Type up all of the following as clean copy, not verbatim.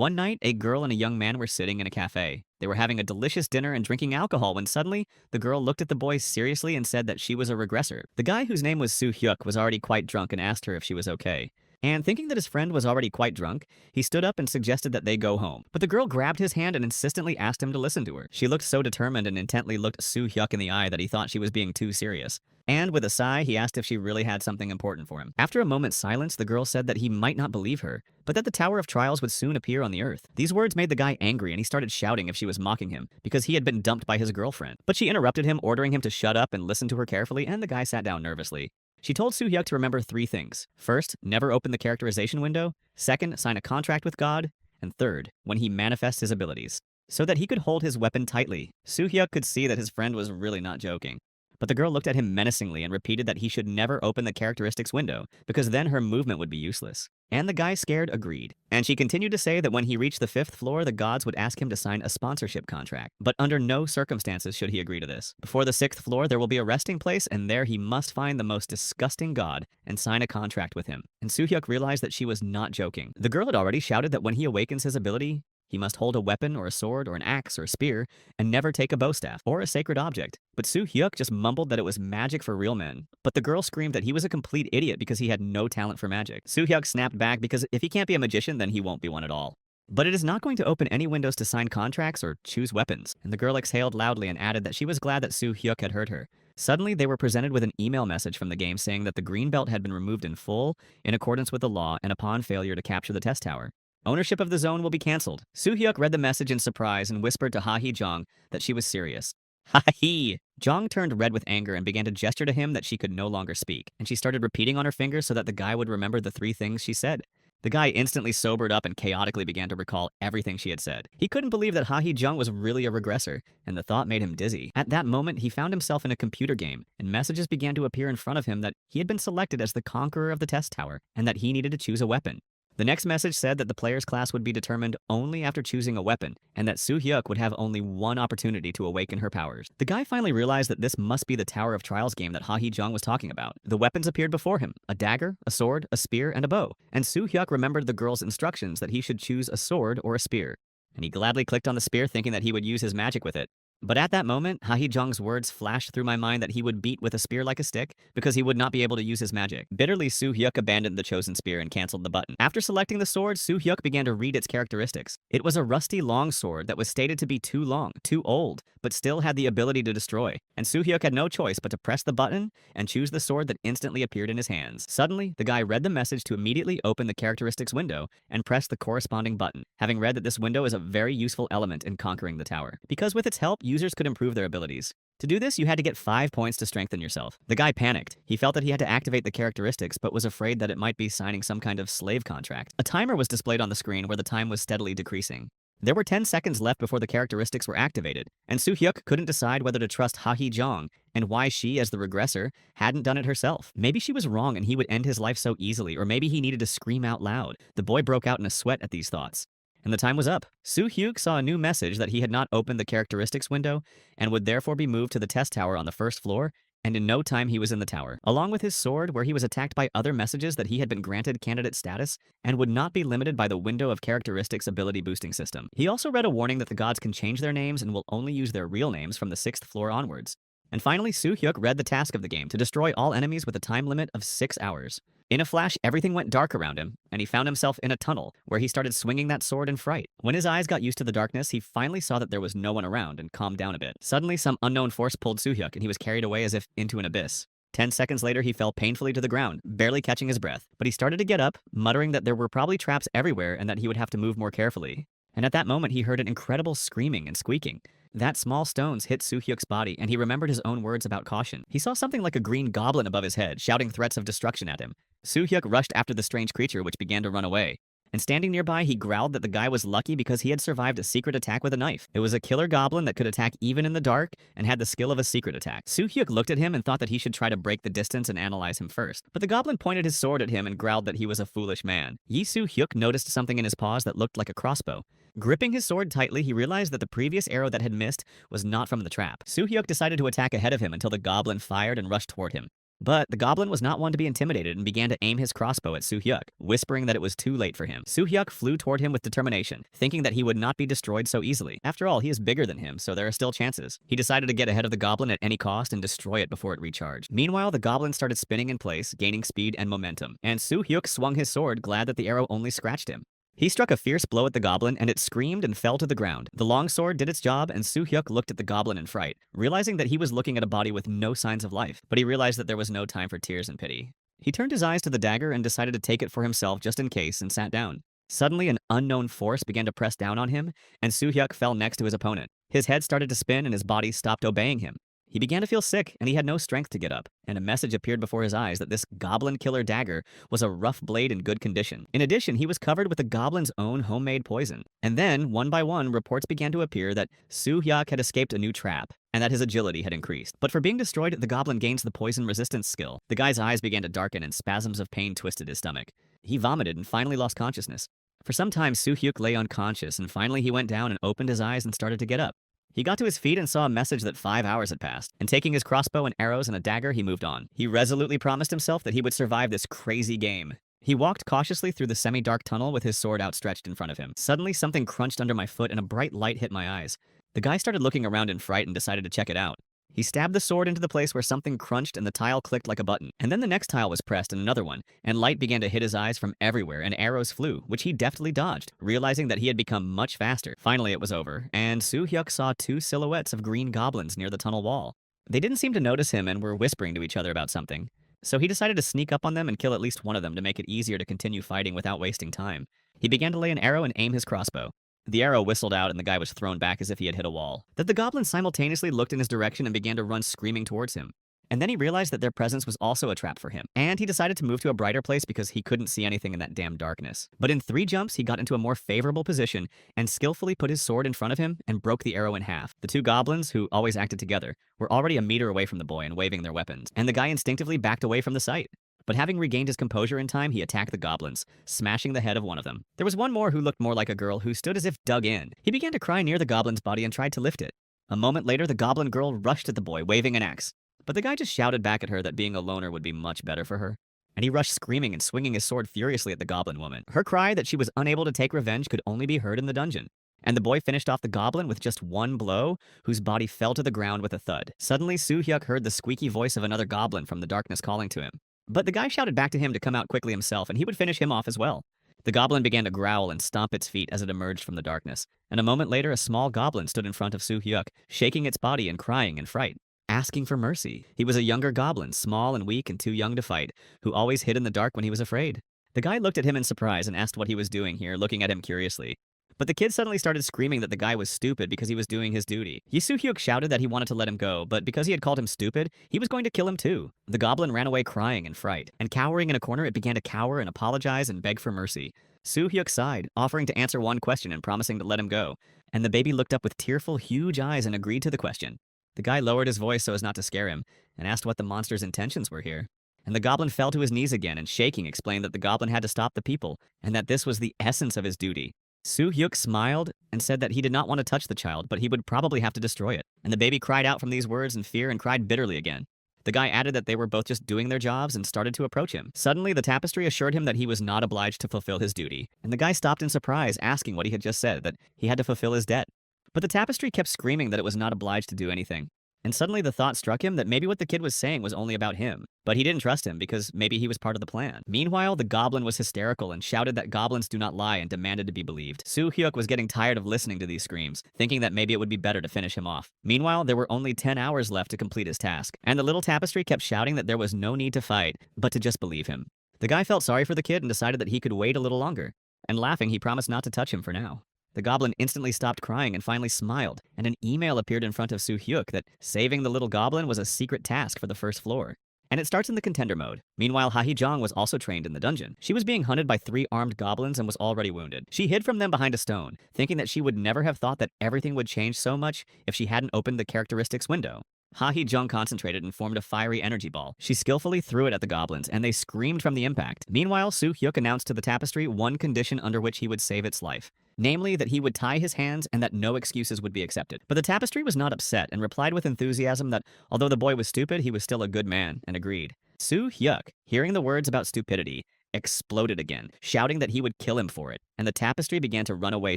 One night, a girl and a young man were sitting in a cafe. They were having a delicious dinner and drinking alcohol when suddenly, the girl looked at the boy seriously and said that she was a regressor. The guy, whose name was Soo Hyuk, was already quite drunk and asked her if she was okay. And thinking that his friend was already quite drunk, he stood up and suggested that they go home. But the girl grabbed his hand and insistently asked him to listen to her. She looked so determined and intently looked Soo Hyuk in the eye that he thought she was being too serious. And with a sigh, he asked if she really had something important for him. After a moment's silence, the girl said that he might not believe her, but that the Tower of Trials would soon appear on the earth. These words made the guy angry and he started shouting if she was mocking him, because he had been dumped by his girlfriend. But she interrupted him, ordering him to shut up and listen to her carefully, and the guy sat down nervously. She told Soo Hyuk to remember three things. First, never open the characterization window. Second, sign a contract with God. And third, when he manifests his abilities, so that he could hold his weapon tightly. Soo Hyuk could see that his friend was really not joking. But the girl looked at him menacingly and repeated that he should never open the characteristics window, because then her movement would be useless. And the guy, scared, agreed. And she continued to say that when he reached the 5th floor, the gods would ask him to sign a sponsorship contract. But under no circumstances should he agree to this. Before the 6th floor, there will be a resting place, and there he must find the most disgusting god and sign a contract with him. And Soo Hyuk realized that she was not joking. The girl had already shouted that when he awakens his ability, he must hold a weapon or a sword or an axe or a spear and never take a bow staff or a sacred object. But Soo Hyuk just mumbled that it was magic for real men. But the girl screamed that he was a complete idiot because he had no talent for magic. Soo Hyuk snapped back because if he can't be a magician, then he won't be one at all. But it is not going to open any windows to sign contracts or choose weapons. And the girl exhaled loudly and added that she was glad that Soo Hyuk had heard her. Suddenly, they were presented with an email message from the game saying that the green belt had been removed in full, in accordance with the law, and upon failure to capture the test tower, ownership of the zone will be cancelled. Soo Hyuk read the message in surprise and whispered to Ha-hee Jong that she was serious. Ha-hee! Jong turned red with anger and began to gesture to him that she could no longer speak, and she started repeating on her fingers so that the guy would remember the three things she said. The guy instantly sobered up and chaotically began to recall everything she had said. He couldn't believe that Ha-hee Jung was really a regressor, and the thought made him dizzy. At that moment, he found himself in a computer game, and messages began to appear in front of him that he had been selected as the conqueror of the test tower, and that he needed to choose a weapon. The next message said that the player's class would be determined only after choosing a weapon, and that Soo Hyuk would have only one opportunity to awaken her powers. The guy finally realized that this must be the Tower of Trials game that Ha-hee Jung was talking about. The weapons appeared before him: a dagger, a sword, a spear, and a bow. And Soo Hyuk remembered the girl's instructions that he should choose a sword or a spear. And he gladly clicked on the spear, thinking that he would use his magic with it. But at that moment, Ha-hee Jung's words flashed through my mind that he would beat with a spear like a stick because he would not be able to use his magic. Bitterly, Soo Hyuk abandoned the chosen spear and canceled the button. After selecting the sword, Soo Hyuk began to read its characteristics. It was a rusty long sword that was stated to be too long, too old, but still had the ability to destroy. And Soo Hyuk had no choice but to press the button and choose the sword that instantly appeared in his hands. Suddenly, the guy read the message to immediately open the characteristics window and press the corresponding button, having read that this window is a very useful element in conquering the tower, because with its help, users could improve their abilities. To do this, you had to get 5 points to strengthen yourself. The guy panicked. He felt that he had to activate the characteristics, but was afraid that it might be signing some kind of slave contract. A timer was displayed on the screen where the time was steadily decreasing. There were 10 seconds left before the characteristics were activated, and Soo Hyuk couldn't decide whether to trust Ha-hee Jong and why she, as the regressor, hadn't done it herself. Maybe she was wrong and he would end his life so easily, or maybe he needed to scream out loud. The boy broke out in a sweat at these thoughts. And the time was up. Soo Hyuk saw a new message that he had not opened the characteristics window and would therefore be moved to the test tower on the 1st floor, and in no time he was in the tower, along with his sword, where he was attacked by other messages that he had been granted candidate status and would not be limited by the window of characteristics ability boosting system. He also read a warning that the gods can change their names and will only use their real names from the 6th floor onwards. And finally, Soo Hyuk read the task of the game to destroy all enemies with a time limit of 6 hours. In a flash, everything went dark around him, and he found himself in a tunnel, where he started swinging that sword in fright. When his eyes got used to the darkness, he finally saw that there was no one around and calmed down a bit. Suddenly, some unknown force pulled Soo Hyuk, and he was carried away as if into an abyss. 10 seconds later, he fell painfully to the ground, barely catching his breath. But he started to get up, muttering that there were probably traps everywhere and that he would have to move more carefully. And at that moment, he heard an incredible screaming and squeaking. That small stones hit Soo Hyuk's body, and he remembered his own words about caution. He saw something like a green goblin above his head, shouting threats of destruction at him. Soo Hyuk rushed after the strange creature, which began to run away. And standing nearby, he growled that the guy was lucky because he had survived a secret attack with a knife. It was a killer goblin that could attack even in the dark and had the skill of a secret attack. Soo Hyuk looked at him and thought that he should try to break the distance and analyze him first. But the goblin pointed his sword at him and growled that he was a foolish man. Soo Hyuk noticed something in his paws that looked like a crossbow. Gripping his sword tightly, he realized that the previous arrow that had missed was not from the trap. Soo Hyuk decided to attack ahead of him until the goblin fired and rushed toward him. But the goblin was not one to be intimidated and began to aim his crossbow at Soo-hyuk, whispering that it was too late for him. Soo-hyuk flew toward him with determination, thinking that he would not be destroyed so easily. After all, he is bigger than him, so there are still chances. He decided to get ahead of the goblin at any cost and destroy it before it recharged. Meanwhile, the goblin started spinning in place, gaining speed and momentum, and Soo-hyuk swung his sword, glad that the arrow only scratched him. He struck a fierce blow at the goblin, and it screamed and fell to the ground. The long sword did its job, and Soo-hyuk looked at the goblin in fright, realizing that he was looking at a body with no signs of life. But he realized that there was no time for tears and pity. He turned his eyes to the dagger and decided to take it for himself just in case and sat down. Suddenly, an unknown force began to press down on him, and Soo-hyuk fell next to his opponent. His head started to spin, and his body stopped obeying him. He began to feel sick, and he had no strength to get up, and a message appeared before his eyes that this goblin killer dagger was a rough blade in good condition. In addition, he was covered with the goblin's own homemade poison. And then, one by one, reports began to appear that Soo-hyuk had escaped a new trap, and that his agility had increased. But for being destroyed, the goblin gains the poison resistance skill. The guy's eyes began to darken, and spasms of pain twisted his stomach. He vomited and finally lost consciousness. For some time, Soo-hyuk lay unconscious, and finally he went down and opened his eyes and started to get up. He got to his feet and saw a message that 5 hours had passed, and taking his crossbow and arrows and a dagger, he moved on. He resolutely promised himself that he would survive this crazy game. He walked cautiously through the semi-dark tunnel with his sword outstretched in front of him. Suddenly, something crunched under my foot and a bright light hit my eyes. The guy started looking around in fright and decided to check it out. He stabbed the sword into the place where something crunched and the tile clicked like a button. And then the next tile was pressed and another one, and light began to hit his eyes from everywhere and arrows flew, which he deftly dodged, realizing that he had become much faster. Finally, it was over, and Soo-hyuk saw 2 silhouettes of green goblins near the tunnel wall. They didn't seem to notice him and were whispering to each other about something. So he decided to sneak up on them and kill at least one of them to make it easier to continue fighting without wasting time. He began to lay an arrow and aim his crossbow. The arrow whistled out and the guy was thrown back as if he had hit a wall. Then the goblin simultaneously looked in his direction and began to run screaming towards him. And then he realized that their presence was also a trap for him. And he decided to move to a brighter place because he couldn't see anything in that damn darkness. But in 3 jumps, he got into a more favorable position and skillfully put his sword in front of him and broke the arrow in half. The 2 goblins, who always acted together, were already a meter away from the boy and waving their weapons. And the guy instinctively backed away from the sight. But having regained his composure in time, he attacked the goblins, smashing the head of one of them. There was one more who looked more like a girl who stood as if dug in. He began to cry near the goblin's body and tried to lift it. A moment later, the goblin girl rushed at the boy, waving an axe. But the guy just shouted back at her that being a loner would be much better for her. And he rushed screaming and swinging his sword furiously at the goblin woman. Her cry that she was unable to take revenge could only be heard in the dungeon. And the boy finished off the goblin with just one blow, whose body fell to the ground with a thud. Suddenly, Soo-hyuk heard the squeaky voice of another goblin from the darkness calling to him. But the guy shouted back to him to come out quickly himself, and he would finish him off as well. The goblin began to growl and stomp its feet as it emerged from the darkness. And a moment later, a small goblin stood in front of Soo-hyuk, shaking its body and crying in fright, asking for mercy. He was a younger goblin, small and weak and too young to fight, who always hid in the dark when he was afraid. The guy looked at him in surprise and asked what he was doing here, looking at him curiously. But the kid suddenly started screaming that the guy was stupid because he was doing his duty. Soo-hyuk shouted that he wanted to let him go, but because he had called him stupid, he was going to kill him too. The goblin ran away crying in fright, and cowering in a corner, it began to cower and apologize and beg for mercy. Soo-hyuk sighed, offering to answer one question and promising to let him go. And the baby looked up with tearful, huge eyes and agreed to the question. The guy lowered his voice so as not to scare him, and asked what the monster's intentions were here. And the goblin fell to his knees again and shaking explained that the goblin had to stop the people, and that this was the essence of his duty. Soo-hyuk smiled and said that he did not want to touch the child, but he would probably have to destroy it. And the baby cried out from these words in fear and cried bitterly again. The guy added that they were both just doing their jobs and started to approach him. Suddenly, the tapestry assured him that he was not obliged to fulfill his duty. And the guy stopped in surprise, asking what he had just said, that he had to fulfill his debt. But the tapestry kept screaming that it was not obliged to do anything. And suddenly the thought struck him that maybe what the kid was saying was only about him. But he didn't trust him because maybe he was part of the plan. Meanwhile, the goblin was hysterical and shouted that goblins do not lie and demanded to be believed. Soo-hyuk was getting tired of listening to these screams, thinking that maybe it would be better to finish him off. Meanwhile, there were only 10 hours left to complete his task, and the little tapestry kept shouting that there was no need to fight, but to just believe him. The guy felt sorry for the kid and decided that he could wait a little longer. And laughing, he promised not to touch him for now. The goblin instantly stopped crying and finally smiled, and an email appeared in front of Soo-hyuk that saving the little goblin was a secret task for the first floor. And it starts in the contender mode. Meanwhile, Ha-hee-jong was also trained in the dungeon. She was being hunted by 3 armed goblins and was already wounded. She hid from them behind a stone, thinking that she would never have thought that everything would change so much if she hadn't opened the characteristics window. Ha-hee-jong concentrated and formed a fiery energy ball. She skillfully threw it at the goblins, and they screamed from the impact. Meanwhile, Soo-hyuk announced to the tapestry one condition under which he would save its life. Namely, that he would tie his hands and that no excuses would be accepted. But the tapestry was not upset and replied with enthusiasm that although the boy was stupid, he was still a good man, and agreed. Soo Hyuk, hearing the words about stupidity, exploded again, shouting that he would kill him for it, and the tapestry began to run away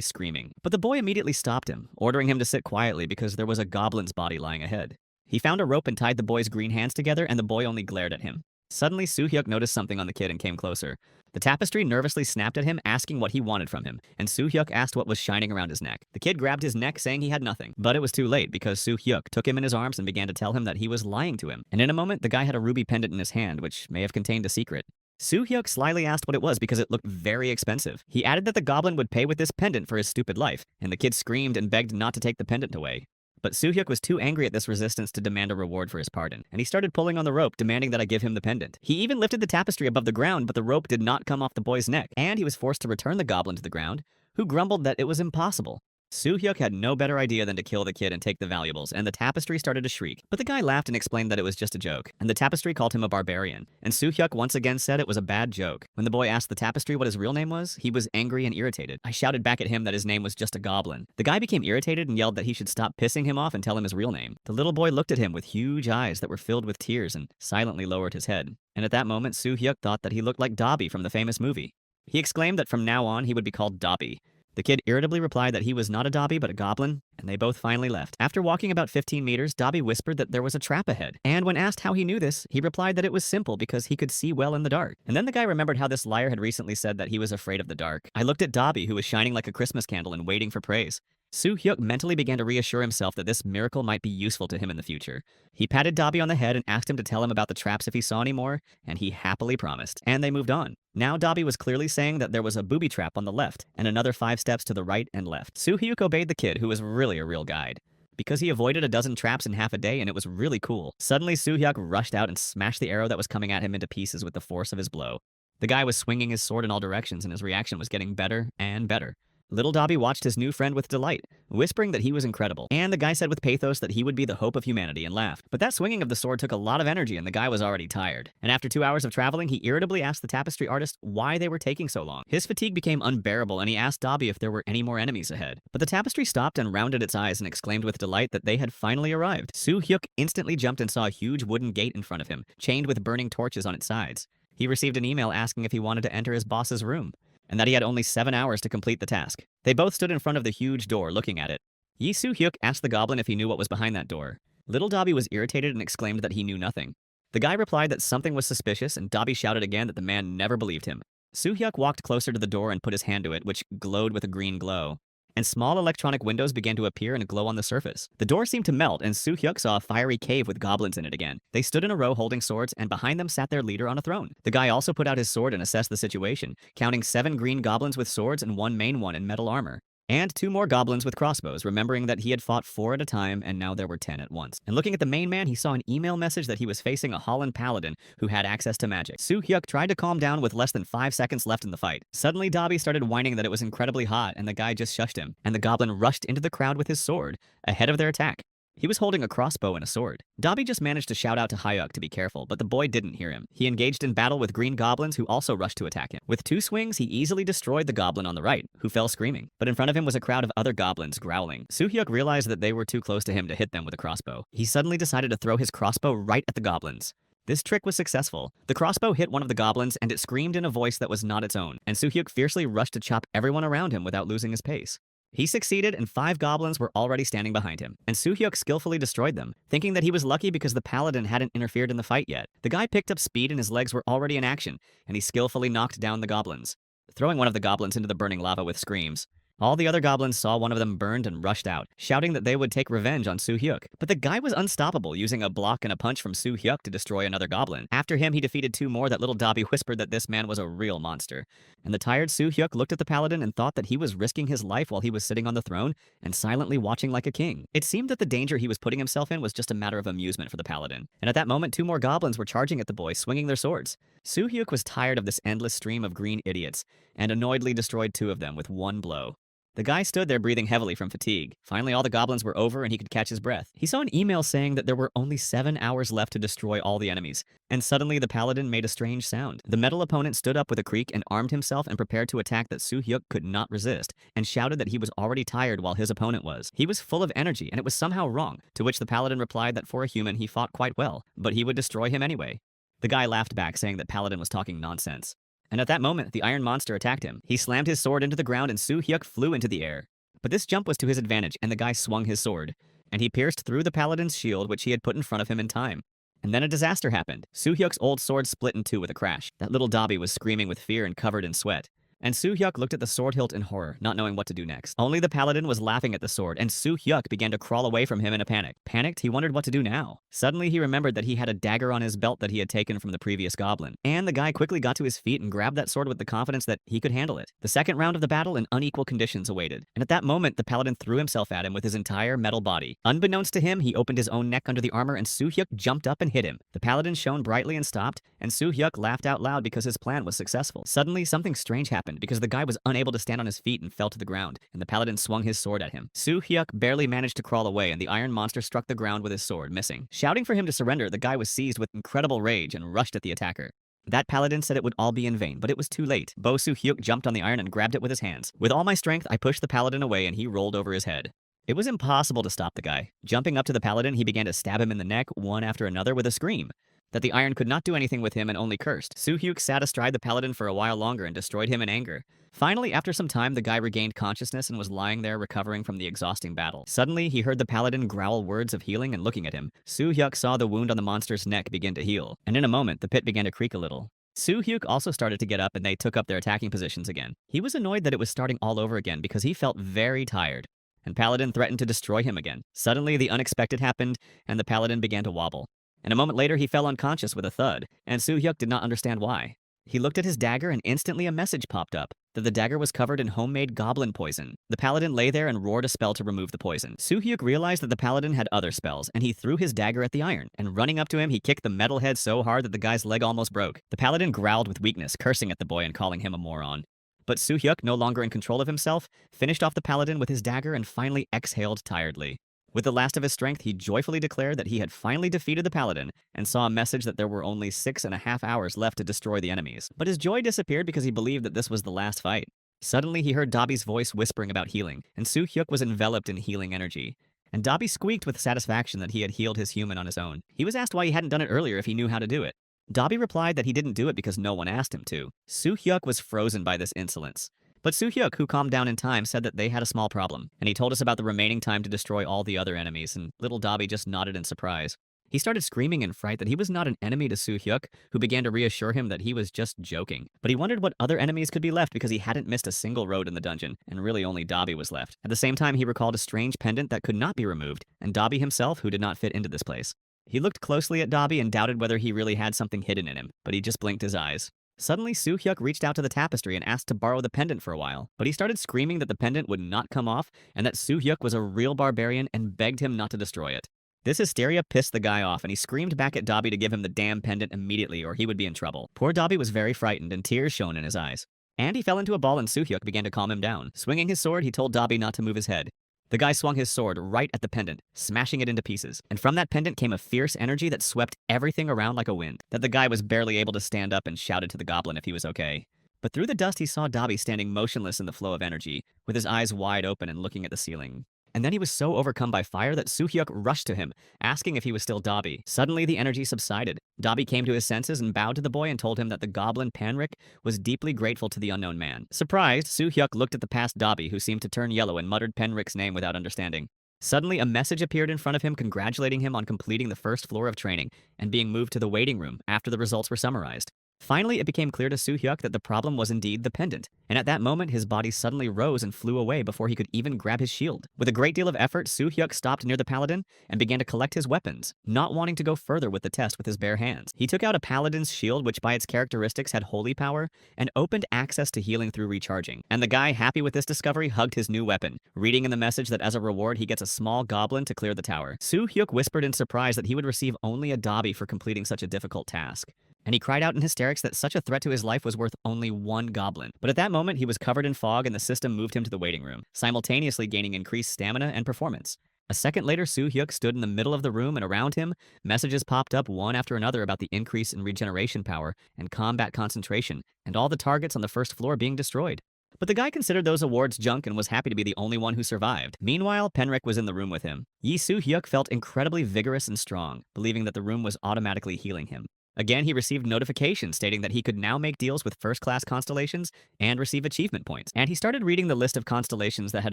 screaming. But the boy immediately stopped him, ordering him to sit quietly because there was a goblin's body lying ahead. He found a rope and tied the boy's green hands together, and the boy only glared at him. Suddenly, Soo Hyuk noticed something on the kid and came closer. The tapestry nervously snapped at him, asking what he wanted from him, and Soo Hyuk asked what was shining around his neck. The kid grabbed his neck, saying he had nothing. But it was too late because Soo Hyuk took him in his arms and began to tell him that he was lying to him. And in a moment, the guy had a ruby pendant in his hand, which may have contained a secret. Soo Hyuk slyly asked what it was because it looked very expensive. He added that the goblin would pay with this pendant for his stupid life, and the kid screamed and begged not to take the pendant away. But Soo Hyuk was too angry at this resistance to demand a reward for his pardon, and he started pulling on the rope, demanding that I give him the pendant. He even lifted the tapestry above the ground, but the rope did not come off the boy's neck, and he was forced to return the goblin to the ground, who grumbled that it was impossible. Soo Hyuk had no better idea than to kill the kid and take the valuables, and the tapestry started to shriek. But the guy laughed and explained that it was just a joke, and the tapestry called him a barbarian. And Soo Hyuk once again said it was a bad joke. When the boy asked the tapestry what his real name was, he was angry and irritated. I shouted back at him that his name was just a goblin. The guy became irritated and yelled that he should stop pissing him off and tell him his real name. The little boy looked at him with huge eyes that were filled with tears and silently lowered his head. And at that moment, Soo Hyuk thought that he looked like Dobby from the famous movie. He exclaimed that from now on he would be called Dobby. The kid irritably replied that he was not a Dobby but a goblin, and they both finally left. After walking about 15 meters, Dobby whispered that there was a trap ahead. And when asked how he knew this, he replied that it was simple because he could see well in the dark. And then the guy remembered how this liar had recently said that he was afraid of the dark. I looked at Dobby, who was shining like a Christmas candle and waiting for praise. Soo Hyuk mentally began to reassure himself that this miracle might be useful to him in the future. He patted Dobby on the head and asked him to tell him about the traps if he saw any more, and he happily promised. And they moved on. Now Dobby was clearly saying that there was a booby trap on the left, and another 5 steps to the right and left. Soo Hyuk obeyed the kid, who was really a real guide, because he avoided a dozen traps in half a day, and it was really cool. Suddenly, Soo Hyuk rushed out and smashed the arrow that was coming at him into pieces with the force of his blow. The guy was swinging his sword in all directions, and his reaction was getting better and better. Little Dobby watched his new friend with delight, whispering that he was incredible. And the guy said with pathos that he would be the hope of humanity and laughed. But that swinging of the sword took a lot of energy and the guy was already tired. And after 2 hours of traveling, he irritably asked the tapestry artist why they were taking so long. His fatigue became unbearable and he asked Dobby if there were any more enemies ahead. But the tapestry stopped and rounded its eyes and exclaimed with delight that they had finally arrived. Soo Hyuk instantly jumped and saw a huge wooden gate in front of him, chained with burning torches on its sides. He received an email asking if he wanted to enter his boss's room, and that he had only 7 hours to complete the task. They both stood in front of the huge door, looking at it. Yi Soo Hyuk asked the goblin if he knew what was behind that door. Little Dobby was irritated and exclaimed that he knew nothing. The guy replied that something was suspicious, and Dobby shouted again that the man never believed him. Soo Hyuk walked closer to the door and put his hand to it, which glowed with a green glow. And small electronic windows began to appear and glow on the surface. The door seemed to melt, and Soo Hyuk saw a fiery cave with goblins in it again. They stood in a row holding swords, and behind them sat their leader on a throne. The guy also put out his sword and assessed the situation, counting 7 green goblins with swords and 1 main one in metal armor. And 2 more goblins with crossbows, remembering that he had fought 4 at a time and now there were 10 at once. And looking at the main man, he saw an email message that he was facing a Holland paladin who had access to magic. Soo Hyuk tried to calm down with less than 5 seconds left in the fight. Suddenly, Dobby started whining that it was incredibly hot, and the guy just shushed him. And the goblin rushed into the crowd with his sword, ahead of their attack. He was holding a crossbow and a sword. Dobby just managed to shout out to Hyuk to be careful, but the boy didn't hear him. He engaged in battle with green goblins who also rushed to attack him. With 2 swings, he easily destroyed the goblin on the right, who fell screaming. But in front of him was a crowd of other goblins growling. Soo Hyuk realized that they were too close to him to hit them with a crossbow. He suddenly decided to throw his crossbow right at the goblins. This trick was successful. The crossbow hit one of the goblins, and it screamed in a voice that was not its own, and Soo Hyuk fiercely rushed to chop everyone around him without losing his pace. He succeeded, and 5 goblins were already standing behind him, and Soo Hyuk skillfully destroyed them, thinking that he was lucky because the paladin hadn't interfered in the fight yet. The guy picked up speed and his legs were already in action, and he skillfully knocked down the goblins, throwing one of the goblins into the burning lava with screams. All the other goblins saw one of them burned and rushed out, shouting that they would take revenge on Soo Hyuk. But the guy was unstoppable, using a block and a punch from Soo Hyuk to destroy another goblin. After him, he defeated 2 more that little Dobby whispered that this man was a real monster. And the tired Soo Hyuk looked at the paladin and thought that he was risking his life while he was sitting on the throne and silently watching like a king. It seemed that the danger he was putting himself in was just a matter of amusement for the paladin. And at that moment, 2 more goblins were charging at the boy, swinging their swords. Soo Hyuk was tired of this endless stream of green idiots, and annoyedly destroyed 2 of them with 1 blow. The guy stood there breathing heavily from fatigue. Finally, all the goblins were over and he could catch his breath. He saw an email saying that there were only 7 hours left to destroy all the enemies. And suddenly, the paladin made a strange sound. The metal opponent stood up with a creak and armed himself and prepared to attack that Soo Hyuk could not resist, and shouted that he was already tired while his opponent was. He was full of energy and it was somehow wrong, to which the paladin replied that for a human he fought quite well, but he would destroy him anyway. The guy laughed back, saying that Paladin was talking nonsense. And at that moment, the iron monster attacked him. He slammed his sword into the ground and Soo Hyuk flew into the air. But this jump was to his advantage, and the guy swung his sword. And he pierced through the Paladin's shield, which he had put in front of him in time. And then a disaster happened. Soo Hyuk's old sword split in two with a crash. That little Dobby was screaming with fear and covered in sweat. And Soo Hyuk looked at the sword hilt in horror, not knowing what to do next. Only the Paladin was laughing at the sword, and Soo Hyuk began to crawl away from him in a panic. Panicked, he wondered what to do now. Suddenly, he remembered that he had a dagger on his belt that he had taken from the previous goblin. And the guy quickly got to his feet and grabbed that sword with the confidence that he could handle it. The second round of the battle in unequal conditions awaited. And at that moment, the Paladin threw himself at him with his entire metal body. Unbeknownst to him, he opened his own neck under the armor, and Soo Hyuk jumped up and hit him. The Paladin shone brightly and stopped, and Soo Hyuk laughed out loud because his plan was successful. Suddenly, something strange happened because the guy was unable to stand on his feet and fell to the ground, and the Paladin swung his sword at him. Soo Hyuk barely managed to crawl away, and the iron monster struck the ground with his sword, missing. Shouting for him to surrender, the guy was seized with incredible rage and rushed at the attacker. That Paladin said it would all be in vain, but it was too late. Soo Hyuk jumped on the iron and grabbed it with his hands. With all my strength, I pushed the Paladin away, and he rolled over his head. It was impossible to stop the guy. Jumping up to the Paladin, he began to stab him in the neck, one after another, with a scream. That the iron could not do anything with him and only cursed. Soo Hyuk sat astride the Paladin for a while longer and destroyed him in anger. Finally, after some time, the guy regained consciousness and was lying there recovering from the exhausting battle. Suddenly, he heard the Paladin growl words of healing and looking at him. Soo Hyuk saw the wound on the monster's neck begin to heal, and in a moment, the pit began to creak a little. Soo Hyuk also started to get up and they took up their attacking positions again. He was annoyed that it was starting all over again because he felt very tired. And Paladin threatened to destroy him again. Suddenly, the unexpected happened, and the Paladin began to wobble. And a moment later, he fell unconscious with a thud, and Soo Hyuk did not understand why. He looked at his dagger and instantly a message popped up, that the dagger was covered in homemade goblin poison. The Paladin lay there and roared a spell to remove the poison. Soo Hyuk realized that the Paladin had other spells, and he threw his dagger at the iron, and running up to him, he kicked the metal head so hard that the guy's leg almost broke. The Paladin growled with weakness, cursing at the boy and calling him a moron. But Soo Hyuk, no longer in control of himself, finished off the Paladin with his dagger and finally exhaled tiredly. With the last of his strength, he joyfully declared that he had finally defeated the Paladin and saw a message that there were only 6.5 hours left to destroy the enemies. But his joy disappeared because he believed that this was the last fight. Suddenly, he heard Dobby's voice whispering about healing, and Soo Hyuk was enveloped in healing energy. And Dobby squeaked with satisfaction that he had healed his human on his own. He was asked why he hadn't done it earlier if he knew how to do it. Dobby replied that he didn't do it because no one asked him to. Soo Hyuk was frozen by this insolence. But Soo Hyuk, who calmed down in time, said that they had a small problem, and he told us about the remaining time to destroy all the other enemies, and little Dobby just nodded in surprise. He started screaming in fright that he was not an enemy to Soo Hyuk, who began to reassure him that he was just joking. But he wondered what other enemies could be left because he hadn't missed a single road in the dungeon, and really only Dobby was left. At the same time, he recalled a strange pendant that could not be removed, and Dobby himself, who did not fit into this place. He looked closely at Dobby and doubted whether he really had something hidden in him, but he just blinked his eyes. Suddenly, Soo Hyuk reached out to the tapestry and asked to borrow the pendant for a while, but he started screaming that the pendant would not come off and that Soo Hyuk was a real barbarian and begged him not to destroy it. This hysteria pissed the guy off, and he screamed back at Dobby to give him the damn pendant immediately or he would be in trouble. Poor Dobby was very frightened and tears shone in his eyes. And he fell into a ball and Soo Hyuk began to calm him down. Swinging his sword, he told Dobby not to move his head. The guy swung his sword right at the pendant, smashing it into pieces. And from that pendant came a fierce energy that swept everything around like a wind, that the guy was barely able to stand up and shouted to the goblin if he was okay. But through the dust, he saw Dobby standing motionless in the flow of energy, with his eyes wide open and looking at the ceiling. And then he was so overcome by fire that Soo Hyuk rushed to him, asking if he was still Dobby. Suddenly, the energy subsided. Dobby came to his senses and bowed to the boy and told him that the goblin Panrik was deeply grateful to the unknown man. Surprised, Soo Hyuk looked at the past Dobby, who seemed to turn yellow and muttered Penrik's name without understanding. Suddenly, a message appeared in front of him congratulating him on completing the first floor of training and being moved to the waiting room after the results were summarized. Finally, it became clear to Soo Hyuk that the problem was indeed the pendant, and at that moment his body suddenly rose and flew away before he could even grab his shield. With a great deal of effort, Soo Hyuk stopped near the Paladin and began to collect his weapons, not wanting to go further with the test with his bare hands. He took out a Paladin's shield, which by its characteristics had holy power, and opened access to healing through recharging. And the guy, happy with this discovery, hugged his new weapon, reading in the message that as a reward he gets a small goblin to clear the tower. Soo Hyuk whispered in surprise that he would receive only a Dobby for completing such a difficult task. And he cried out in hysterics that such a threat to his life was worth only one goblin. But at that moment, he was covered in fog and the system moved him to the waiting room, simultaneously gaining increased stamina and performance. A second later, Soo Hyuk stood in the middle of the room, and around him, messages popped up one after another about the increase in regeneration power and combat concentration, and all the targets on the first floor being destroyed. But the guy considered those awards junk and was happy to be the only one who survived. Meanwhile, Penrik was in the room with him. Soo Hyuk felt incredibly vigorous and strong, believing that the room was automatically healing him. Again, he received notifications stating that he could now make deals with first-class constellations and receive achievement points. And he started reading the list of constellations that had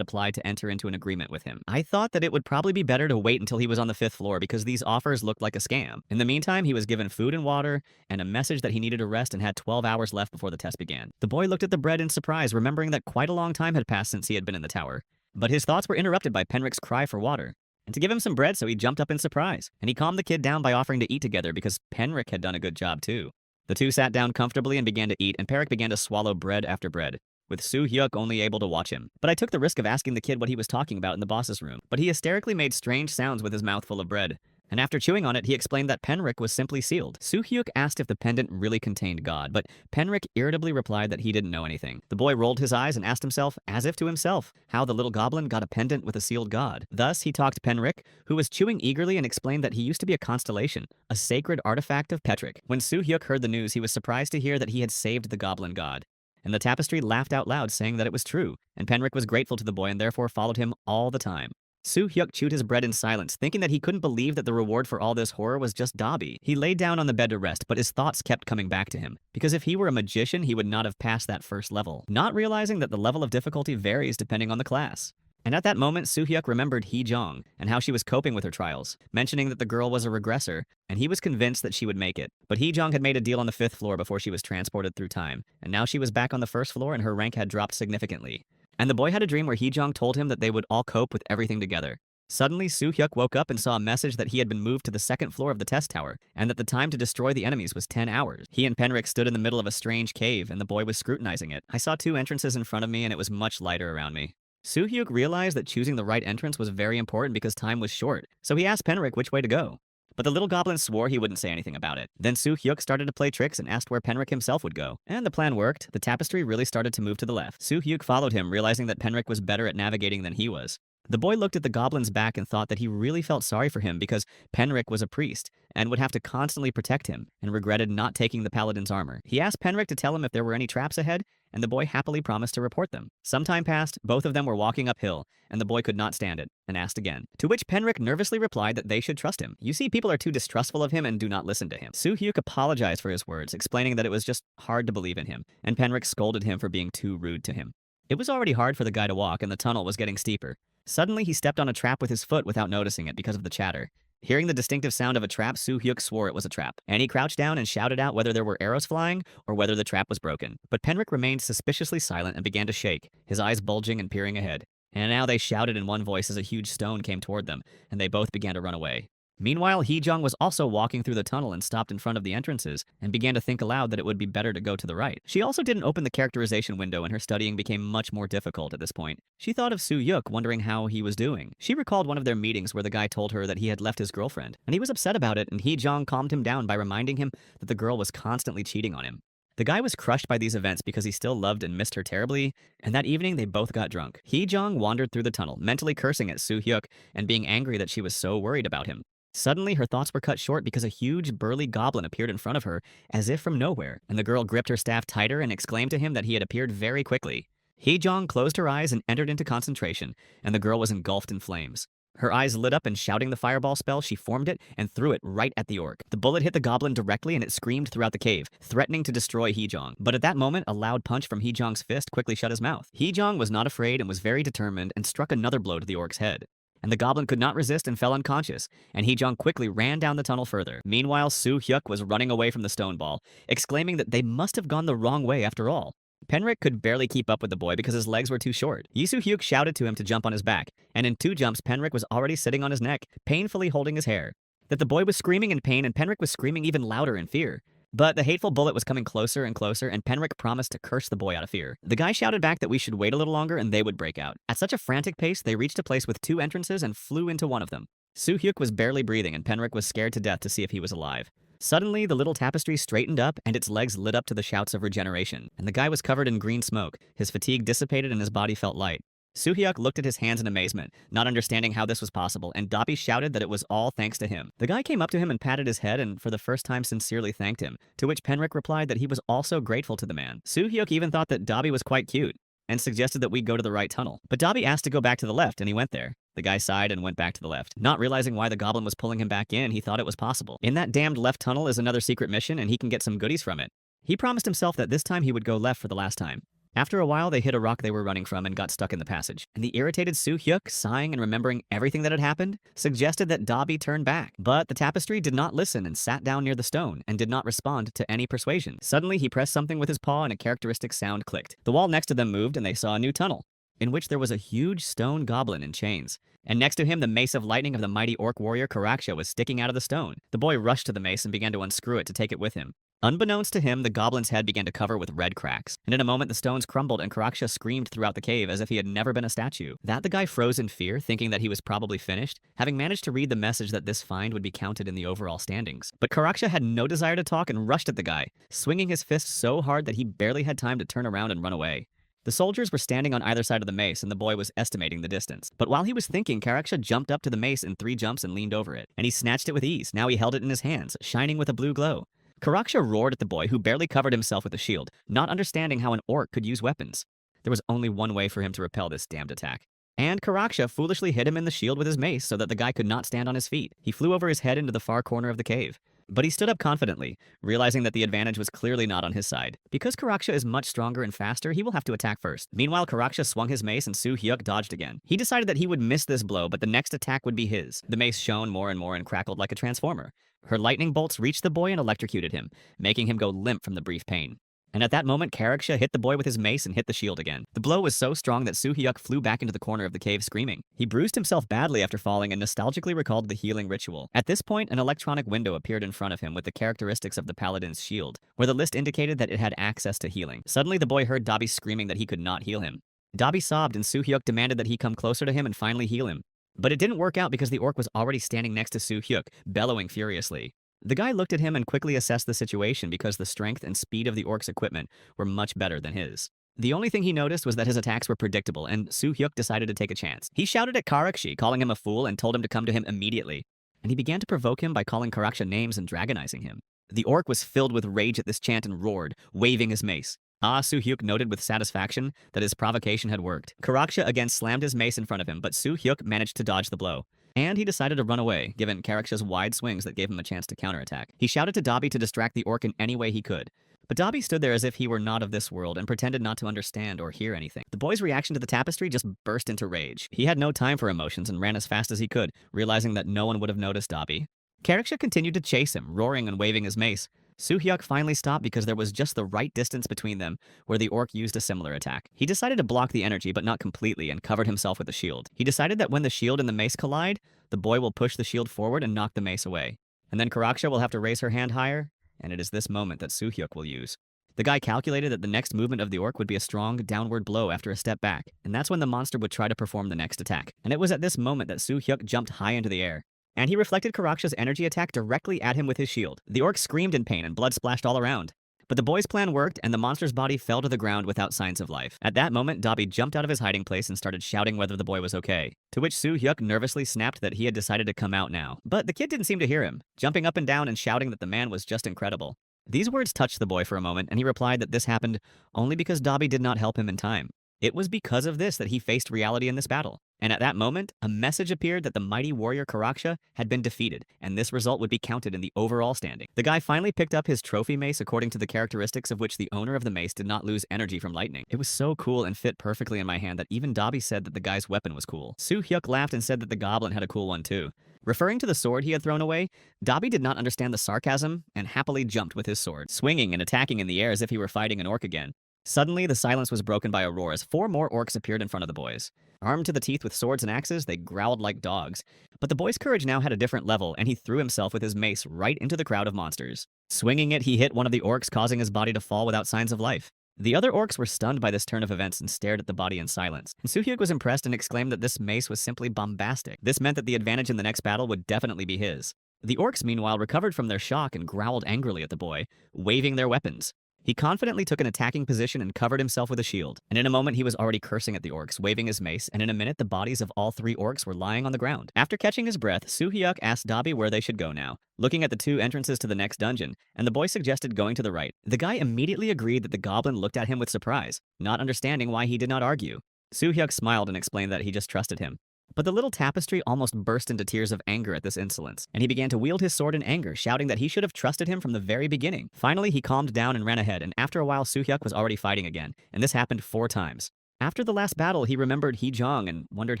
applied to enter into an agreement with him. I thought that it would probably be better to wait until he was on the 5th floor because these offers looked like a scam. In the meantime, he was given food and water and a message that he needed to rest and had 12 hours left before the test began. The boy looked at the bread in surprise, remembering that quite a long time had passed since he had been in the tower. But his thoughts were interrupted by Penrick's cry for water, and to give him some bread, so he jumped up in surprise. And he calmed the kid down by offering to eat together because Penrick had done a good job too. The two sat down comfortably and began to eat, and Penrick began to swallow bread after bread, with Soo-hyuk only able to watch him. But I took the risk of asking the kid what he was talking about in the boss's room, but he hysterically made strange sounds with his mouth full of bread. And after chewing on it, he explained that Penrick was simply sealed. Soo-hyuk asked if the pendant really contained God, but Penrick irritably replied that he didn't know anything. The boy rolled his eyes and asked himself, as if to himself, how the little goblin got a pendant with a sealed God. Thus, he talked to Penrick, who was chewing eagerly, and explained that he used to be a constellation, a sacred artifact of Petrick. When Soo-hyuk heard the news, he was surprised to hear that he had saved the goblin god. And the tapestry laughed out loud, saying that it was true, and Penrick was grateful to the boy and therefore followed him all the time. Soo-hyuk chewed his bread in silence, thinking that he couldn't believe that the reward for all this horror was just Dobby. He laid down on the bed to rest, but his thoughts kept coming back to him, because if he were a magician, he would not have passed that first level, not realizing that the level of difficulty varies depending on the class. And at that moment, Soo-hyuk remembered Hee-jong and how she was coping with her trials, mentioning that the girl was a regressor, and he was convinced that she would make it. But Hee-jong had made a deal on the 5th floor before she was transported through time, and now she was back on the 1st floor and her rank had dropped significantly. And the boy had a dream where Hee-jong told him that they would all cope with everything together. Suddenly, Soo-hyuk woke up and saw a message that he had been moved to the 2nd floor of the test tower, and that the time to destroy the enemies was 10 hours. He and Penrick stood in the middle of a strange cave, and the boy was scrutinizing it. I saw 2 entrances in front of me, and it was much lighter around me. Soo-hyuk realized that choosing the right entrance was very important because time was short, so he asked Penrick which way to go. But the little goblin swore he wouldn't say anything about it. Then Soo-hyuk started to play tricks and asked where Penrick himself would go. And the plan worked. The tapestry really started to move to the left. Soo-hyuk followed him, realizing that Penrick was better at navigating than he was. The boy looked at the goblin's back and thought that he really felt sorry for him because Penrick was a priest and would have to constantly protect him, and regretted not taking the paladin's armor. He asked Penrick to tell him if there were any traps ahead, and the boy happily promised to report them. Some time passed, both of them were walking uphill, and the boy could not stand it, and asked again. To which Penrick nervously replied that they should trust him. You see, people are too distrustful of him and do not listen to him. Soo-hyuk apologized for his words, explaining that it was just hard to believe in him, and Penrick scolded him for being too rude to him. It was already hard for the guy to walk, and the tunnel was getting steeper. Suddenly, he stepped on a trap with his foot without noticing it because of the chatter. Hearing the distinctive sound of a trap, Soo-hyuk swore it was a trap, and he crouched down and shouted out whether there were arrows flying or whether the trap was broken. But Penrick remained suspiciously silent and began to shake, his eyes bulging and peering ahead. And now they shouted in one voice as a huge stone came toward them, and they both began to run away. Meanwhile, Hee-jong was also walking through the tunnel and stopped in front of the entrances and began to think aloud that it would be better to go to the right. She also didn't open the characterization window, and her studying became much more difficult at this point. She thought of Soo-hyuk, wondering how he was doing. She recalled one of their meetings where the guy told her that he had left his girlfriend, and he was upset about it, and Hee-jong calmed him down by reminding him that the girl was constantly cheating on him. The guy was crushed by these events because he still loved and missed her terribly, and that evening they both got drunk. Hee-jong wandered through the tunnel, mentally cursing at Soo-hyuk and being angry that she was so worried about him. Suddenly, her thoughts were cut short because a huge, burly goblin appeared in front of her, as if from nowhere, and the girl gripped her staff tighter and exclaimed to him that he had appeared very quickly. Hee-jong closed her eyes and entered into concentration, and the girl was engulfed in flames. Her eyes lit up, and shouting the fireball spell, she formed it and threw it right at the orc. The bullet hit the goblin directly, and it screamed throughout the cave, threatening to destroy Hee-jong. But at that moment, a loud punch from Hee-jong's fist quickly shut his mouth. Hee-jong was not afraid and was very determined and struck another blow to the orc's head. And the goblin could not resist and fell unconscious, and Hee-jong quickly ran down the tunnel further. Meanwhile, Soo-hyuk was running away from the stone ball, exclaiming that they must have gone the wrong way after all. Penrick could barely keep up with the boy because his legs were too short. Soo-hyuk shouted to him to jump on his back, and in 2 jumps, Penrick was already sitting on his neck, painfully holding his hair. That the boy was screaming in pain, and Penrick was screaming even louder in fear. But the hateful bullet was coming closer and closer, and Penrick promised to curse the boy out of fear. The guy shouted back that we should wait a little longer and they would break out. At such a frantic pace, they reached a place with 2 entrances and flew into one of them. Soo-hyuk was barely breathing, and Penrick was scared to death to see if he was alive. Suddenly, the little tapestry straightened up, and its legs lit up to the shouts of regeneration, and the guy was covered in green smoke. His fatigue dissipated and his body felt light. Soo-hyuk looked at his hands in amazement, not understanding how this was possible, and Dobby shouted that it was all thanks to him. The guy came up to him and patted his head and for the first time sincerely thanked him, to which Penrick replied that he was also grateful to the man. Soo-hyuk even thought that Dobby was quite cute and suggested that we go to the right tunnel. But Dobby asked to go back to the left, and he went there. The guy sighed and went back to the left. Not realizing why the goblin was pulling him back in, he thought it was possible. In that damned left tunnel is another secret mission, and he can get some goodies from it. He promised himself that this time he would go left for the last time. After a while, they hit a rock they were running from and got stuck in the passage. And the irritated Soo-hyuk, sighing and remembering everything that had happened, suggested that Dobby turn back. But the tapestry did not listen and sat down near the stone and did not respond to any persuasion. Suddenly, he pressed something with his paw and a characteristic sound clicked. The wall next to them moved and they saw a new tunnel, in which there was a huge stone goblin in chains. And next to him, the mace of lightning of the mighty orc warrior Karaksha was sticking out of the stone. The boy rushed to the mace and began to unscrew it to take it with him. Unbeknownst to him, the goblin's head began to cover with red cracks, and in a moment the stones crumbled and Karaksha screamed throughout the cave as if he had never been a statue. That the guy froze in fear, thinking that he was probably finished, having managed to read the message that this find would be counted in the overall standings. But Karaksha had no desire to talk and rushed at the guy, swinging his fist so hard that he barely had time to turn around and run away. The soldiers were standing on either side of the mace, and the boy was estimating the distance. But while he was thinking, Karaksha jumped up to the mace in 3 jumps and leaned over it. And he snatched it with ease. Now he held it in his hands, shining with a blue glow. Karaksha roared at the boy, who barely covered himself with a shield, not understanding how an orc could use weapons. There was only one way for him to repel this damned attack. And Karaksha foolishly hit him in the shield with his mace so that the guy could not stand on his feet. He flew over his head into the far corner of the cave. But he stood up confidently, realizing that the advantage was clearly not on his side. Because Karaksha is much stronger and faster, he will have to attack first. Meanwhile, Karaksha swung his mace and Soo-hyuk dodged again. He decided that he would miss this blow, but the next attack would be his. The mace shone more and more and crackled like a transformer. Her lightning bolts reached the boy and electrocuted him, making him go limp from the brief pain. And at that moment, Karaksha hit the boy with his mace and hit the shield again. The blow was so strong that Soo-hyuk flew back into the corner of the cave screaming. He bruised himself badly after falling and nostalgically recalled the healing ritual. At this point, an electronic window appeared in front of him with the characteristics of the paladin's shield, where the list indicated that it had access to healing. Suddenly, the boy heard Dobby screaming that he could not heal him. Dobby sobbed and Soo-hyuk demanded that he come closer to him and finally heal him. But it didn't work out because the orc was already standing next to Soo-hyuk, bellowing furiously. The guy looked at him and quickly assessed the situation because the strength and speed of the orc's equipment were much better than his. The only thing he noticed was that his attacks were predictable, and Soo-hyuk decided to take a chance. He shouted at Karaksha, calling him a fool, and told him to come to him immediately. And he began to provoke him by calling Karaksha names and dragonizing him. The orc was filled with rage at this chant and roared, waving his mace. Soo-hyuk noted with satisfaction that his provocation had worked. Karaksha again slammed his mace in front of him, but Soo-hyuk managed to dodge the blow. And he decided to run away, given Karaksha's wide swings that gave him a chance to counterattack. He shouted to Dobby to distract the orc in any way he could. But Dobby stood there as if he were not of this world and pretended not to understand or hear anything. The boy's reaction to the tapestry just burst into rage. He had no time for emotions and ran as fast as he could, realizing that no one would have noticed Dobby. Karaksha continued to chase him, roaring and waving his mace. Soo-hyuk finally stopped because there was just the right distance between them, where the orc used a similar attack. He decided to block the energy, but not completely, and covered himself with a shield. He decided that when the shield and the mace collide, the boy will push the shield forward and knock the mace away. And then Karaksha will have to raise her hand higher, and it is this moment that Soo-hyuk will use. The guy calculated that the next movement of the orc would be a strong downward blow after a step back, and that's when the monster would try to perform the next attack. And it was at this moment that Soo-hyuk jumped high into the air. And he reflected Karaksha's energy attack directly at him with his shield. The orc screamed in pain and blood splashed all around. But the boy's plan worked, and the monster's body fell to the ground without signs of life. At that moment, Dobby jumped out of his hiding place and started shouting whether the boy was okay, to which Soo-hyuk nervously snapped that he had decided to come out now. But the kid didn't seem to hear him, jumping up and down and shouting that the man was just incredible. These words touched the boy for a moment, and he replied that this happened only because Dobby did not help him in time. It was because of this that he faced reality in this battle. And at that moment, a message appeared that the mighty warrior Karaksha had been defeated, and this result would be counted in the overall standing. The guy finally picked up his trophy mace according to the characteristics of which the owner of the mace did not lose energy from lightning. It was so cool and fit perfectly in my hand that even Dobby said that the guy's weapon was cool. Soo-hyuk laughed and said that the goblin had a cool one too. Referring to the sword he had thrown away, Dobby did not understand the sarcasm and happily jumped with his sword, swinging and attacking in the air as if he were fighting an orc again. Suddenly, the silence was broken by a roar as 4 more orcs appeared in front of the boys. Armed to the teeth with swords and axes, they growled like dogs. But the boy's courage now had a different level, and he threw himself with his mace right into the crowd of monsters. Swinging it, he hit one of the orcs, causing his body to fall without signs of life. The other orcs were stunned by this turn of events and stared at the body in silence. And Soo-hyuk was impressed and exclaimed that this mace was simply bombastic. This meant that the advantage in the next battle would definitely be his. The orcs, meanwhile, recovered from their shock and growled angrily at the boy, waving their weapons. He confidently took an attacking position and covered himself with a shield. And in a moment, he was already cursing at the orcs, waving his mace, and in a minute, the bodies of all 3 orcs were lying on the ground. After catching his breath, Soo-hyuk asked Dobby where they should go now, looking at the 2 entrances to the next dungeon, and the boy suggested going to the right. The guy immediately agreed that the goblin looked at him with surprise, not understanding why he did not argue. Soo-hyuk smiled and explained that he just trusted him. But the little tapestry almost burst into tears of anger at this insolence, and he began to wield his sword in anger, shouting that he should have trusted him from the very beginning. Finally, he calmed down and ran ahead, and after a while, Soo-hyuk was already fighting again, and this happened 4 times. After the last battle, he remembered Hee-jong and wondered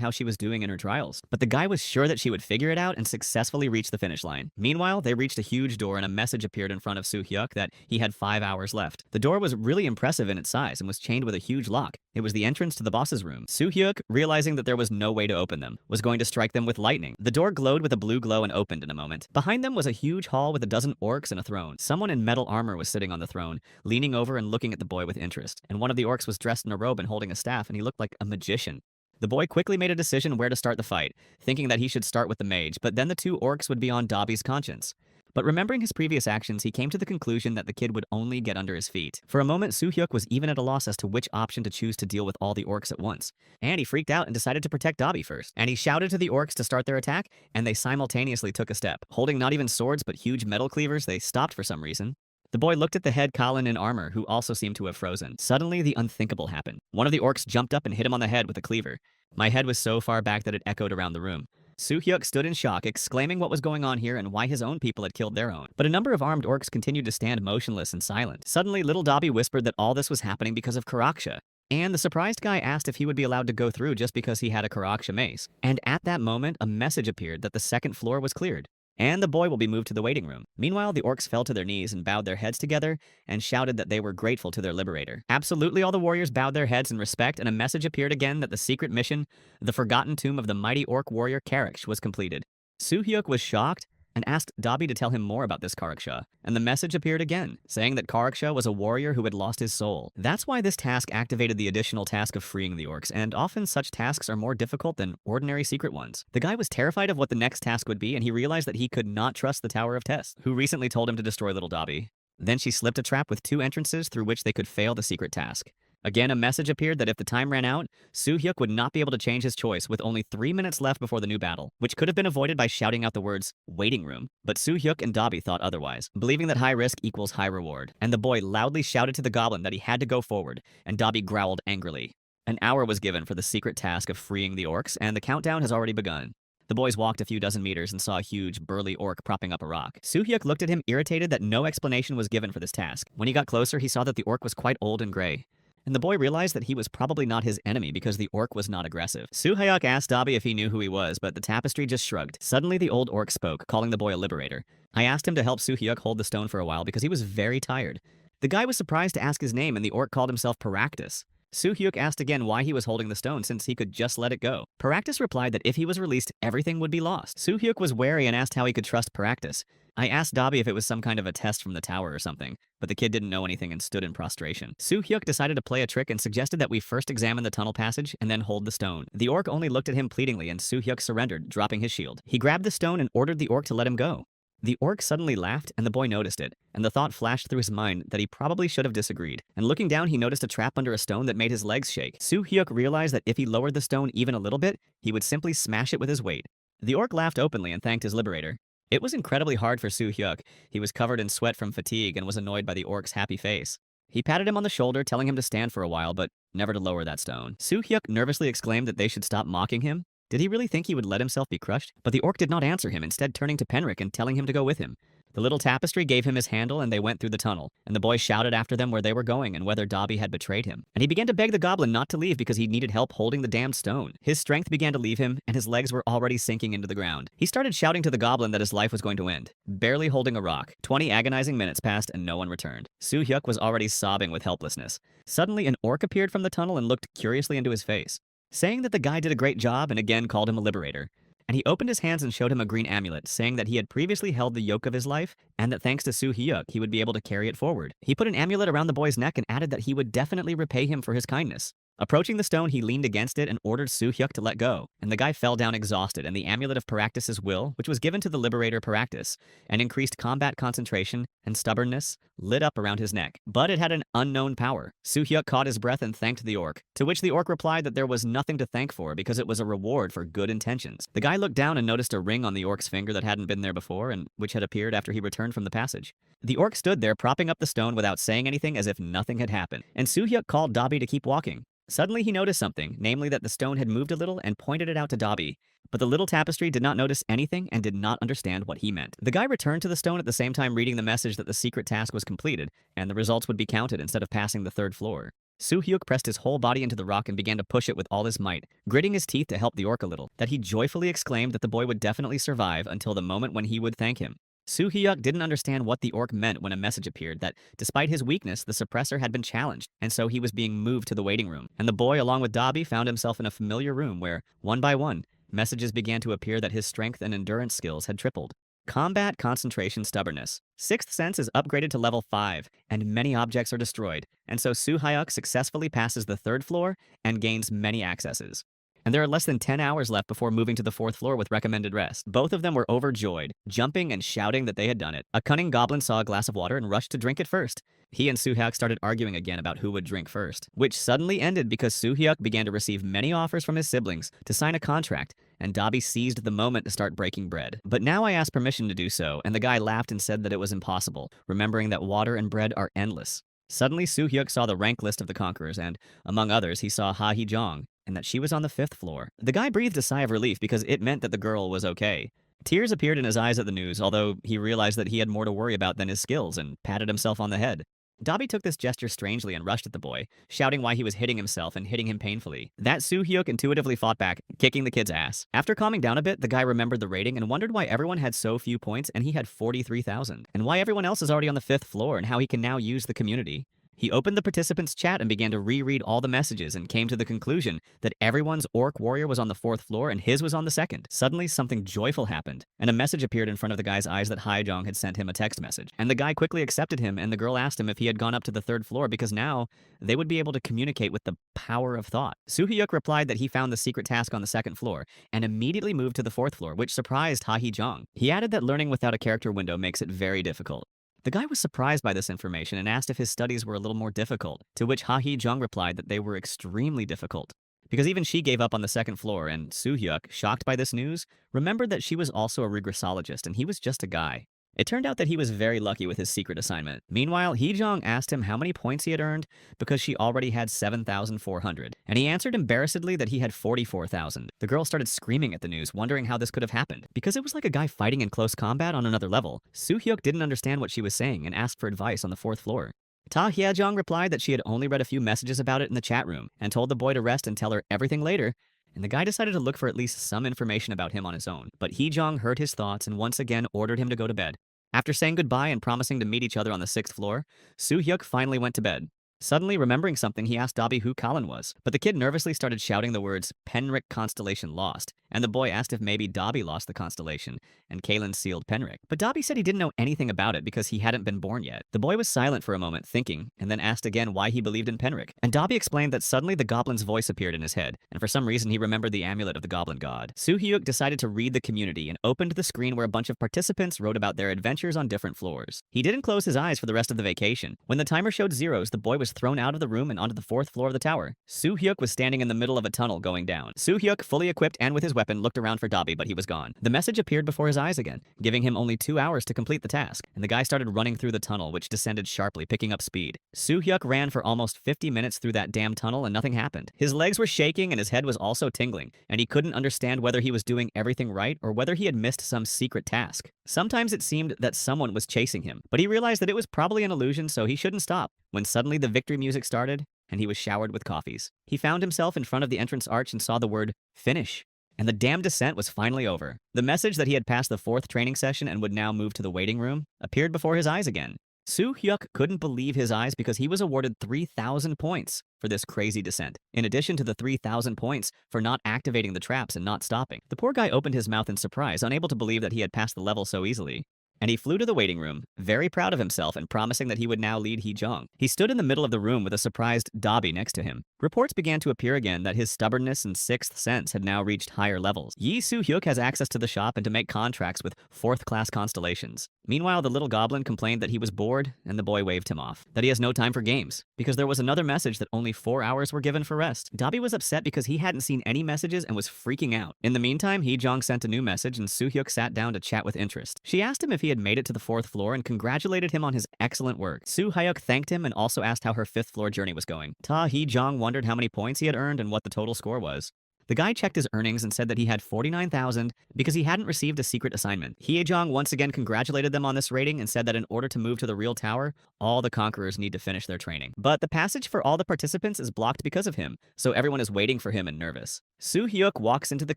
how she was doing in her trials. But the guy was sure that she would figure it out and successfully reach the finish line. Meanwhile, they reached a huge door and a message appeared in front of Soo-hyuk that he had 5 hours left. The door was really impressive in its size and was chained with a huge lock. It was the entrance to the boss's room. Soo-hyuk, realizing that there was no way to open them, was going to strike them with lightning. The door glowed with a blue glow and opened in a moment. Behind them was a huge hall with a dozen orcs and a throne. Someone in metal armor was sitting on the throne, leaning over and looking at the boy with interest. And one of the orcs was dressed in a robe and holding a staff, and he looked like a magician. The boy quickly made a decision where to start the fight, thinking that he should start with the mage, but then the 2 orcs would be on Dobby's conscience. But remembering his previous actions, he came to the conclusion that the kid would only get under his feet. For a moment, Soo-hyuk was even at a loss as to which option to choose to deal with all the orcs at once. And he freaked out and decided to protect Dobby first. And he shouted to the orcs to start their attack, and they simultaneously took a step. Holding not even swords but huge metal cleavers, they stopped for some reason. The boy looked at the head Colin in armor, who also seemed to have frozen. Suddenly, the unthinkable happened. One of the orcs jumped up and hit him on the head with a cleaver. My head was so far back that it echoed around the room. Soo-hyuk stood in shock, exclaiming what was going on here and why his own people had killed their own. But a number of armed orcs continued to stand motionless and silent. Suddenly, little Dobby whispered that all this was happening because of Karaksha. And the surprised guy asked if he would be allowed to go through just because he had a Karaksha mace. And at that moment, a message appeared that the second floor was cleared, and the boy will be moved to the waiting room. Meanwhile, the orcs fell to their knees and bowed their heads together and shouted that they were grateful to their liberator. Absolutely all the warriors bowed their heads in respect, and a message appeared again that the secret mission, the forgotten tomb of the mighty orc warrior Karaksh, was completed. Soo-hyuk was shocked and asked Dobby to tell him more about this Karaksha, and the message appeared again, saying that Karaksha was a warrior who had lost his soul. That's why this task activated the additional task of freeing the orcs, and often such tasks are more difficult than ordinary secret ones. The guy was terrified of what the next task would be, and he realized that he could not trust the Tower of Test, who recently told him to destroy little Dobby. Then she slipped a trap with 2 entrances through which they could fail the secret task. Again, a message appeared that if the time ran out, Soo-hyuk would not be able to change his choice with only 3 minutes left before the new battle, which could have been avoided by shouting out the words, "waiting room." But Soo-hyuk and Dobby thought otherwise, believing that high risk equals high reward. And the boy loudly shouted to the goblin that he had to go forward, and Dobby growled angrily. An hour was given for the secret task of freeing the orcs, and the countdown has already begun. The boys walked a few dozen meters and saw a huge, burly orc propping up a rock. Soo-hyuk looked at him, irritated that no explanation was given for this task. When he got closer, he saw that the orc was quite old and gray. And the boy realized that he was probably not his enemy because the orc was not aggressive. Soo-hyuk asked Dobby if he knew who he was, but the tapestry just shrugged. Suddenly, the old orc spoke, calling the boy a liberator. I asked him to help Soo-hyuk hold the stone for a while because he was very tired. The guy was surprised to ask his name, and the orc called himself Paractus. Soo-hyuk asked again why he was holding the stone since he could just let it go. Paractus replied that if he was released, everything would be lost. Soo-hyuk was wary and asked how he could trust Paractus. I asked Dobby if it was some kind of a test from the tower or something, but the kid didn't know anything and stood in prostration. Soo-hyuk decided to play a trick and suggested that we first examine the tunnel passage and then hold the stone. The orc only looked at him pleadingly, and Soo-hyuk surrendered, dropping his shield. He grabbed the stone and ordered the orc to let him go. The orc suddenly laughed, and the boy noticed it, and the thought flashed through his mind that he probably should have disagreed. And looking down, he noticed a trap under a stone that made his legs shake. Soo-hyuk realized that if he lowered the stone even a little bit, he would simply smash it with his weight. The orc laughed openly and thanked his liberator. It was incredibly hard for Soo-hyuk. He was covered in sweat from fatigue and was annoyed by the orc's happy face. He patted him on the shoulder, telling him to stand for a while, but never to lower that stone. Soo-hyuk nervously exclaimed that they should stop mocking him. Did he really think he would let himself be crushed? But the orc did not answer him, instead turning to Penric and telling him to go with him. The little tapestry gave him his handle, and they went through the tunnel, and the boy shouted after them where they were going and whether Dobby had betrayed him. And he began to beg the goblin not to leave because he needed help holding the damned stone. His strength began to leave him, and his legs were already sinking into the ground. He started shouting to the goblin that his life was going to end, barely holding a rock. 20 agonizing minutes passed, and no one returned. Soo-hyuk was already sobbing with helplessness. Suddenly, an orc appeared from the tunnel and looked curiously into his face, saying that the guy did a great job and again called him a liberator. And he opened his hands and showed him a green amulet, saying that he had previously held the yoke of his life, and that thanks to Soo-hyuk, he would be able to carry it forward. He put an amulet around the boy's neck and added that he would definitely repay him for his kindness. Approaching the stone, he leaned against it and ordered Soo-hyuk to let go, and the guy fell down exhausted, and the amulet of Paractus's will, which was given to the liberator Paractus, and increased combat concentration and stubbornness, lit up around his neck. But it had an unknown power. Soo-hyuk caught his breath and thanked the orc, to which the orc replied that there was nothing to thank for because it was a reward for good intentions. The guy looked down and noticed a ring on the orc's finger that hadn't been there before and which had appeared after he returned from the passage. The orc stood there propping up the stone without saying anything, as if nothing had happened, and Soo-hyuk called Dobby to keep walking. Suddenly he noticed something, namely that the stone had moved a little and pointed it out to Dobby. But the little tapestry did not notice anything and did not understand what he meant. The guy returned to the stone at the same time reading the message that the secret task was completed, and the results would be counted instead of passing the third floor. Soo-hyuk pressed his whole body into the rock and began to push it with all his might, gritting his teeth to help the orc a little, that he joyfully exclaimed that the boy would definitely survive until the moment when he would thank him. Soo-hyuk didn't understand what the orc meant when a message appeared that, despite his weakness, the suppressor had been challenged, and so he was being moved to the waiting room. And the boy, along with Dobby, found himself in a familiar room where, one by one, messages began to appear that his strength and endurance skills had tripled. Combat, concentration, stubbornness. Sixth sense is upgraded to level 5, and many objects are destroyed, and so Soo-hyuk successfully passes the third floor and gains many accesses. And there are less than 10 hours left before moving to the fourth floor with recommended rest. Both of them were overjoyed, jumping and shouting that they had done it. A cunning goblin saw a glass of water and rushed to drink it first. He and Soo-hyuk started arguing again about who would drink first, which suddenly ended because Soo-hyuk began to receive many offers from his siblings to sign a contract, and Dobby seized the moment to start breaking bread. But now I asked permission to do so, and the guy laughed and said that it was impossible, remembering that water and bread are endless. Suddenly, Soo-hyuk saw the rank list of the conquerors, and, among others, he saw Ha-hee-jong, and that she was on the 5th floor. The guy breathed a sigh of relief because it meant that the girl was okay. Tears appeared in his eyes at the news, although he realized that he had more to worry about than his skills, and patted himself on the head. Dobby took this gesture strangely and rushed at the boy, shouting why he was hitting himself and hitting him painfully. That Soo-hyuk intuitively fought back, kicking the kid's ass. After calming down a bit, the guy remembered the rating and wondered why everyone had so few points and he had 43,000, and why everyone else is already on the 5th floor and how he can now use the community. He opened the participants' chat and began to reread all the messages and came to the conclusion that everyone's orc warrior was on the 4th floor and his was on the 2nd. Suddenly, something joyful happened, and a message appeared in front of the guy's eyes that Ha-hee-jong had sent him a text message. And the guy quickly accepted him, and the girl asked him if he had gone up to the 3rd floor because now they would be able to communicate with the power of thought. Soo-hyuk replied that he found the secret task on the 2nd floor and immediately moved to the 4th floor, which surprised Ha-hee-jong. He added that learning without a character window makes it very difficult. The guy was surprised by this information and asked if his studies were a little more difficult, to which Ha-hee-jong replied that they were extremely difficult. Because even she gave up on the 2nd floor, and Soo-hyuk, shocked by this news, remembered that she was also a regressologist and he was just a guy. It turned out that he was very lucky with his secret assignment. Meanwhile, Hee-jong asked him how many points he had earned because she already had 7,400, and he answered embarrassedly that he had 44,000. The girl started screaming at the news, wondering how this could have happened. Because it was like a guy fighting in close combat on another level, Soo-hyuk didn't understand what she was saying and asked for advice on the 4th floor. Ta-hee-jong replied that she had only read a few messages about it in the chat room and told the boy to rest and tell her everything later, and the guy decided to look for at least some information about him on his own. But Hee-jong heard his thoughts and once again ordered him to go to bed. After saying goodbye and promising to meet each other on the 6th floor, Soo-hyuk finally went to bed. Suddenly remembering something, he asked Dobby who Kalin was, but the kid nervously started shouting the words, "Penric constellation lost," and the boy asked if maybe Dobby lost the constellation, and Kalin sealed Penric. But Dobby said he didn't know anything about it because he hadn't been born yet. The boy was silent for a moment, thinking, and then asked again why he believed in Penric. And Dobby explained that suddenly the goblin's voice appeared in his head, and for some reason he remembered the amulet of the goblin god. Soo-hyuk decided to read the community and opened the screen where a bunch of participants wrote about their adventures on different floors. He didn't close his eyes for the rest of the vacation. When the timer showed zeros, the boy was thrown out of the room and onto the 4th floor of the tower. Soo-hyuk was standing in the middle of a tunnel going down. Soo-hyuk, fully equipped and with his weapon, looked around for Dobby, but he was gone. The message appeared before his eyes again, giving him only 2 hours to complete the task, and the guy started running through the tunnel, which descended sharply, picking up speed. Soo-hyuk ran for almost 50 minutes through that damn tunnel and nothing happened. His legs were shaking and his head was also tingling, and he couldn't understand whether he was doing everything right or whether he had missed some secret task. Sometimes it seemed that someone was chasing him, but he realized that it was probably an illusion, so he shouldn't stop. When suddenly the victory music started, and he was showered with coffees. He found himself in front of the entrance arch and saw the word, "Finish." And the damn descent was finally over. The message that he had passed the 4th training session and would now move to the waiting room appeared before his eyes again. Soo-hyuk couldn't believe his eyes because he was awarded 3,000 points for this crazy descent, in addition to the 3,000 points for not activating the traps and not stopping. The poor guy opened his mouth in surprise, unable to believe that he had passed the level so easily. And he flew to the waiting room, very proud of himself and promising that he would now lead Hee-jong. He stood in the middle of the room with a surprised Dobby next to him. Reports began to appear again that his stubbornness and 6th sense had now reached higher levels. Yi Soo-hyuk has access to the shop and to make contracts with 4th-class constellations. Meanwhile, the little goblin complained that he was bored, and the boy waved him off. That he has no time for games, because there was another message that only 4 hours were given for rest. Dobby was upset because he hadn't seen any messages and was freaking out. In the meantime, Hee-jong sent a new message and Soo-hyuk sat down to chat with interest. She asked him if he had made it to the 4th floor and congratulated him on his excellent work. Soo Hyuk thanked him and also asked how her 5th floor journey was going. Ta Hee-jong wondered how many points he had earned and what the total score was. The guy checked his earnings and said that he had 49,000 because he hadn't received a secret assignment. Hye-jong once again congratulated them on this rating and said that in order to move to the real tower, all the conquerors need to finish their training. But the passage for all the participants is blocked because of him, so everyone is waiting for him and nervous. Soo Hyuk walks into the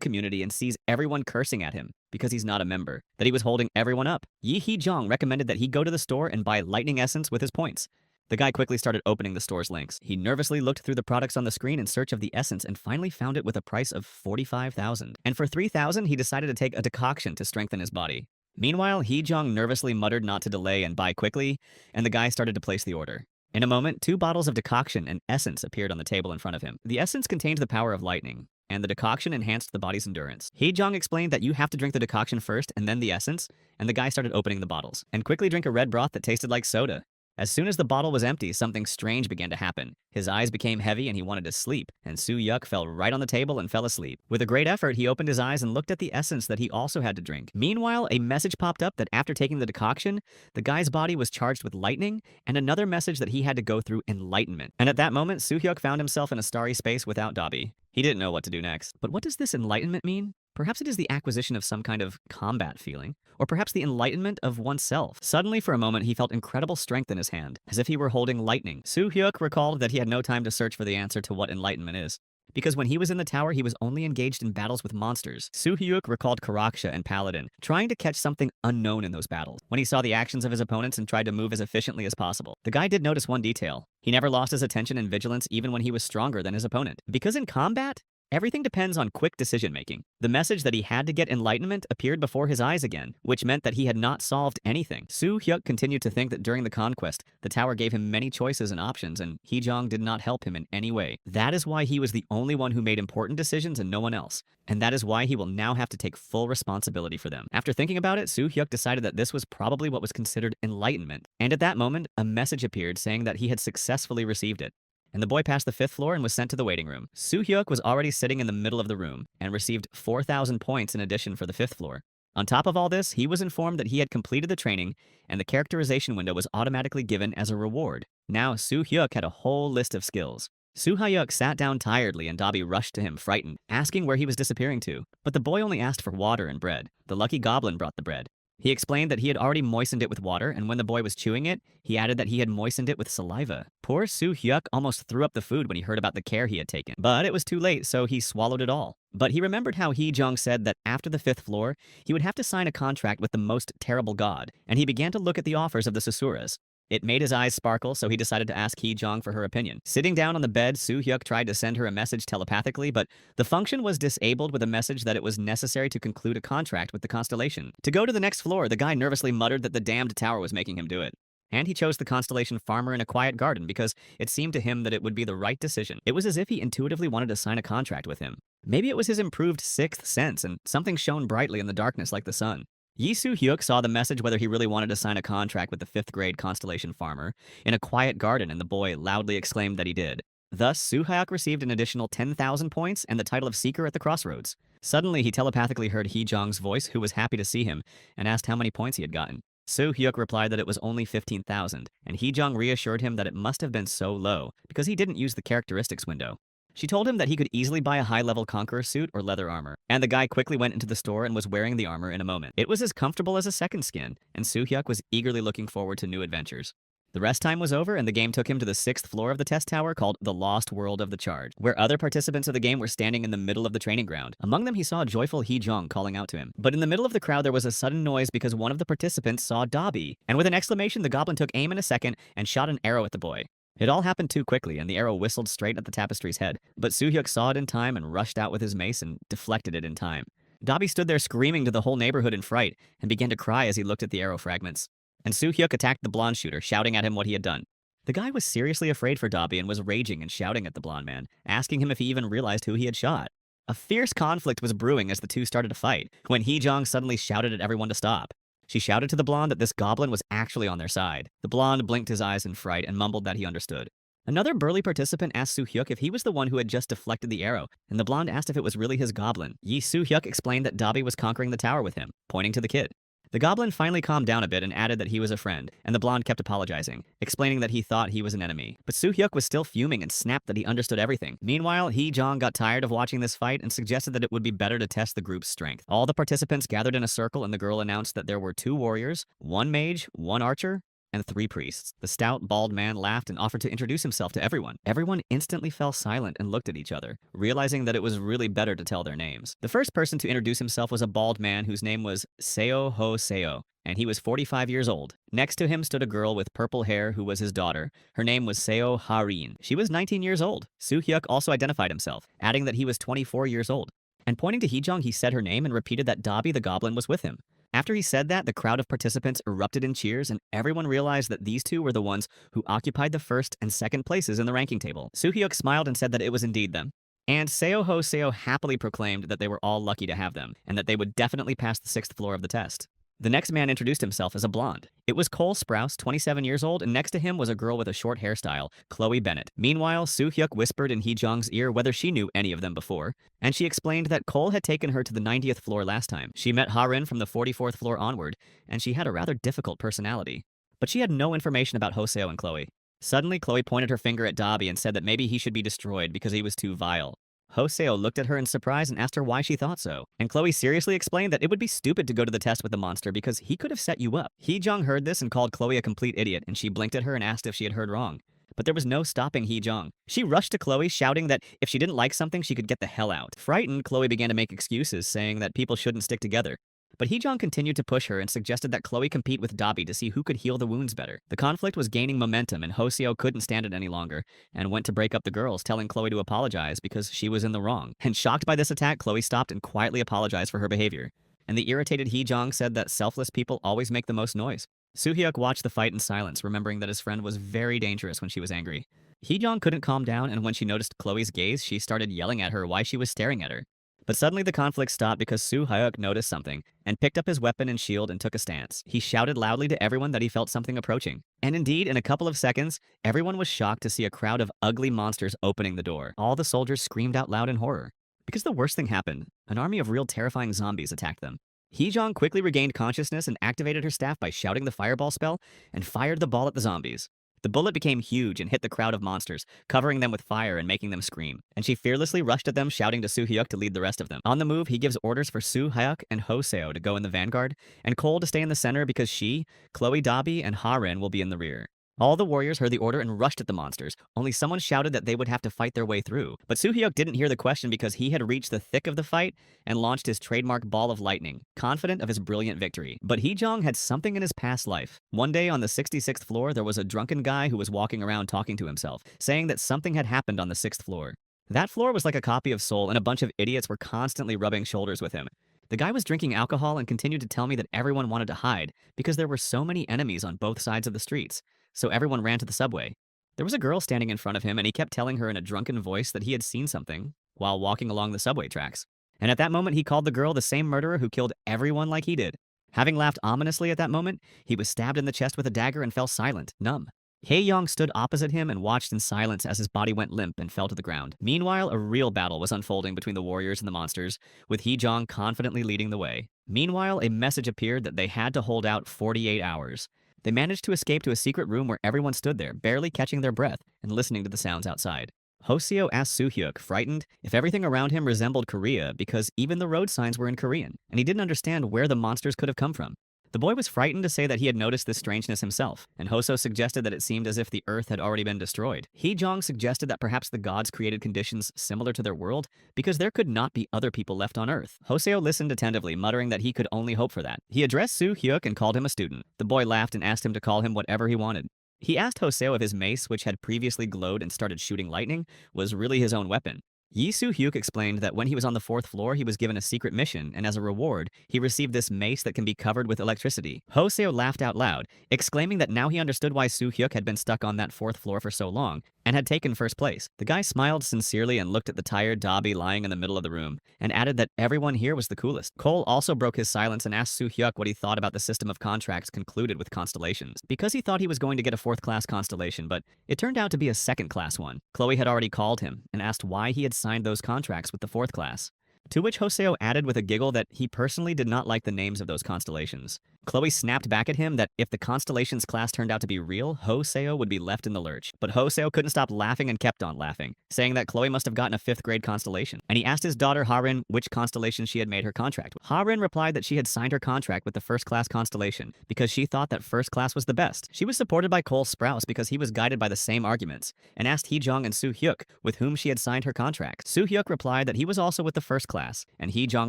community and sees everyone cursing at him because he's not a member, that he was holding everyone up. Yi Hee-jong recommended that he go to the store and buy lightning essence with his points. The guy quickly started opening the store's links. He nervously looked through the products on the screen in search of the essence and finally found it with a price of 45,000. And for 3,000, he decided to take a decoction to strengthen his body. Meanwhile, Hee-jong nervously muttered not to delay and buy quickly, and the guy started to place the order. In a moment, 2 bottles of decoction and essence appeared on the table in front of him. The essence contained the power of lightning, and the decoction enhanced the body's endurance. Hee-jong explained that you have to drink the decoction first and then the essence, and the guy started opening the bottles. And quickly drink a red broth that tasted like soda. As soon as the bottle was empty, something strange began to happen. His eyes became heavy and he wanted to sleep, and Soo Hyuk fell right on the table and fell asleep. With a great effort, he opened his eyes and looked at the essence that he also had to drink. Meanwhile, a message popped up that after taking the decoction, the guy's body was charged with lightning, and another message that he had to go through enlightenment. And at that moment, Soo Hyuk found himself in a starry space without Dobby. He didn't know what to do next. But what does this enlightenment mean? Perhaps it is the acquisition of some kind of combat feeling, or perhaps the enlightenment of oneself. Suddenly, for a moment, he felt incredible strength in his hand, as if he were holding lightning. Soo Hyuk recalled that he had no time to search for the answer to what enlightenment is, because when he was in the tower, he was only engaged in battles with monsters. Soo Hyuk recalled Karaksha and Paladin, trying to catch something unknown in those battles. When he saw the actions of his opponents and tried to move as efficiently as possible, the guy did notice one detail. He never lost his attention and vigilance even when he was stronger than his opponent. Because in combat, everything depends on quick decision-making. The message that he had to get enlightenment appeared before his eyes again, which meant that he had not solved anything. Soo Hyuk continued to think that during the conquest, the tower gave him many choices and options, and Hee-jong did not help him in any way. That is why he was the only one who made important decisions and no one else. And that is why he will now have to take full responsibility for them. After thinking about it, Soo Hyuk decided that this was probably what was considered enlightenment. And at that moment, a message appeared saying that he had successfully received it. And the boy passed the 5th floor and was sent to the waiting room. Soo Hyuk was already sitting in the middle of the room and received 4,000 points in addition for the 5th floor. On top of all this, he was informed that he had completed the training and the characterization window was automatically given as a reward. Now, Soo Hyuk had a whole list of skills. Soo Hyuk sat down tiredly and Dobby rushed to him, frightened, asking where he was disappearing to. But the boy only asked for water and bread. The lucky goblin brought the bread. He explained that he had already moistened it with water, and when the boy was chewing it, he added that he had moistened it with saliva. Poor Soo Hyuk almost threw up the food when he heard about the care he had taken. But it was too late, so he swallowed it all. But he remembered how Hee-jong said that after the 5th floor, he would have to sign a contract with the most terrible god, and he began to look at the offers of the Susuras. It made his eyes sparkle, so he decided to ask Hee-jong for her opinion. Sitting down on the bed, Soo Hyuk tried to send her a message telepathically, but the function was disabled with a message that it was necessary to conclude a contract with the constellation. To go to the next floor, the guy nervously muttered that the damned tower was making him do it. And he chose the constellation farmer in a quiet garden because it seemed to him that it would be the right decision. It was as if he intuitively wanted to sign a contract with him. Maybe it was his improved 6th sense, and something shone brightly in the darkness like the sun. Yi Soo Hyuk saw the message whether he really wanted to sign a contract with the 5th grade constellation farmer in a quiet garden, and the boy loudly exclaimed that he did. Thus, Soo Hyuk received an additional 10,000 points and the title of Seeker at the Crossroads. Suddenly, he telepathically heard Hee-jong's voice, who was happy to see him, and asked how many points he had gotten. Soo Hyuk replied that it was only 15,000, and Hee-jong reassured him that it must have been so low because he didn't use the characteristics window. She told him that he could easily buy a high-level conqueror suit or leather armor, and the guy quickly went into the store and was wearing the armor in a moment. It was as comfortable as a second skin, and Soo Hyuk was eagerly looking forward to new adventures. The rest time was over, and the game took him to the 6th floor of the test tower called the Lost World of the Charge, where other participants of the game were standing in the middle of the training ground. Among them, he saw a joyful Hee-jong calling out to him. But in the middle of the crowd, there was a sudden noise because one of the participants saw Dobby, and with an exclamation, the goblin took aim in a second and shot an arrow at the boy. It all happened too quickly, and the arrow whistled straight at the tapestry's head, but Soo Hyuk saw it in time and rushed out with his mace and deflected it in time. Dobby stood there screaming to the whole neighborhood in fright and began to cry as he looked at the arrow fragments. And Soo Hyuk attacked the blonde shooter, shouting at him what he had done. The guy was seriously afraid for Dobby and was raging and shouting at the blonde man, asking him if he even realized who he had shot. A fierce conflict was brewing as the two started to fight, when Hee-jong suddenly shouted at everyone to stop. She shouted to the blonde that this goblin was actually on their side. The blonde blinked his eyes in fright and mumbled that he understood. Another burly participant asked Soo Hyuk if he was the one who had just deflected the arrow, and the blonde asked if it was really his goblin. Yi Soo Hyuk explained that Dobby was conquering the tower with him, pointing to the kid. The goblin finally calmed down a bit and added that he was a friend, and the blonde kept apologizing, explaining that he thought he was an enemy. But Soo-hyuk was still fuming and snapped that he understood everything. Meanwhile, Hee-jong got tired of watching this fight and suggested that it would be better to test the group's strength. All the participants gathered in a circle and the girl announced that there were 2 warriors, 1 mage, 1 archer, and 3 priests. The stout, bald man laughed and offered to introduce himself to everyone. Everyone instantly fell silent and looked at each other, realizing that it was really better to tell their names. The first person to introduce himself was a bald man whose name was Seo Ho Seo, and he was 45 years old. Next to him stood a girl with purple hair who was his daughter. Her name was Seo Ha-rin. She was 19 years old. Soo-hyuk also identified himself, adding that he was 24 years old. And pointing to Hee-jong, he said her name and repeated that Dobby the goblin was with him. After he said that, the crowd of participants erupted in cheers, and everyone realized that these 2 were the ones who occupied the first and second places in the ranking table. Soo-hyuk smiled and said that it was indeed them. And Seo Ho Seo happily proclaimed that they were all lucky to have them, and that they would definitely pass the 6th floor of the test. The next man introduced himself as a blonde. It was Cole Sprouse, 27 years old, and next to him was a girl with a short hairstyle, Chloe Bennett. Meanwhile, Soo-hyuk whispered in Hee-jong's ear whether she knew any of them before, and she explained that Cole had taken her to the 90th floor last time. She met Ha-rin from the 44th floor onward, and she had a rather difficult personality. But she had no information about Hoseo and Chloe. Suddenly, Chloe pointed her finger at Dobby and said that maybe he should be destroyed because he was too vile. Hoseo looked at her in surprise and asked her why she thought so. And Chloe seriously explained that it would be stupid to go to the test with the monster because he could have set you up. Hee-jong heard this and called Chloe a complete idiot, and she blinked at her and asked if she had heard wrong. But there was no stopping Hee-jong. She rushed to Chloe, shouting that if she didn't like something, she could get the hell out. Frightened, Chloe began to make excuses, saying that people shouldn't stick together. But Hee-jong continued to push her and suggested that Chloe compete with Dobby to see who could heal the wounds better. The conflict was gaining momentum, and Hoseo couldn't stand it any longer, and went to break up the girls, telling Chloe to apologize because she was in the wrong. And shocked by this attack, Chloe stopped and quietly apologized for her behavior. And the irritated Hee-jong said that selfless people always make the most noise. Soo-hyuk watched the fight in silence, remembering that his friend was very dangerous when she was angry. Hee-jong couldn't calm down, and when she noticed Chloe's gaze, she started yelling at her why she was staring at her. But suddenly the conflict stopped because Soo-hyuk noticed something and picked up his weapon and shield and took a stance. He shouted loudly to everyone that he felt something approaching. And indeed, in a couple of seconds, everyone was shocked to see a crowd of ugly monsters opening the door. All the soldiers screamed out loud in horror. Because the worst thing happened. An army of real terrifying zombies attacked them. Hee-jong quickly regained consciousness and activated her staff by shouting the fireball spell and fired the ball at the zombies. The bullet became huge and hit the crowd of monsters, covering them with fire and making them scream. And she fearlessly rushed at them, shouting to Soo-hyuk to lead the rest of them. On the move, he gives orders for Soo-hyuk and Hoseo to go in the vanguard, and Cole to stay in the center because she, Chloe, Dobby, and Ha-rin will be in the rear. All the warriors heard the order and rushed at the monsters, only someone shouted that they would have to fight their way through. But Soo-hyuk didn't hear the question because he had reached the thick of the fight and launched his trademark ball of lightning, confident of his brilliant victory. But Hee-jong had something in his past life. One day on the 66th floor, there was a drunken guy who was walking around talking to himself, saying that something had happened on the 6th floor. That floor was like a copy of Seoul, and a bunch of idiots were constantly rubbing shoulders with him. The guy was drinking alcohol and continued to tell me that everyone wanted to hide because there were so many enemies on both sides of the streets. So everyone ran to the subway. There was a girl standing in front of him, and he kept telling her in a drunken voice that he had seen something while walking along the subway tracks. And at that moment, he called the girl the same murderer who killed everyone like he did. Having laughed ominously at that moment, he was stabbed in the chest with a dagger and fell silent, numb. Hae-young stood opposite him and watched in silence as his body went limp and fell to the ground. Meanwhile, a real battle was unfolding between the warriors and the monsters, with Hee-jong confidently leading the way. Meanwhile, a message appeared that they had to hold out 48 hours. They managed to escape to a secret room where everyone stood there, barely catching their breath and listening to the sounds outside. Hoseo asked Soo-hyuk, frightened, if everything around him resembled Korea because even the road signs were in Korean, and he didn't understand where the monsters could have come from. The boy was frightened to say that he had noticed this strangeness himself, and Hoso suggested that it seemed as if the earth had already been destroyed. Hee-jong suggested that perhaps the gods created conditions similar to their world because there could not be other people left on earth. Hoseo listened attentively, muttering that he could only hope for that. He addressed Soo-hyuk and called him a student. The boy laughed and asked him to call him whatever he wanted. He asked Hoseo if his mace, which had previously glowed and started shooting lightning, was really his own weapon. Soo-hyuk explained that when he was on the 4th floor, he was given a secret mission, and as a reward, he received this mace that can be covered with electricity. Hoseo laughed out loud, exclaiming that now he understood why Soo-hyuk had been stuck on that 4th floor for so long, and had taken first place. The guy smiled sincerely and looked at the tired Dobby lying in the middle of the room, and added that everyone here was the coolest. Cole also broke his silence and asked Soo-hyuk what he thought about the system of contracts concluded with constellations, because he thought he was going to get a 4th-class constellation, but it turned out to be a 2nd-class one. Chloe had already called him, and asked why he had signed those contracts with the 4th class. To which Hoseo added with a giggle that he personally did not like the names of those constellations. Chloe snapped back at him that if the constellations class turned out to be real, Ho-seo would be left in the lurch. But Ho-seo couldn't stop laughing and kept on laughing, saying that Chloe must have gotten a 5th grade constellation. And he asked his daughter Harin which constellation she had made her contract with. Harin replied that she had signed her contract with the 1st class constellation because she thought that 1st class was the best. She was supported by Cole Sprouse because he was guided by the same arguments, and asked Hee-jong and Soo-hyuk with whom she had signed her contract. Soo-hyuk replied that he was also with the 1st class, and Hee-jong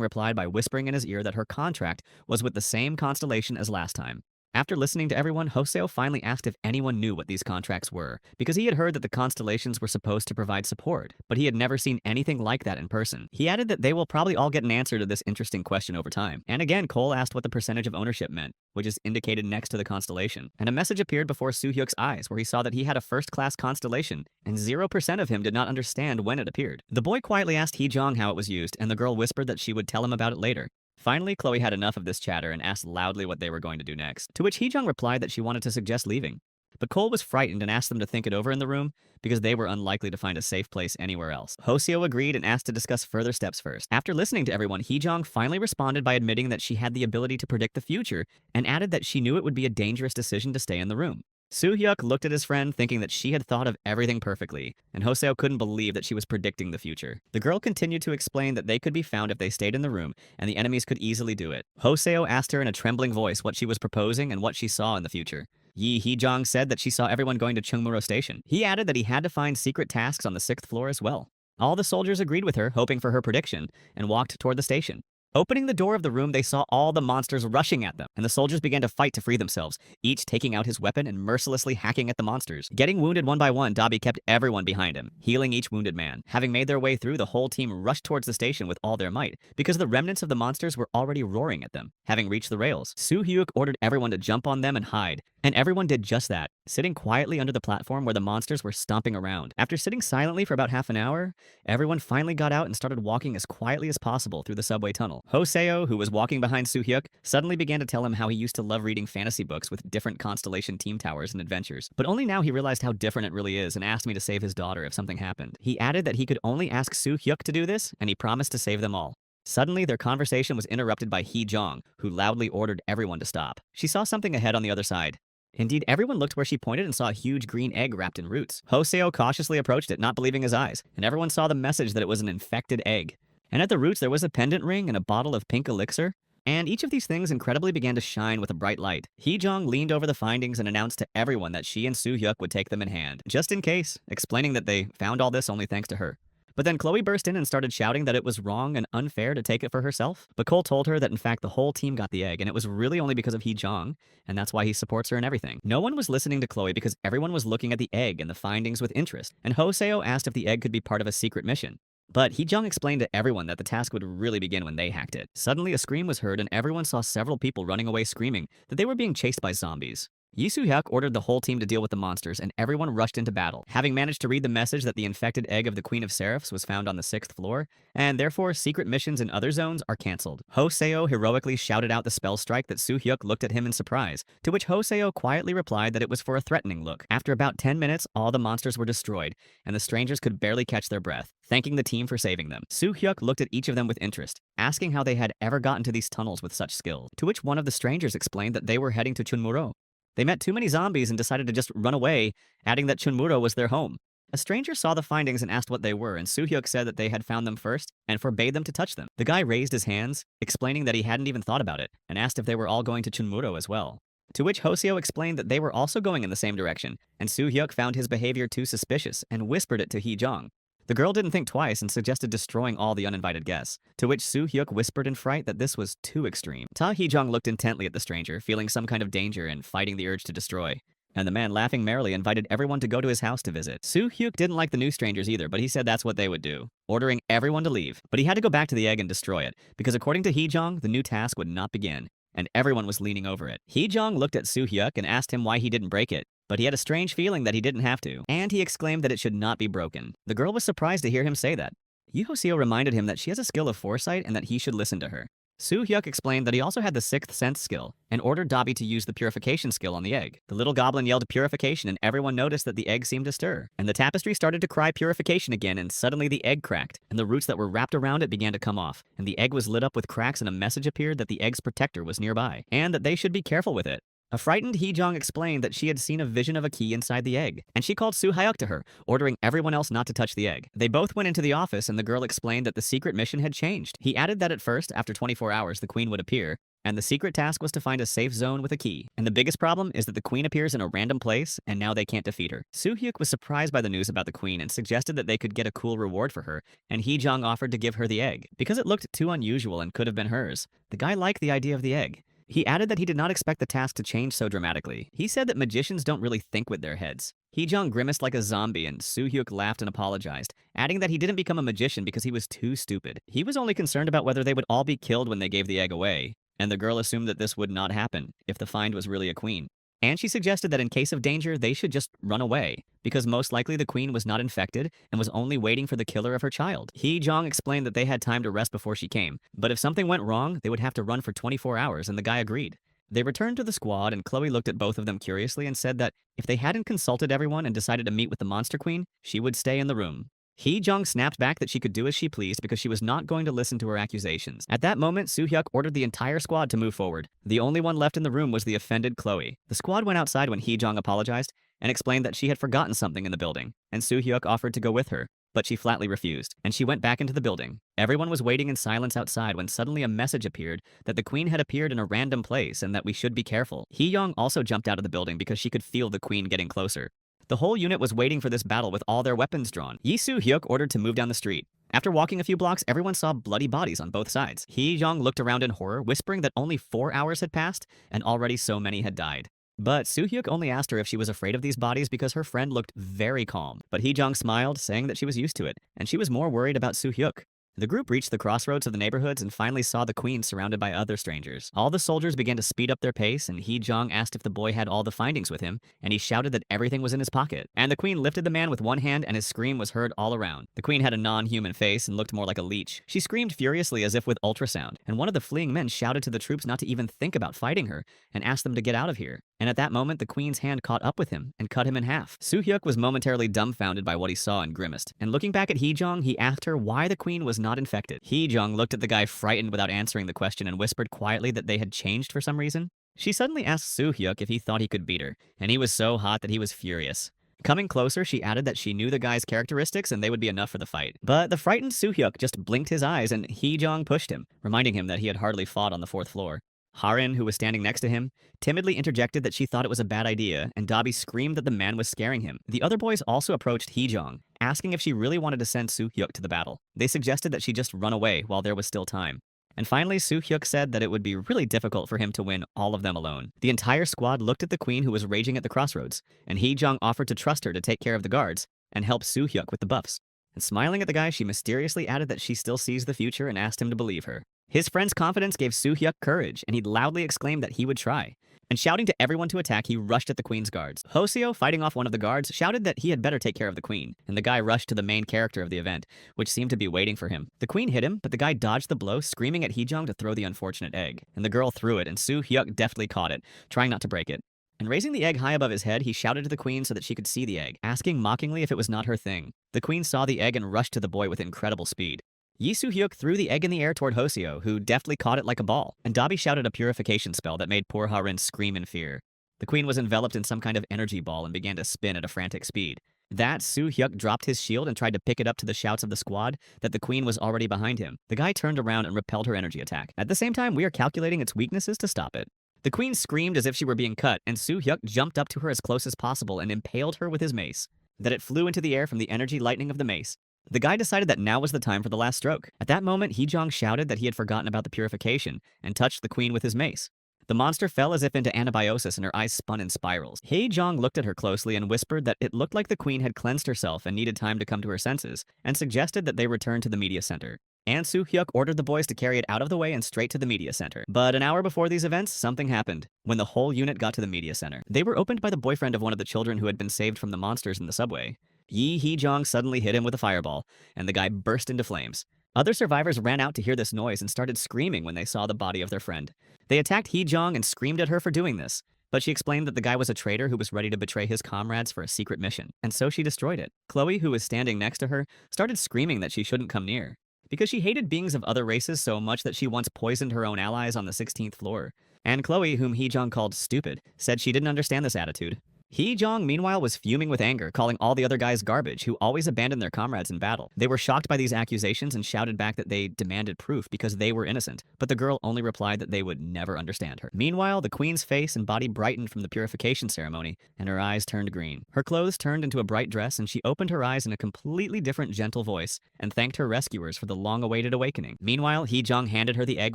replied by whispering in his ear that her contract was with the same constellation as last time. After listening to everyone, Ho-seo finally asked if anyone knew what these contracts were, because he had heard that the constellations were supposed to provide support, but he had never seen anything like that in person. He added that they will probably all get an answer to this interesting question over time. And again, Cole asked what the percentage of ownership meant, which is indicated next to the constellation. And a message appeared before Soo-hyuk's eyes where he saw that he had a 1st class constellation, and 0% of him did not understand when it appeared. The boy quietly asked Hee-jong how it was used, and the girl whispered that she would tell him about it later. Finally, Chloe had enough of this chatter and asked loudly what they were going to do next, to which Hee-jong replied that she wanted to suggest leaving. But Cole was frightened and asked them to think it over in the room because they were unlikely to find a safe place anywhere else. Ho-seo agreed and asked to discuss further steps first. After listening to everyone, Hee-jong finally responded by admitting that she had the ability to predict the future and added that she knew it would be a dangerous decision to stay in the room. Soo-hyuk looked at his friend thinking that she had thought of everything perfectly, and Ho-seo couldn't believe that she was predicting the future. The girl continued to explain that they could be found if they stayed in the room, and the enemies could easily do it. Ho-seo asked her in a trembling voice what she was proposing and what she saw in the future. Hee-jong said that she saw everyone going to Chungmuro Station. He added that he had to find secret tasks on the 6th floor as well. All the soldiers agreed with her, hoping for her prediction, and walked toward the station. Opening the door of the room, they saw all the monsters rushing at them, and the soldiers began to fight to free themselves, each taking out his weapon and mercilessly hacking at the monsters. Getting wounded one by one, Dabi kept everyone behind him, healing each wounded man. Having made their way through, the whole team rushed towards the station with all their might, because the remnants of the monsters were already roaring at them. Having reached the rails, Soo-hyuk ordered everyone to jump on them and hide, and everyone did just that, sitting quietly under the platform where the monsters were stomping around. After sitting silently for about half an hour, everyone finally got out and started walking as quietly as possible through the subway tunnel. Ho-seo, who was walking behind Soo-hyuk, suddenly began to tell him how he used to love reading fantasy books with different constellation team towers and adventures. But only now he realized how different it really is and asked me to save his daughter if something happened. He added that he could only ask Soo-hyuk to do this, and he promised to save them all. Suddenly, their conversation was interrupted by Hee-jong, who loudly ordered everyone to stop. She saw something ahead on the other side. Indeed, everyone looked where she pointed and saw a huge green egg wrapped in roots. Ho-seo cautiously approached it, not believing his eyes, and everyone saw the message that it was an infected egg. And at the roots, there was a pendant ring and a bottle of pink elixir. And each of these things incredibly began to shine with a bright light. Hee-jong leaned over the findings and announced to everyone that she and Soo-hyuk would take them in hand, just in case, explaining that they found all this only thanks to her. But then Chloe burst in and started shouting that it was wrong and unfair to take it for herself. But Cole told her that in fact the whole team got the egg, and it was really only because of Hee-jong, and that's why he supports her and everything. No one was listening to Chloe because everyone was looking at the egg and the findings with interest, and Ho-seo asked if the egg could be part of a secret mission. But Hee-jong explained to everyone that the task would really begin when they hacked it. Suddenly a scream was heard and everyone saw several people running away screaming that they were being chased by zombies. Lee Soo-hyuk ordered the whole team to deal with the monsters, and everyone rushed into battle. Having managed to read the message that the infected egg of the Queen of Seraphs was found on the 6th floor, and therefore secret missions in other zones are cancelled. Ho-seo heroically shouted out the spell strike that Soo-hyuk looked at him in surprise, to which Ho-seo quietly replied that it was for a threatening look. After about 10 minutes, all the monsters were destroyed, and the strangers could barely catch their breath, thanking the team for saving them. Soo-hyuk looked at each of them with interest, asking how they had ever gotten to these tunnels with such skill, to which one of the strangers explained that they were heading to Chunmuro. They met too many zombies and decided to just run away, adding that Chunmuro was their home. A stranger saw the findings and asked what they were, and Soo-hyuk said that they had found them first and forbade them to touch them. The guy raised his hands, explaining that he hadn't even thought about it, and asked if they were all going to Chunmuro as well. To which Ho-seo explained that they were also going in the same direction, and Soo-hyuk found his behavior too suspicious and whispered it to Hee-jong. The girl didn't think twice and suggested destroying all the uninvited guests, to which Soo-hyuk whispered in fright that this was too extreme. Hee-jong looked intently at the stranger, feeling some kind of danger and fighting the urge to destroy. And the man, laughing merrily, invited everyone to go to his house to visit. Soo-hyuk didn't like the new strangers either, but he said that's what they would do, ordering everyone to leave. But he had to go back to the egg and destroy it, because according to Hee-jong, the new task would not begin, and everyone was leaning over it. Hee-jong looked at Soo-hyuk and asked him why he didn't break it. But he had a strange feeling that he didn't have to, and he exclaimed that it should not be broken. The girl was surprised to hear him say that. Ho-seo reminded him that she has a skill of foresight and that he should listen to her. Soo Hyuk explained that he also had the sixth sense skill and ordered Dobby to use the purification skill on the egg. The little goblin yelled purification and everyone noticed that the egg seemed to stir. And the tapestry started to cry purification again and suddenly the egg cracked and the roots that were wrapped around it began to come off. And the egg was lit up with cracks and a message appeared that the egg's protector was nearby and that they should be careful with it. A frightened Hee-jong explained that she had seen a vision of a key inside the egg, and she called Soo Hyuk to her, ordering everyone else not to touch the egg. They both went into the office and the girl explained that the secret mission had changed. He added that at first, after 24 hours, the queen would appear, and the secret task was to find a safe zone with a key. And the biggest problem is that the queen appears in a random place, and now they can't defeat her. Soo Hyuk was surprised by the news about the queen and suggested that they could get a cool reward for her, and Hee-jong offered to give her the egg, because it looked too unusual and could have been hers. The guy liked the idea of the egg. He added that he did not expect the task to change so dramatically. He said that magicians don't really think with their heads. Hee-jong grimaced like a zombie and Soo Hyuk laughed and apologized, adding that he didn't become a magician because he was too stupid. He was only concerned about whether they would all be killed when they gave the egg away, and the girl assumed that this would not happen if the find was really a queen. And she suggested that in case of danger, they should just run away, because most likely the queen was not infected and was only waiting for the killer of her child. Hee-jong explained that they had time to rest before she came, but if something went wrong, they would have to run for 24 hours, and the guy agreed. They returned to the squad, and Chloe looked at both of them curiously and said that if they hadn't consulted everyone and decided to meet with the monster queen, she would stay in the room. Hee-jong snapped back that she could do as she pleased because she was not going to listen to her accusations. At that moment, Soo Hyuk ordered the entire squad to move forward. The only one left in the room was the offended Chloe. The squad went outside when Hee-jong apologized and explained that she had forgotten something in the building, and Soo Hyuk offered to go with her, but she flatly refused, and she went back into the building. Everyone was waiting in silence outside when suddenly a message appeared that the queen had appeared in a random place and that we should be careful. Hee-jong also jumped out of the building because she could feel the queen getting closer. The whole unit was waiting for this battle with all their weapons drawn. Soo Hyuk ordered to move down the street. After walking a few blocks, everyone saw bloody bodies on both sides. Hee-jong looked around in horror, whispering that only 4 hours had passed and already so many had died. But Soo Hyuk only asked her if she was afraid of these bodies because her friend looked very calm. But Hee-jong smiled, saying that she was used to it, and she was more worried about Soo Hyuk. The group reached the crossroads of the neighborhoods and finally saw the queen surrounded by other strangers. All the soldiers began to speed up their pace, and Hee-jong asked if the boy had all the findings with him, and he shouted that everything was in his pocket. And the queen lifted the man with one hand, and his scream was heard all around. The queen had a non-human face and looked more like a leech. She screamed furiously as if with ultrasound, and one of the fleeing men shouted to the troops not to even think about fighting her, and asked them to get out of here. And at that moment, the queen's hand caught up with him and cut him in half. Soo Hyuk was momentarily dumbfounded by what he saw and grimaced. And looking back at Hee-jong, he asked her why the queen was not infected. Hee-jong looked at the guy frightened without answering the question and whispered quietly that they had changed for some reason. She suddenly asked Soo Hyuk if he thought he could beat her, and he was so hot that he was furious. Coming closer, she added that she knew the guy's characteristics and they would be enough for the fight. But the frightened Soo Hyuk just blinked his eyes and Hee-jong pushed him, reminding him that he had hardly fought on the 4th floor. Harin, who was standing next to him, timidly interjected that she thought it was a bad idea, and Dobby screamed that the man was scaring him. The other boys also approached Hee-jong, asking if she really wanted to send Soo Hyuk to the battle. They suggested that she just run away while there was still time. And finally, Soo Hyuk said that it would be really difficult for him to win all of them alone. The entire squad looked at the queen who was raging at the crossroads, and Hee-jong offered to trust her to take care of the guards and help Soo Hyuk with the buffs. And smiling at the guy, she mysteriously added that she still sees the future and asked him to believe her. His friend's confidence gave Soo Hyuk courage, and he loudly exclaimed that he would try. And shouting to everyone to attack, he rushed at the queen's guards. Hoseo, fighting off one of the guards, shouted that he had better take care of the queen, and the guy rushed to the main character of the event, which seemed to be waiting for him. The queen hit him, but the guy dodged the blow, screaming at Hee-jong to throw the unfortunate egg. And the girl threw it, and Soo Hyuk deftly caught it, trying not to break it. And raising the egg high above his head, he shouted to the queen so that she could see the egg, asking mockingly if it was not her thing. The queen saw the egg and rushed to the boy with incredible speed. Soo Hyuk threw the egg in the air toward Hoseo, who deftly caught it like a ball, and Dobby shouted a purification spell that made poor Harin scream in fear. The queen was enveloped in some kind of energy ball and began to spin at a frantic speed. That, Soo Hyuk dropped his shield and tried to pick it up to the shouts of the squad that the queen was already behind him. The guy turned around and repelled her energy attack. At the same time, we are calculating its weaknesses to stop it. The queen screamed as if she were being cut, and Soo Hyuk jumped up to her as close as possible and impaled her with his mace. That it flew into the air from the energy lightning of the mace. The guy decided that now was the time for the last stroke. At that moment, Hee-jong shouted that he had forgotten about the purification and touched the queen with his mace. The monster fell as if into anabiosis and her eyes spun in spirals. Hee-jong looked at her closely and whispered that it looked like the queen had cleansed herself and needed time to come to her senses, and suggested that they return to the media center. And Soo Hyuk ordered the boys to carry it out of the way and straight to the media center. But an hour before these events, something happened. When the whole unit got to the media center, they were opened by the boyfriend of one of the children who had been saved from the monsters in the subway. Hee-jong suddenly hit him with a fireball, and the guy burst into flames. Other survivors ran out to hear this noise and started screaming when they saw the body of their friend. They attacked Hee-jong and screamed at her for doing this, but she explained that the guy was a traitor who was ready to betray his comrades for a secret mission, and so she destroyed it. Chloe, who was standing next to her, started screaming that she shouldn't come near, because she hated beings of other races so much that she once poisoned her own allies on the 16th floor. And Chloe, whom Hee-jong called stupid, said she didn't understand this attitude. Hee-jong, meanwhile, was fuming with anger, calling all the other guys garbage who always abandoned their comrades in battle. They were shocked by these accusations and shouted back that they demanded proof because they were innocent, but the girl only replied that they would never understand her. Meanwhile, the queen's face and body brightened from the purification ceremony, and her eyes turned green. Her clothes turned into a bright dress, and she opened her eyes in a completely different, gentle voice and thanked her rescuers for the long-awaited awakening. Meanwhile, Hee-jong handed her the egg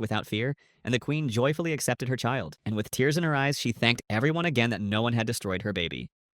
without fear, and the queen joyfully accepted her child. And with tears in her eyes, she thanked everyone again that no one had destroyed her baby.